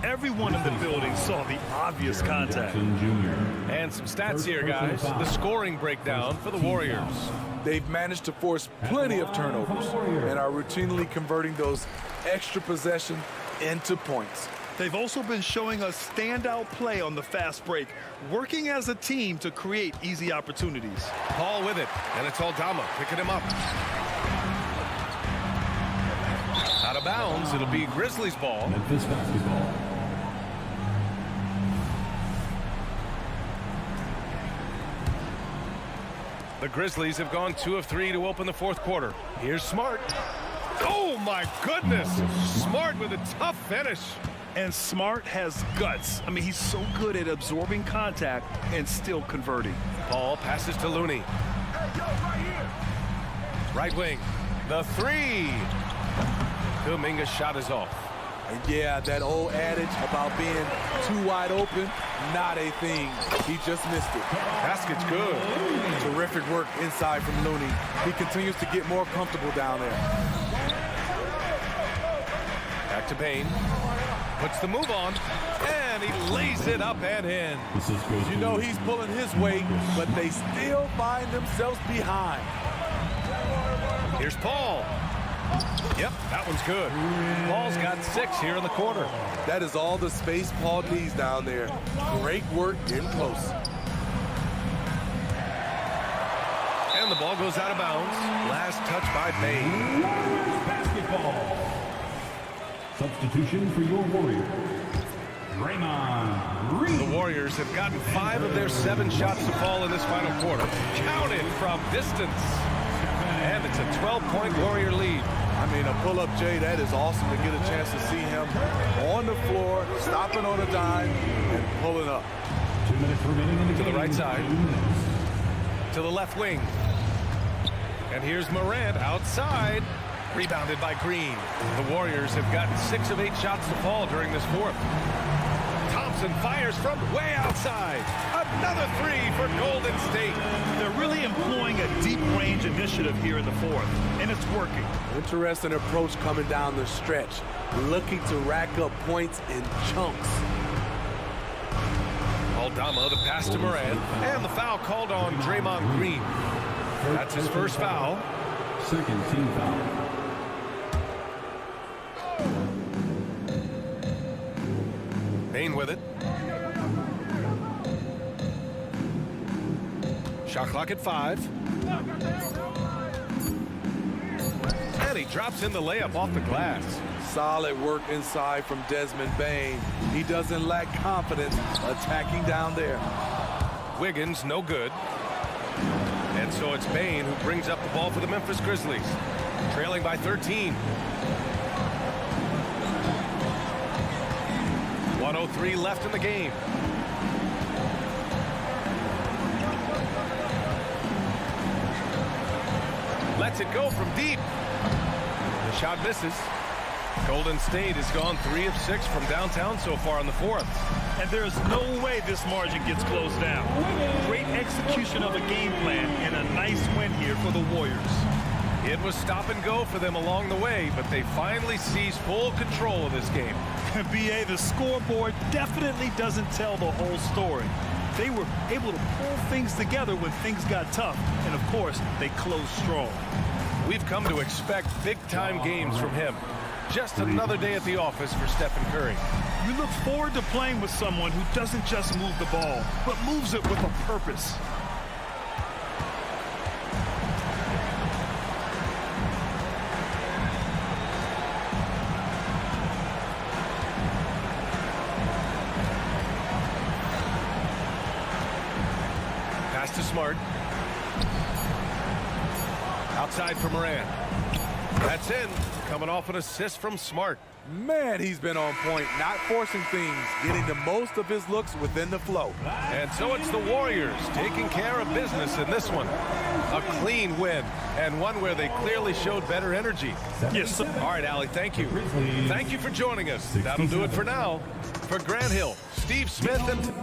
Everyone in the building saw the obvious contact. And some stats here, guys. The scoring breakdown for the Warriors. They've managed to force plenty of turnovers and are routinely converting those extra possessions into points. They've also been showing us standout play on the fast break, working as a team to create easy opportunities. Paul with it, and it's Aldama picking him up. Out of bounds, it'll be Grizzlies ball. Memphis basketball. The Grizzlies have gone 2 of 3 to open the fourth quarter. Here's Smart. Oh, my goodness. Smart with a tough finish. And Smart has guts. I mean, he's so good at absorbing contact and still converting. Paul passes to Looney. Right wing. The 3. Kuminga's shot is off. And yeah, that old adage about being too wide open, not a thing. He just missed it. Basket's good. Terrific work inside from Looney. He continues to get more comfortable down there. Back to Bane. Puts the move on, and he lays it up and in. You know he's pulling his weight, but they still find themselves behind. Here's Paul. Yep, that one's good. Paul's got 6 here in the quarter. That is all the space Paul needs down there. Great work in close. And the ball goes out of bounds. Last touch by Bane. Basketball. Substitution for your Warriors. Draymond Green. The Warriors have gotten 5 of their 7 shots to fall in this final quarter. Counted from distance. And it's a 12-point Warrior lead. I mean, a pull-up, Jay, that is awesome to get a chance to see him on the floor, stopping on a dime, and pulling up. 2 minutes remaining in the game. To the right side. To the left wing. And here's Morant outside. Rebounded by Green. The Warriors have gotten 6 of 8 shots to fall during this fourth. Thompson fires from way outside. Another 3 for Golden State. They're really employing a deep range initiative here in the fourth, and it's working. Interesting approach coming down the stretch. Looking to rack up points in chunks. Aldama, the pass to Morant, and the foul called on Draymond Green. That's his first foul. Second team foul. Bane with it. Shot clock at 5. And he drops in the layup off the glass. Solid work inside from Desmond Bane. He doesn't lack confidence attacking down there. Wiggins, no good. And so it's Bane who brings up the ball for the Memphis Grizzlies. Trailing by 13. 1:03 left in the game. Lets it go from deep. The shot misses. Golden State has gone 3 of 6 from downtown so far in the fourth. And there's no way this margin gets closed down. Great execution of a game plan and a nice win here for the Warriors. It was stop and go for them along the way, but they finally seized full control of this game. BA, the scoreboard definitely doesn't tell the whole story. They were able to pull things together when things got tough, and of course, they closed strong. We've come to expect big-time games from him. Just another day at the office for Stephen Curry. You look forward to playing with someone who doesn't just move the ball, but moves it with a purpose. Pass to Smart. Outside for Moran. That's in. Coming off an assist from Smart. Man, he's been on point, not forcing things, getting the most of his looks within the flow. And so it's the Warriors taking care of business in this one. A clean win, and one where they clearly showed better energy. Yes, sir. All right, Allie, thank you. Thank you for joining us. That'll do it for now. For Grant Hill, Steve Smith, and...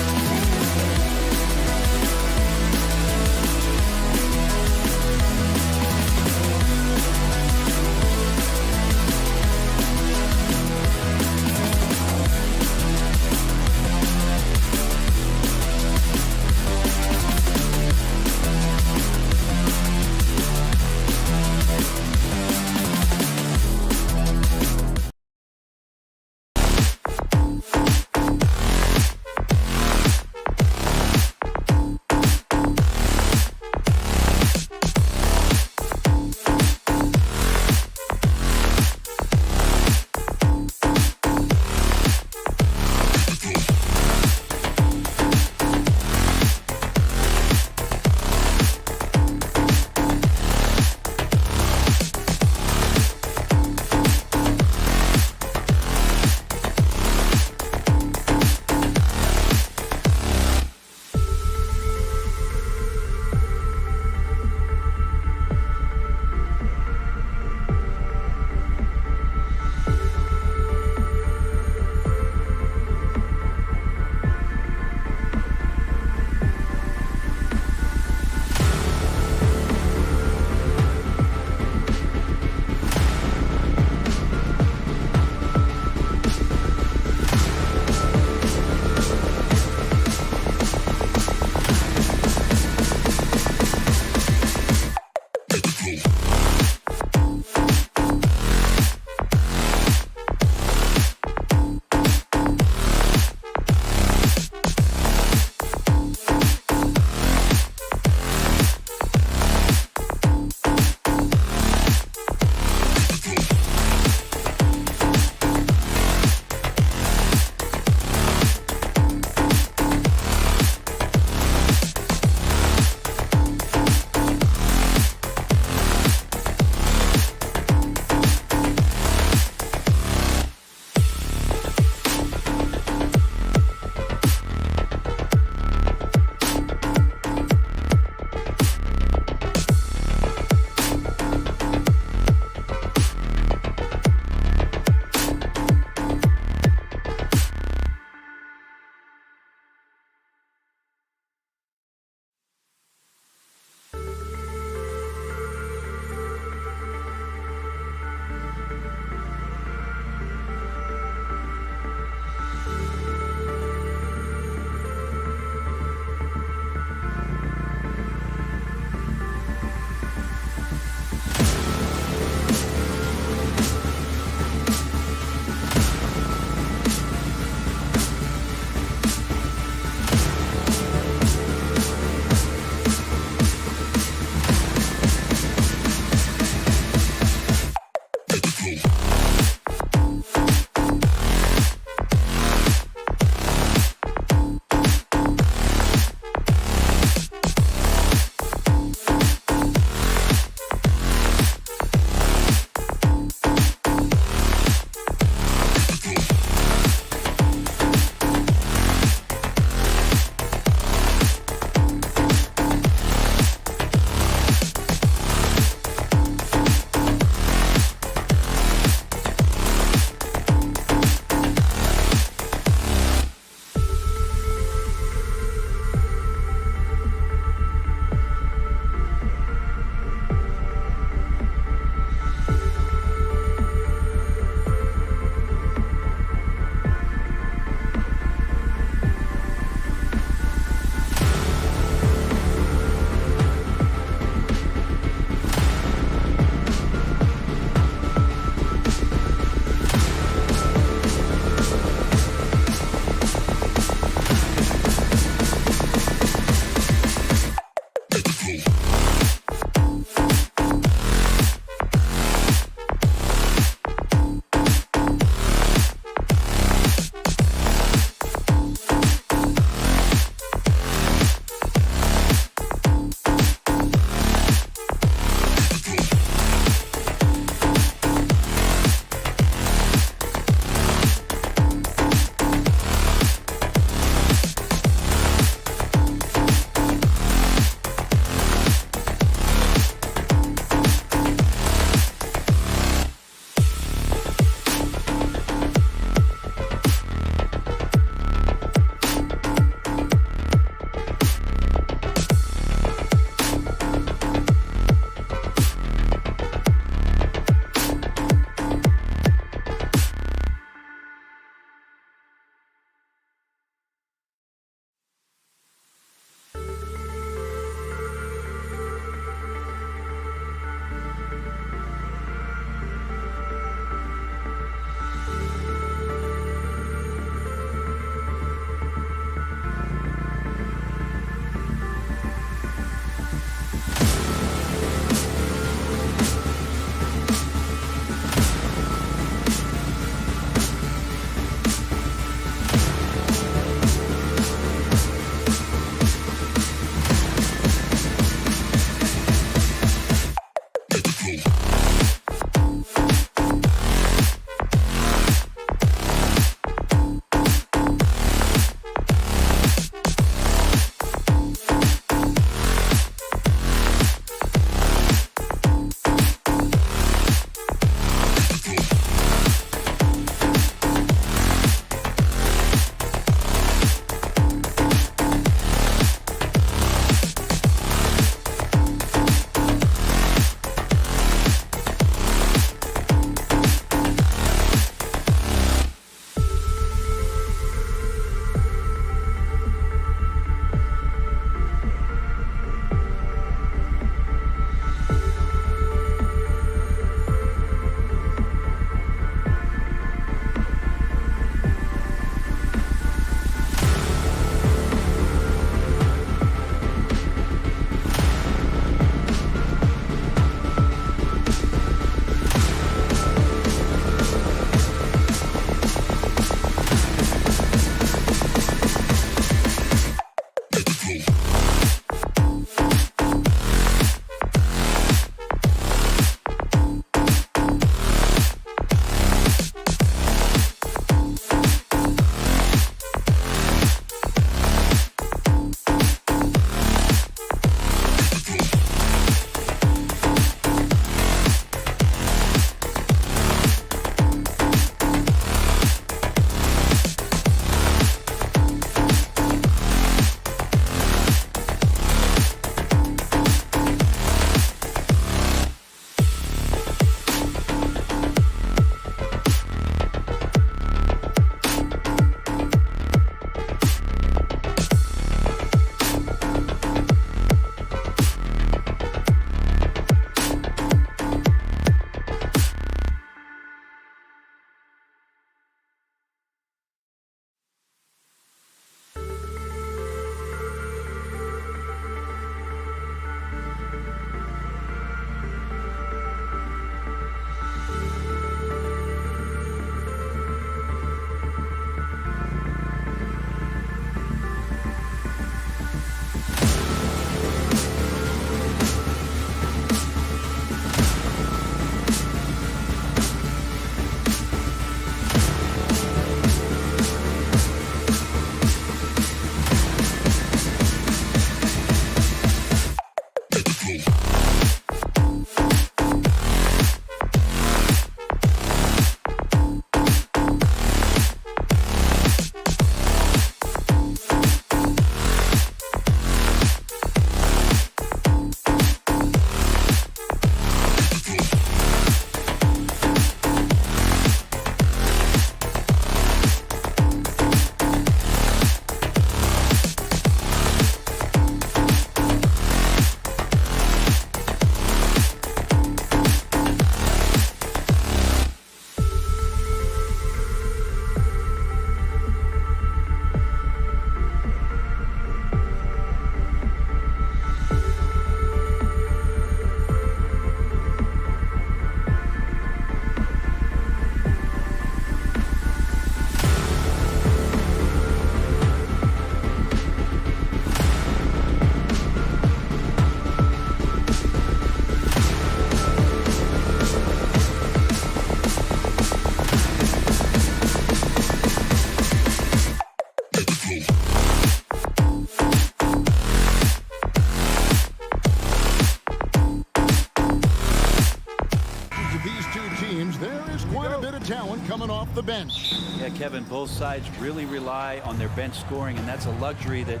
off the bench. Yeah, Kevin, both sides really rely on their bench scoring, and that's a luxury that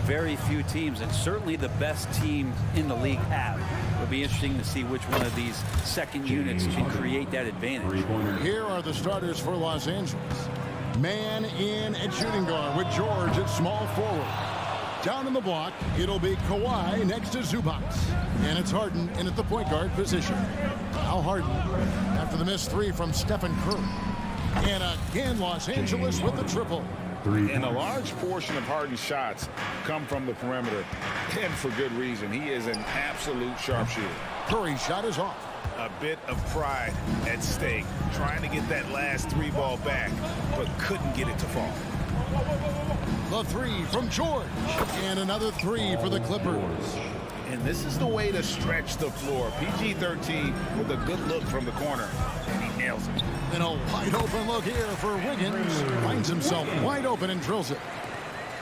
very few teams, and certainly the best team in the league, have. It'll be interesting to see which one of these second units can create that advantage. Here are the starters for Los Angeles. Man in at shooting guard with George at small forward. Down in the block, it'll be Kawhi next to Zubac. And it's Harden in at the point guard position. Now Harden after the missed three from Stephen Curry. And again, Los Angeles with the triple. And a large portion of Harden's shots come from the perimeter, and for good reason. He is an absolute sharpshooter. Curry's shot is off. A bit of pride at stake, trying to get that last three ball back, but couldn't get it to fall. The three from George. And another three for the Clippers. And this is the way to stretch the floor. PG-13 with a good look from the corner, and he nails it. And a wide open look here for Wiggins. Finds himself wide open and drills it.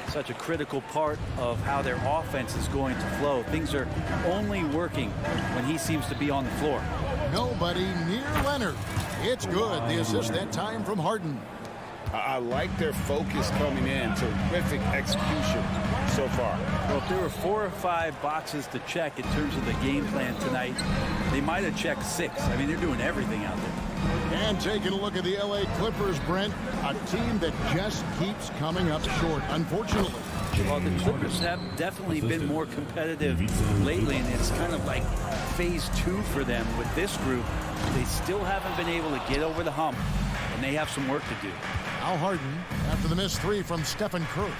Such a critical part of how their offense is going to flow. Things are only working when he seems to be on the floor. Nobody near Leonard. It's good. The assist that time from Harden. I like their focus coming in. Terrific execution so far. Well, if there were 4 or 5 boxes to check in terms of the game plan tonight, they might have checked 6. I mean, they're doing everything out there. And taking a look at the LA Clippers, Brent, a team that just keeps coming up short, unfortunately. Well, the Clippers have definitely been more competitive lately, and it's kind of like phase 2 for them with this group. They still haven't been able to get over the hump, and they have some work to do. Al Harden after the missed three from Stephen Curry.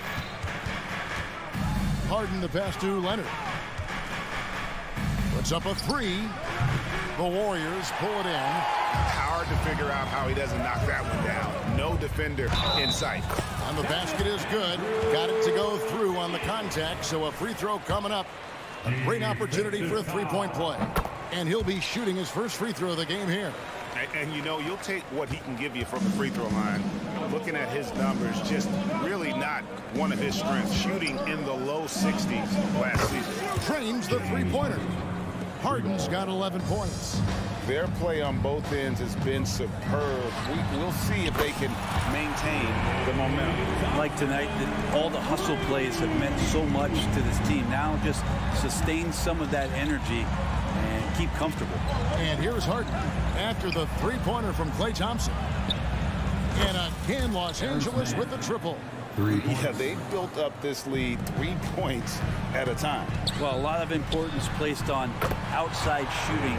Harden the pass to Leonard. Puts up a three. The Warriors pull it in. Hard to figure out how he doesn't knock that one down. No defender in sight. And the basket is good. Got it to go through on the contact, so a free throw coming up. A great opportunity for a three-point play. And he'll be shooting his first free throw of the game here. And you know, you'll take what he can give you from the free throw line. Looking at his numbers, just really not one of his strengths. Shooting in the low 60s last season. Trains the three-pointer. Harden's got 11 points. Their play on both ends has been superb. We'll see if they can maintain the momentum. Like tonight, all the hustle plays have meant so much to this team. Now just sustain some of that energy and keep comfortable. And here's Harden after the three-pointer from Klay Thompson. And again, Los Angeles with the triple. Yeah, they built up this lead 3 points at a time. Well, a lot of importance placed on outside shooting,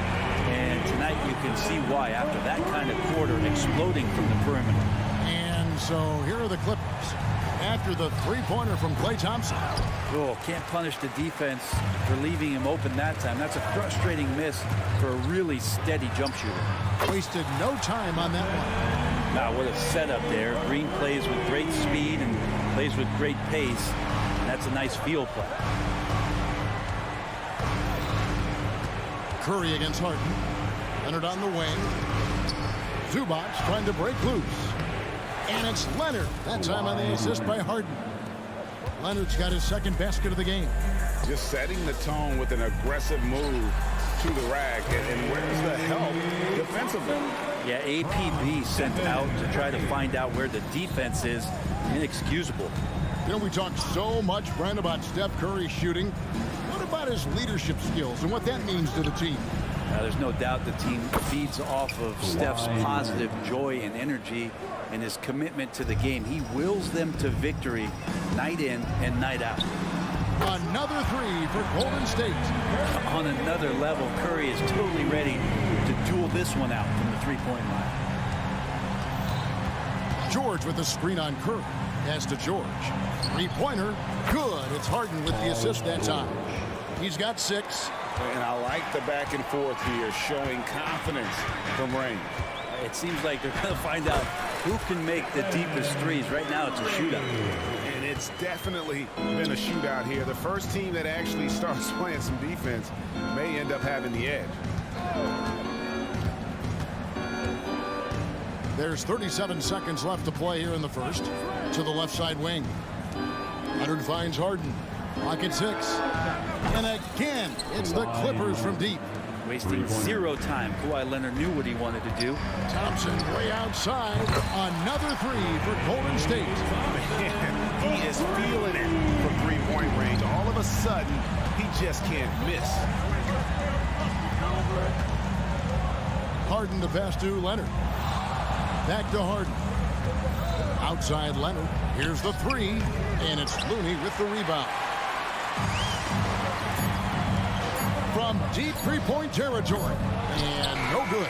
and tonight you can see why after that kind of quarter exploding from the perimeter. And so here are the Clippers after the three-pointer from Klay Thompson. Oh, can't punish the defense for leaving him open that time. That's a frustrating miss for a really steady jump shooter. Wasted no time on that one. Now, what a setup there. Green plays with great speed and plays with great pace. And that's a nice field play. Curry against Harden. Leonard on the wing. Zubac trying to break loose. And it's Leonard. That time on the assist by Harden. Leonard's got his second basket of the game. Just setting the tone with an aggressive move to the rack. And where's the help defensively? Yeah, APB sent out to try to find out where the defense is. Inexcusable. You know, we talk so much, Brent, about Steph Curry shooting. What about his leadership skills and what that means to the team? There's no doubt the team feeds off of Steph's positive joy and energy and his commitment to the game. He wills them to victory night in and night out. Another three for Golden State. On another level, Curry is totally ready to duel this one out from the three-point line. George with the screen on Curry. Pass to George. Three-pointer. Good. It's Harden with the assist that time. He's got 6. And I like the back and forth here, showing confidence from range. It seems like they're going to find out who can make the deepest threes. Right now, it's a shootout. And it's definitely been a shootout here. The first team that actually starts playing some defense may end up having the edge. There's 37 seconds left to play here in the first. To the left side wing. Leonard finds Harden. Clock at 6. And again, it's the Clippers from deep. wasting 0 time. Kawhi Leonard knew what he wanted to do. Thompson way outside. Another three for Golden State. Man, he is feeling it from three-point range. All of a sudden, he just can't miss. Harden the pass to Leonard. Back to Harden. Outside Leonard. Here's the three. And it's Looney with the rebound. From deep three-point territory. And no good.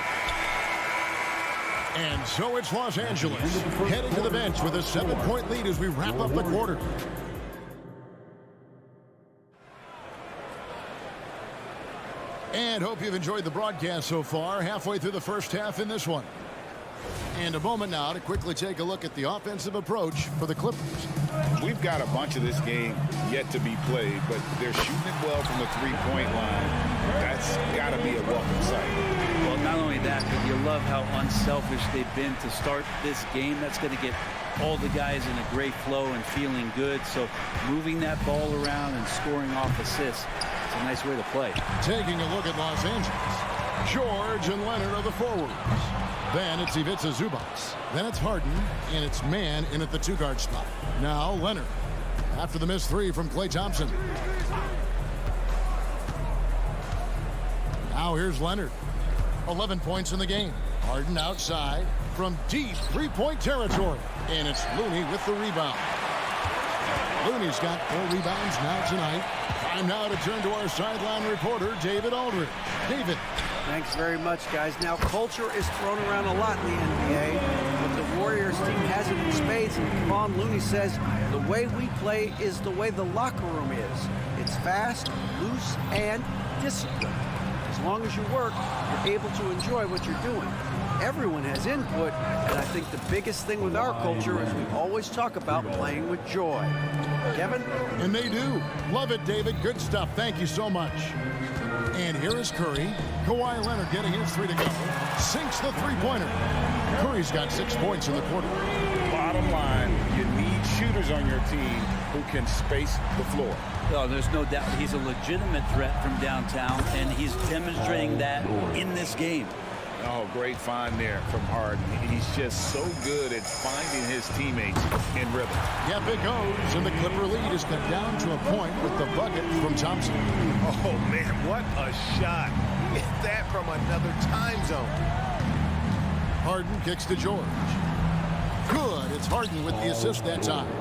And so it's Los Angeles heading to the bench with a 7-point lead as we wrap up the quarter. And hope you've enjoyed the broadcast so far. Halfway through the first half in this one. And a moment now to quickly take a look at the offensive approach for the Clippers. We've got a bunch of this game yet to be played, but they're shooting it well from the three-point line. That's got to be a welcome sight. Well, not only that, but you love how unselfish they've been to start this game. That's going to get all the guys in a great flow and feeling good. So moving that ball around and scoring off assists, it's a nice way to play. Taking a look at Los Angeles. George and Leonard are the forwards. Then it's Ivica Zubac. Then it's Harden, and it's Mann in at the two-guard spot. Now Leonard, after the missed three from Klay Thompson. Now here's Leonard. 11 points in the game. Harden outside from deep three-point territory. And it's Looney with the rebound. Looney's got 4 rebounds now tonight. Time now to turn to our sideline reporter, David Aldridge. David. Thanks very much, guys. Now, culture is thrown around a lot in the NBA, but the Warriors team has it in spades, and Kevon Looney says the way we play is the way the locker room is. It's fast, loose, and disciplined. As long as you work, you're able to enjoy what you're doing. Everyone has input, and I think the biggest thing with our culture is we always talk about playing with joy. Kevin? And they do. Love it, David. Good stuff. Thank you so much. And here is Curry. Kawhi Leonard getting his three to go. Sinks the three-pointer. Curry's got 6 points in the quarter. Bottom line, you need shooters on your team who can space the floor. Well, there's no doubt he's a legitimate threat from downtown, and he's demonstrating that in this game. Oh, great find there from Harden. He's just so good at finding his teammates in rhythm. Yep, it goes, and the Clipper lead is cut down to a point with the bucket from Thompson. Oh, man, what a shot. Get that from another time zone. Harden kicks to George. Good. It's Harden with the assist that time.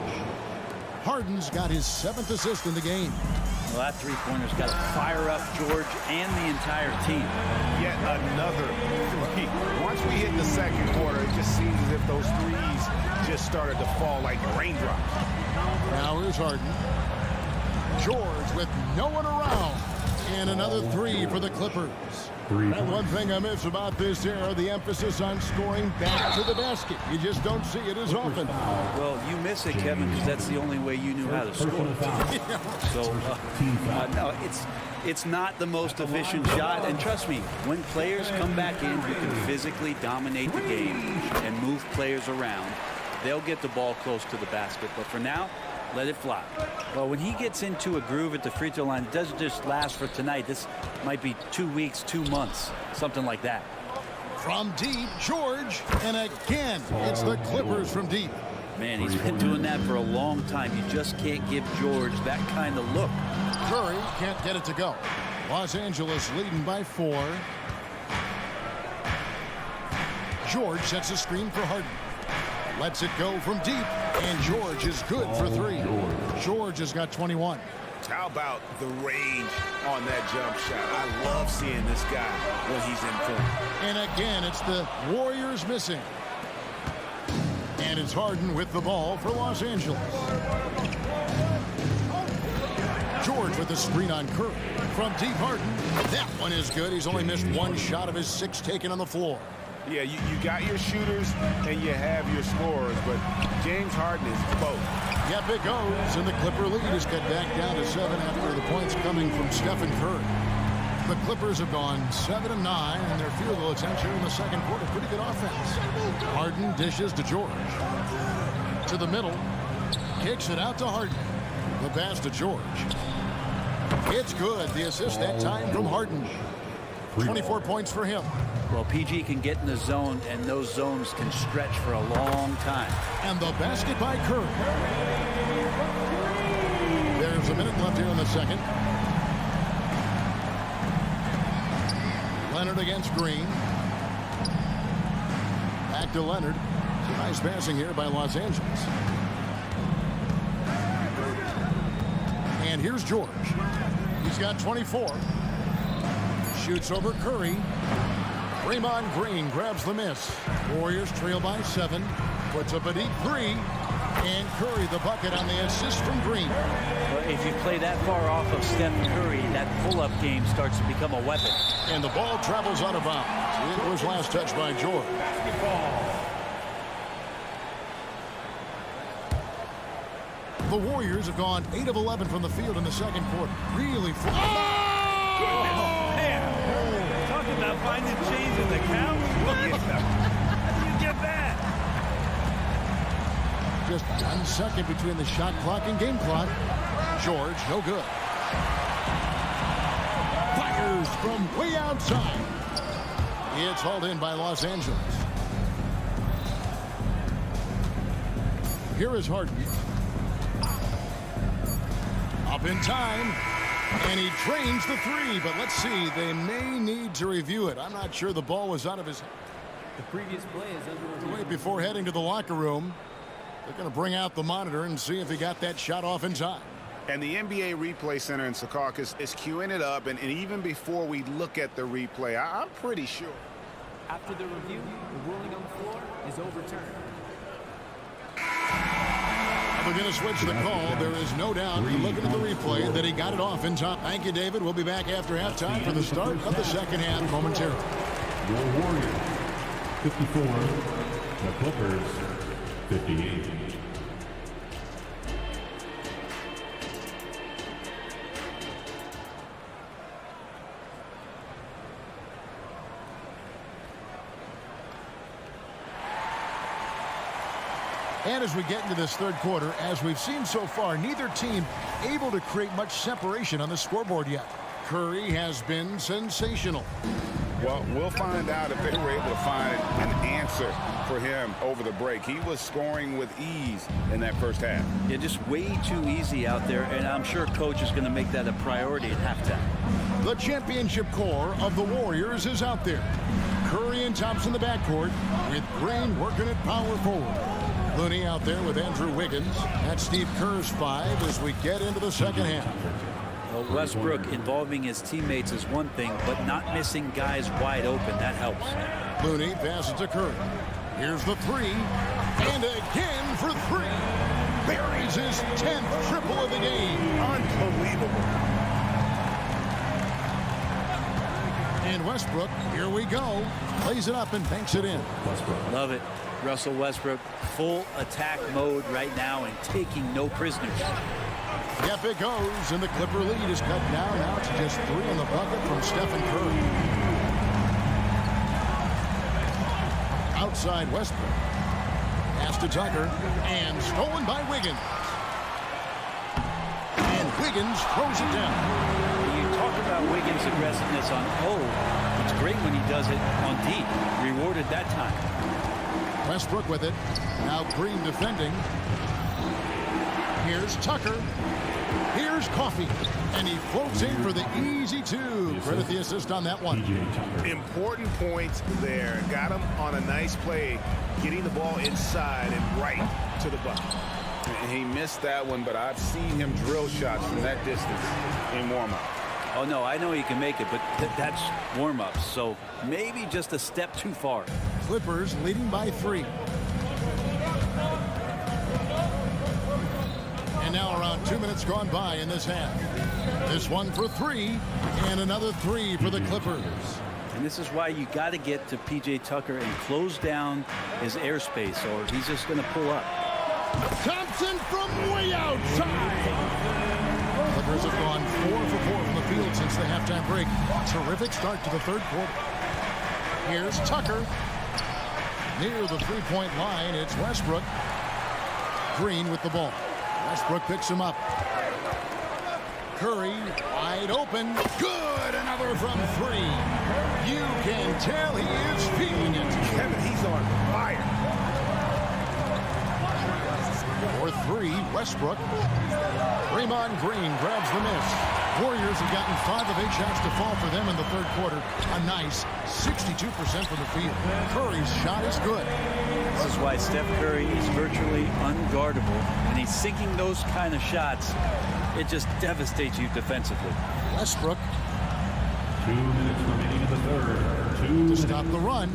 Harden's got his 7th assist in the game. Well, that three-pointer's got to fire up George and the entire team. Yet another three. Once we hit the second quarter, it just seems as if those threes just started to fall like raindrops. Now here's Harden. George with no one around. And another three for the Clippers. That one thing I miss about this era, the emphasis on scoring back to the basket. You just don't see it as often. Well, you miss it, Kevin, because that's the only way you knew how to score. So, no, it's not the most efficient shot. And trust me, when players come back in who can physically dominate the game and move players around, they'll get the ball close to the basket. But for now, let it fly. Well, when he gets into a groove at the free throw line, it doesn't just last for tonight. This might be 2 weeks, 2 months, something like that. From deep, George, and again, it's the Clippers from deep. Man, he's been doing that for a long time. You just can't give George that kind of look. Curry can't get it to go. Los Angeles leading by 4. George sets a screen for Harden. Lets it go from deep, and George is good for 3. George has got 21. How about the range on that jump shot? I love seeing this guy when he's in form. And again, it's the Warriors missing. And it's Harden with the ball for Los Angeles. George with the screen on Curry. From deep, Harden. That one is good. He's only missed 1 shot of his 6 taken on the floor. Yeah, you got your shooters and you have your scorers, but James Harden is both. Yep, it goes, and the Clipper lead is cut back down to 7 after the points coming from Stephen Curry. The Clippers have gone 7 of 9 in their field goal attempts here in the second quarter. Pretty good offense. Harden dishes to George. To the middle. Kicks it out to Harden. The pass to George. It's good. The assist that time from Harden. 24 points for him. Well, PG can get in the zone, and those zones can stretch for a long time. And the basket by Curry. There's a minute left here in the second. Leonard against Green. Back to Leonard. Nice passing here by Los Angeles. And here's George. He's got 24. Shoots over Curry. Draymond Green grabs the miss. Warriors trail by 7. Puts up a deep 3. And Curry the bucket on the assist from Green. Well, if you play that far off of Steph Curry, that pull-up game starts to become a weapon. And the ball travels out of bounds. It was last touched by George. The Warriors have gone 8 of 11 from the field in the second quarter. Really fun. Talking about finding change in the couch. Look at them. How do you get that? Just 1 second between the shot clock and game clock. George, no good. Fires from way outside. It's hauled in by Los Angeles. Here is Harden. Up in time. And he drains the 3, but let's see. They may need to review it. I'm not sure the ball was out of his The previous play is under review. before heading to the locker room. They're going to bring out the monitor and see if he got that shot off in time. And the NBA Replay Center in Secaucus is queuing it up, and even before we look at the replay, I'm pretty sure. After the review, the ruling on the floor is overturned. They're going to switch the call. There is no doubt, looking at the replay, that he got it off in time. Thank you, David. We'll be back after halftime for the start of the second half momentarily. Your Warriors, 54. The Clippers, 58. And as we get into this third quarter, as we've seen so far, neither team able to create much separation on the scoreboard yet. Curry has been sensational. Well, we'll find out if they were able to find an answer for him over the break. He was scoring with ease in that first half. Yeah, just way too easy out there, and I'm sure coach is going to make that a priority at halftime. The championship core of the Warriors is out there. Curry and Thompson in the backcourt, with Green working at power forward. Looney out there with Andrew Wiggins. That's Steve Kerr's 5 as we get into the second half. Well, Westbrook involving his teammates is one thing, but not missing guys wide open, that helps. Looney passes to Curry. Here's the 3. And again for 3. Buries his 10th triple of the game. Unbelievable. And Westbrook, here we go. Plays it up and banks it in. Love it. Russell Westbrook, full attack mode right now and taking no prisoners. Yep, it goes, and the Clipper lead is cut down now to just 3 on the bucket from Stephen Curry. Outside Westbrook. Pass to Tucker, and stolen by Wiggins. And Wiggins throws it down. You talk about Wiggins' aggressiveness on O. It's great when he does it on D. Rewarded that time. Westbrook with it. Now Green defending. Here's Tucker. Here's Coffey. And he floats in for the easy 2. Credit the assist on that one. Important points there. Got him on a nice play, getting the ball inside and right to the bucket. And he missed that one, but I've seen him drill shots from that distance in warm-up. Oh, no, I know he can make it, but that's warm-ups, so maybe just a step too far. Clippers leading by 3. And now around 2 minutes gone by in this half. This one for 3, and another 3 for the Clippers. And this is why you got to get to P.J. Tucker and close down his airspace, or he's just going to pull up. Thompson from way outside. Clippers have gone 4 for 4 from the field since the halftime break. Terrific start to the third quarter. Here's Tucker. Near the three-point line, it's Westbrook. Green with the ball. Westbrook picks him up. Curry, wide open. Good, another from three. You can tell he is feeling it. Kevin, he's on fire. For three, Westbrook. Draymond Green grabs the miss. Warriors have gotten 5 of 8 shots to fall for them in the third quarter. A nice 62% from the field. Curry's shot is good. This is why Steph Curry is virtually unguardable. When he's sinking those kind of shots, it just devastates you defensively. Westbrook. 2 minutes remaining in the third. To stop the run.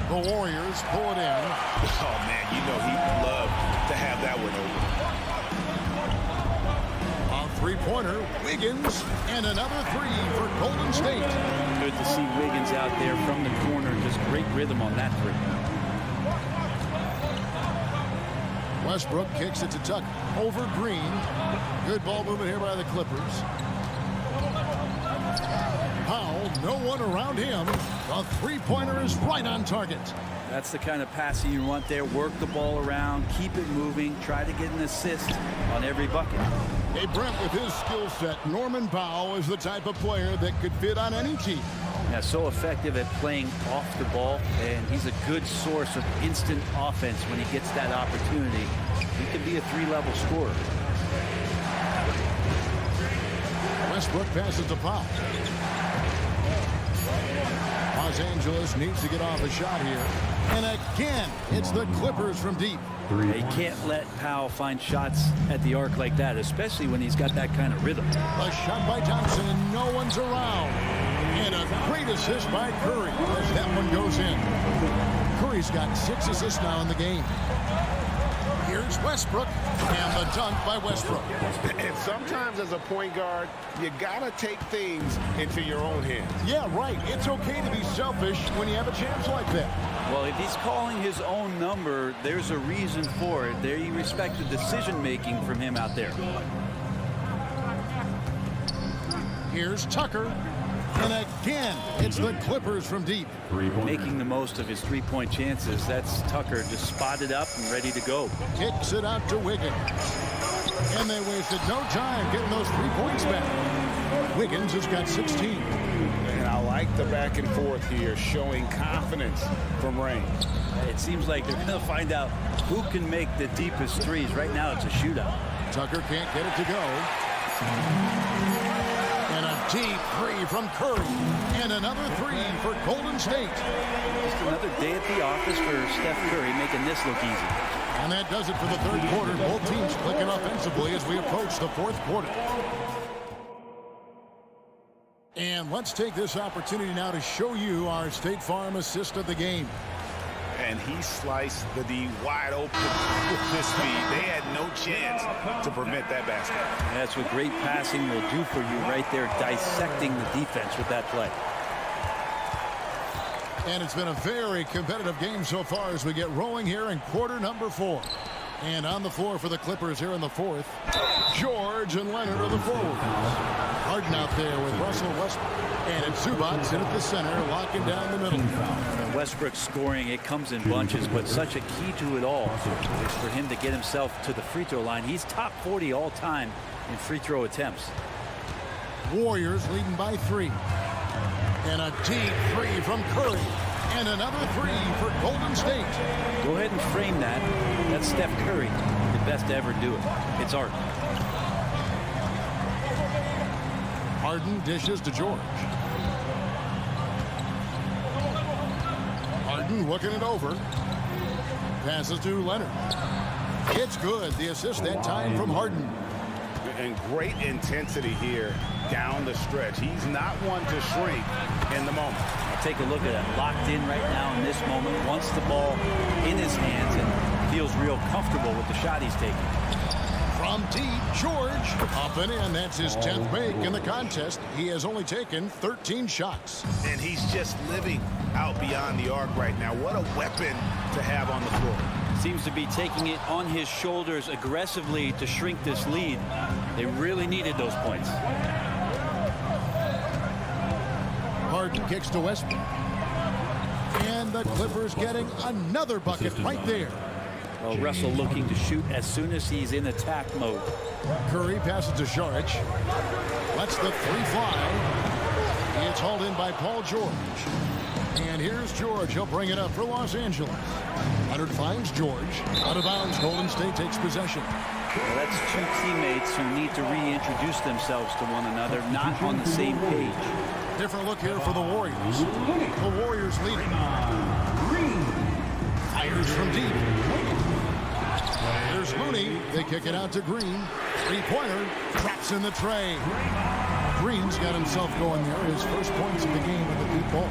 The Warriors pull it in. Oh, man, you know he'd love to have that one over. On three-pointer, Wiggins, and another three for Golden State. Good to see Wiggins out there from the corner. Just great rhythm on that three. Westbrook kicks it to Tucker. Over Green. Good ball movement here by the Clippers. Powell, no one around him. The three-pointer is right on target. That's the kind of passing you want there. Work the ball around, keep it moving, try to get an assist on every bucket. Hey, Brent, with his skill set, Norman Powell is the type of player that could fit on any team. Yeah, so effective at playing off the ball, and he's a good source of instant offense when he gets that opportunity. He can be a three-level scorer. Westbrook passes to Powell. Los Angeles needs to get off a shot here. And again, it's the Clippers from deep. They can't let Powell find shots at the arc like that, especially when he's got that kind of rhythm. A shot by Thompson, and no one's around. And a great assist by Curry as that one goes in. Curry's got 6 assists now in the game. Here's Westbrook, and the dunk by Westbrook. And sometimes as a point guard, you got to take things into your own hands. Yeah, right. It's okay to be selfish when you have a chance like that. Well, if he's calling his own number, there's a reason for it. There you respect the decision-making from him out there. Here's Tucker. And again, it's the Clippers from deep. Making the most of his three-point chances. That's Tucker just spotted up and ready to go. Kicks it out to Wiggins. And they wasted no time getting those 3 points back. Wiggins has got 16. And I like the back and forth here, showing confidence from range. It seems like they're going to find out who can make the deepest threes. Right now, it's a shootout. Tucker can't get it to go. And a deep three from Curry. And another three for Golden State. Just another day at the office for Steph Curry, making this look easy. And that does it for the third quarter. Both teams clicking offensively as we approach the fourth quarter. And let's take this opportunity now to show you our State Farm assist of the game. And he sliced the D wide open with this speed. They had no chance to prevent that basket. That's what great passing will do for you right there, dissecting the defense with that play. And it's been a very competitive game so far as we get rolling here in quarter number 4. And on the floor for the Clippers here in the fourth, George and Leonard are the forwards. Harden out there with Russell Westbrook. And it's Zubac in at the center, locking down the middle. Westbrook scoring, it comes in bunches, but such a key to it all is for him to get himself to the free throw line. He's top 40 all time in free throw attempts. Warriors leading by 3. And a deep three from Curry. And another three for Golden State. Go ahead and frame that. That's Steph Curry, the best to ever do it. It's art. Harden dishes to George. Harden looking it over. Passes to Leonard. It's good. The assist that time from Harden. And great intensity here down the stretch. He's not one to shrink in the moment. Take a look at it. Locked in right now in this moment. Wants the ball in his hands and feels real comfortable with the shot he's taking. From deep, George up and in. That's his 10th make in the contest. He has only taken 13 shots. And he's just living out beyond the arc right now. What a weapon to have on the floor. Seems to be taking it on his shoulders aggressively to shrink this lead. They really needed those points. Harden kicks to Westbrook. And the Clippers getting another bucket right there. Well, Russell looking to shoot as soon as he's in attack mode. Curry passes to Saric. Lets the three fly. It's hauled in by Paul George. And here's George. He'll bring it up for Los Angeles. Leonard finds George. Out of bounds. Golden State takes possession. Well, that's two teammates who need to reintroduce themselves to one another, not on the same page. Different look here for the Warriors. The Warriors leading. Fires from deep. There's Looney. They kick it out to Green. Three-pointer. Traps in the tray. Green's got himself going there. His first points of the game with the deep ball.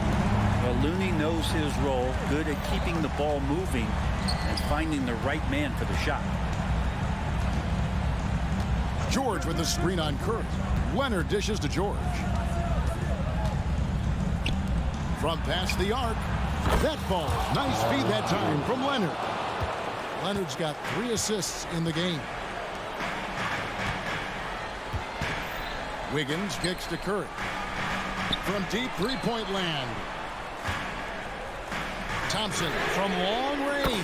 Well, Looney knows his role, good at keeping the ball moving and finding the right man for the shot. George with the screen on Curry. Leonard dishes to George. From past the arc. That ball. Nice feed that time from Leonard. Leonard's got 3 assists in the game. Wiggins kicks to Curry. From deep three-point land. Thompson from long range.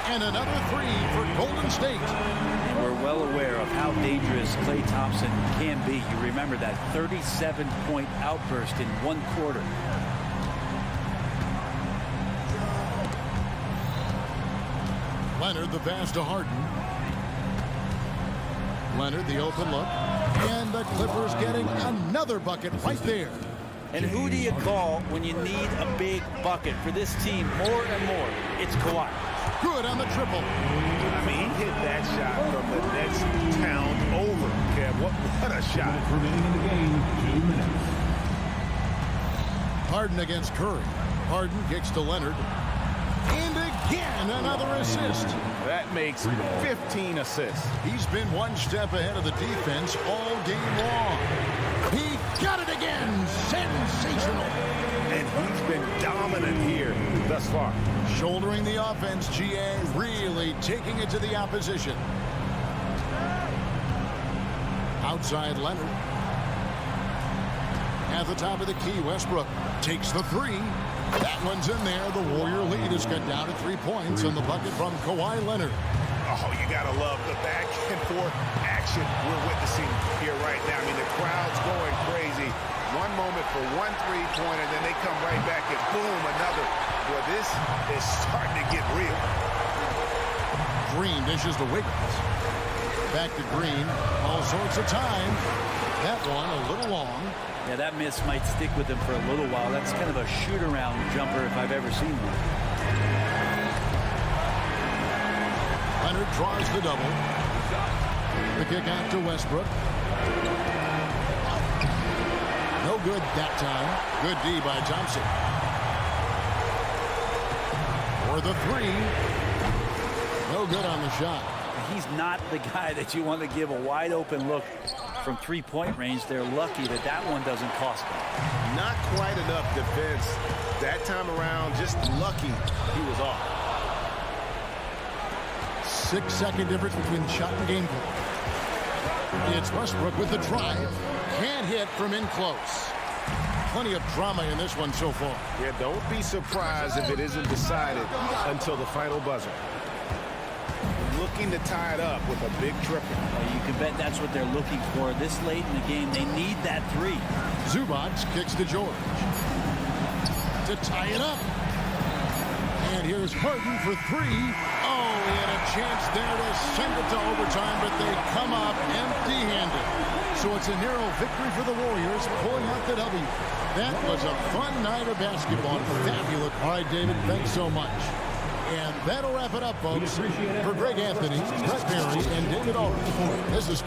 And another 3 for Golden State. And we're well aware of how dangerous Klay Thompson can be. You remember that 37-point outburst in 1 quarter. Leonard the pass to Harden. Leonard the open look. And the Clippers getting another bucket right there. And who do you call when you need a big bucket for this team more and more? It's Kawhi. Good on the triple. I mean, he hit that shot from the next town over. Kev, what a shot. Remaining in the game, 2 minutes. Harden against Curry. Harden kicks to Leonard. And again, another assist. That makes 15 assists. He's been one step ahead of the defense all game long. He got it again. Sensational. And he's been dominant here thus far. Shouldering the offense, GA really taking it to the opposition. Outside Leonard. At the top of the key, Westbrook takes the 3. That one's in there. The Warrior lead is cut down to 3 points on the bucket from Kawhi Leonard. Oh, you got to love the back and forth action we're witnessing here right now. I mean, the crowd's going crazy. One moment for one three-pointer, then they come right back and boom, another. Boy, this is starting to get real. Green dishes to Wiggins. Back to Green. All sorts of time. That one a little long. Yeah, that miss might stick with him for a little while. That's kind of a shoot-around jumper if I've ever seen one. Leonard draws the double. The kick out to Westbrook. No good that time. Good D by Thompson. For the 3. No good on the shot. He's not the guy that you want to give a wide-open look from three-point range. They're lucky that that one doesn't cost them. Not quite enough defense that time around. Just lucky he was off. 6-second difference between shot and game clock. It's Westbrook with the drive. Can't hit from in close. Plenty of drama in this one so far. Yeah, don't be surprised if it isn't decided until the final buzzer. Looking to tie it up with a big triple. You can bet that's what they're looking for this late in the game. They need that 3. Zubac kicks to George to tie it up. And here's Harden for 3. Oh, he had a chance there to send it to overtime, but they come up empty-handed. So it's a narrow victory for the Warriors, pulling out the W. That was a fun night of basketball. Fabulous. All right, David, thanks so much. And that'll wrap it up, folks. For Greg Anthony, Brett Perry, and David Aldridge, this is...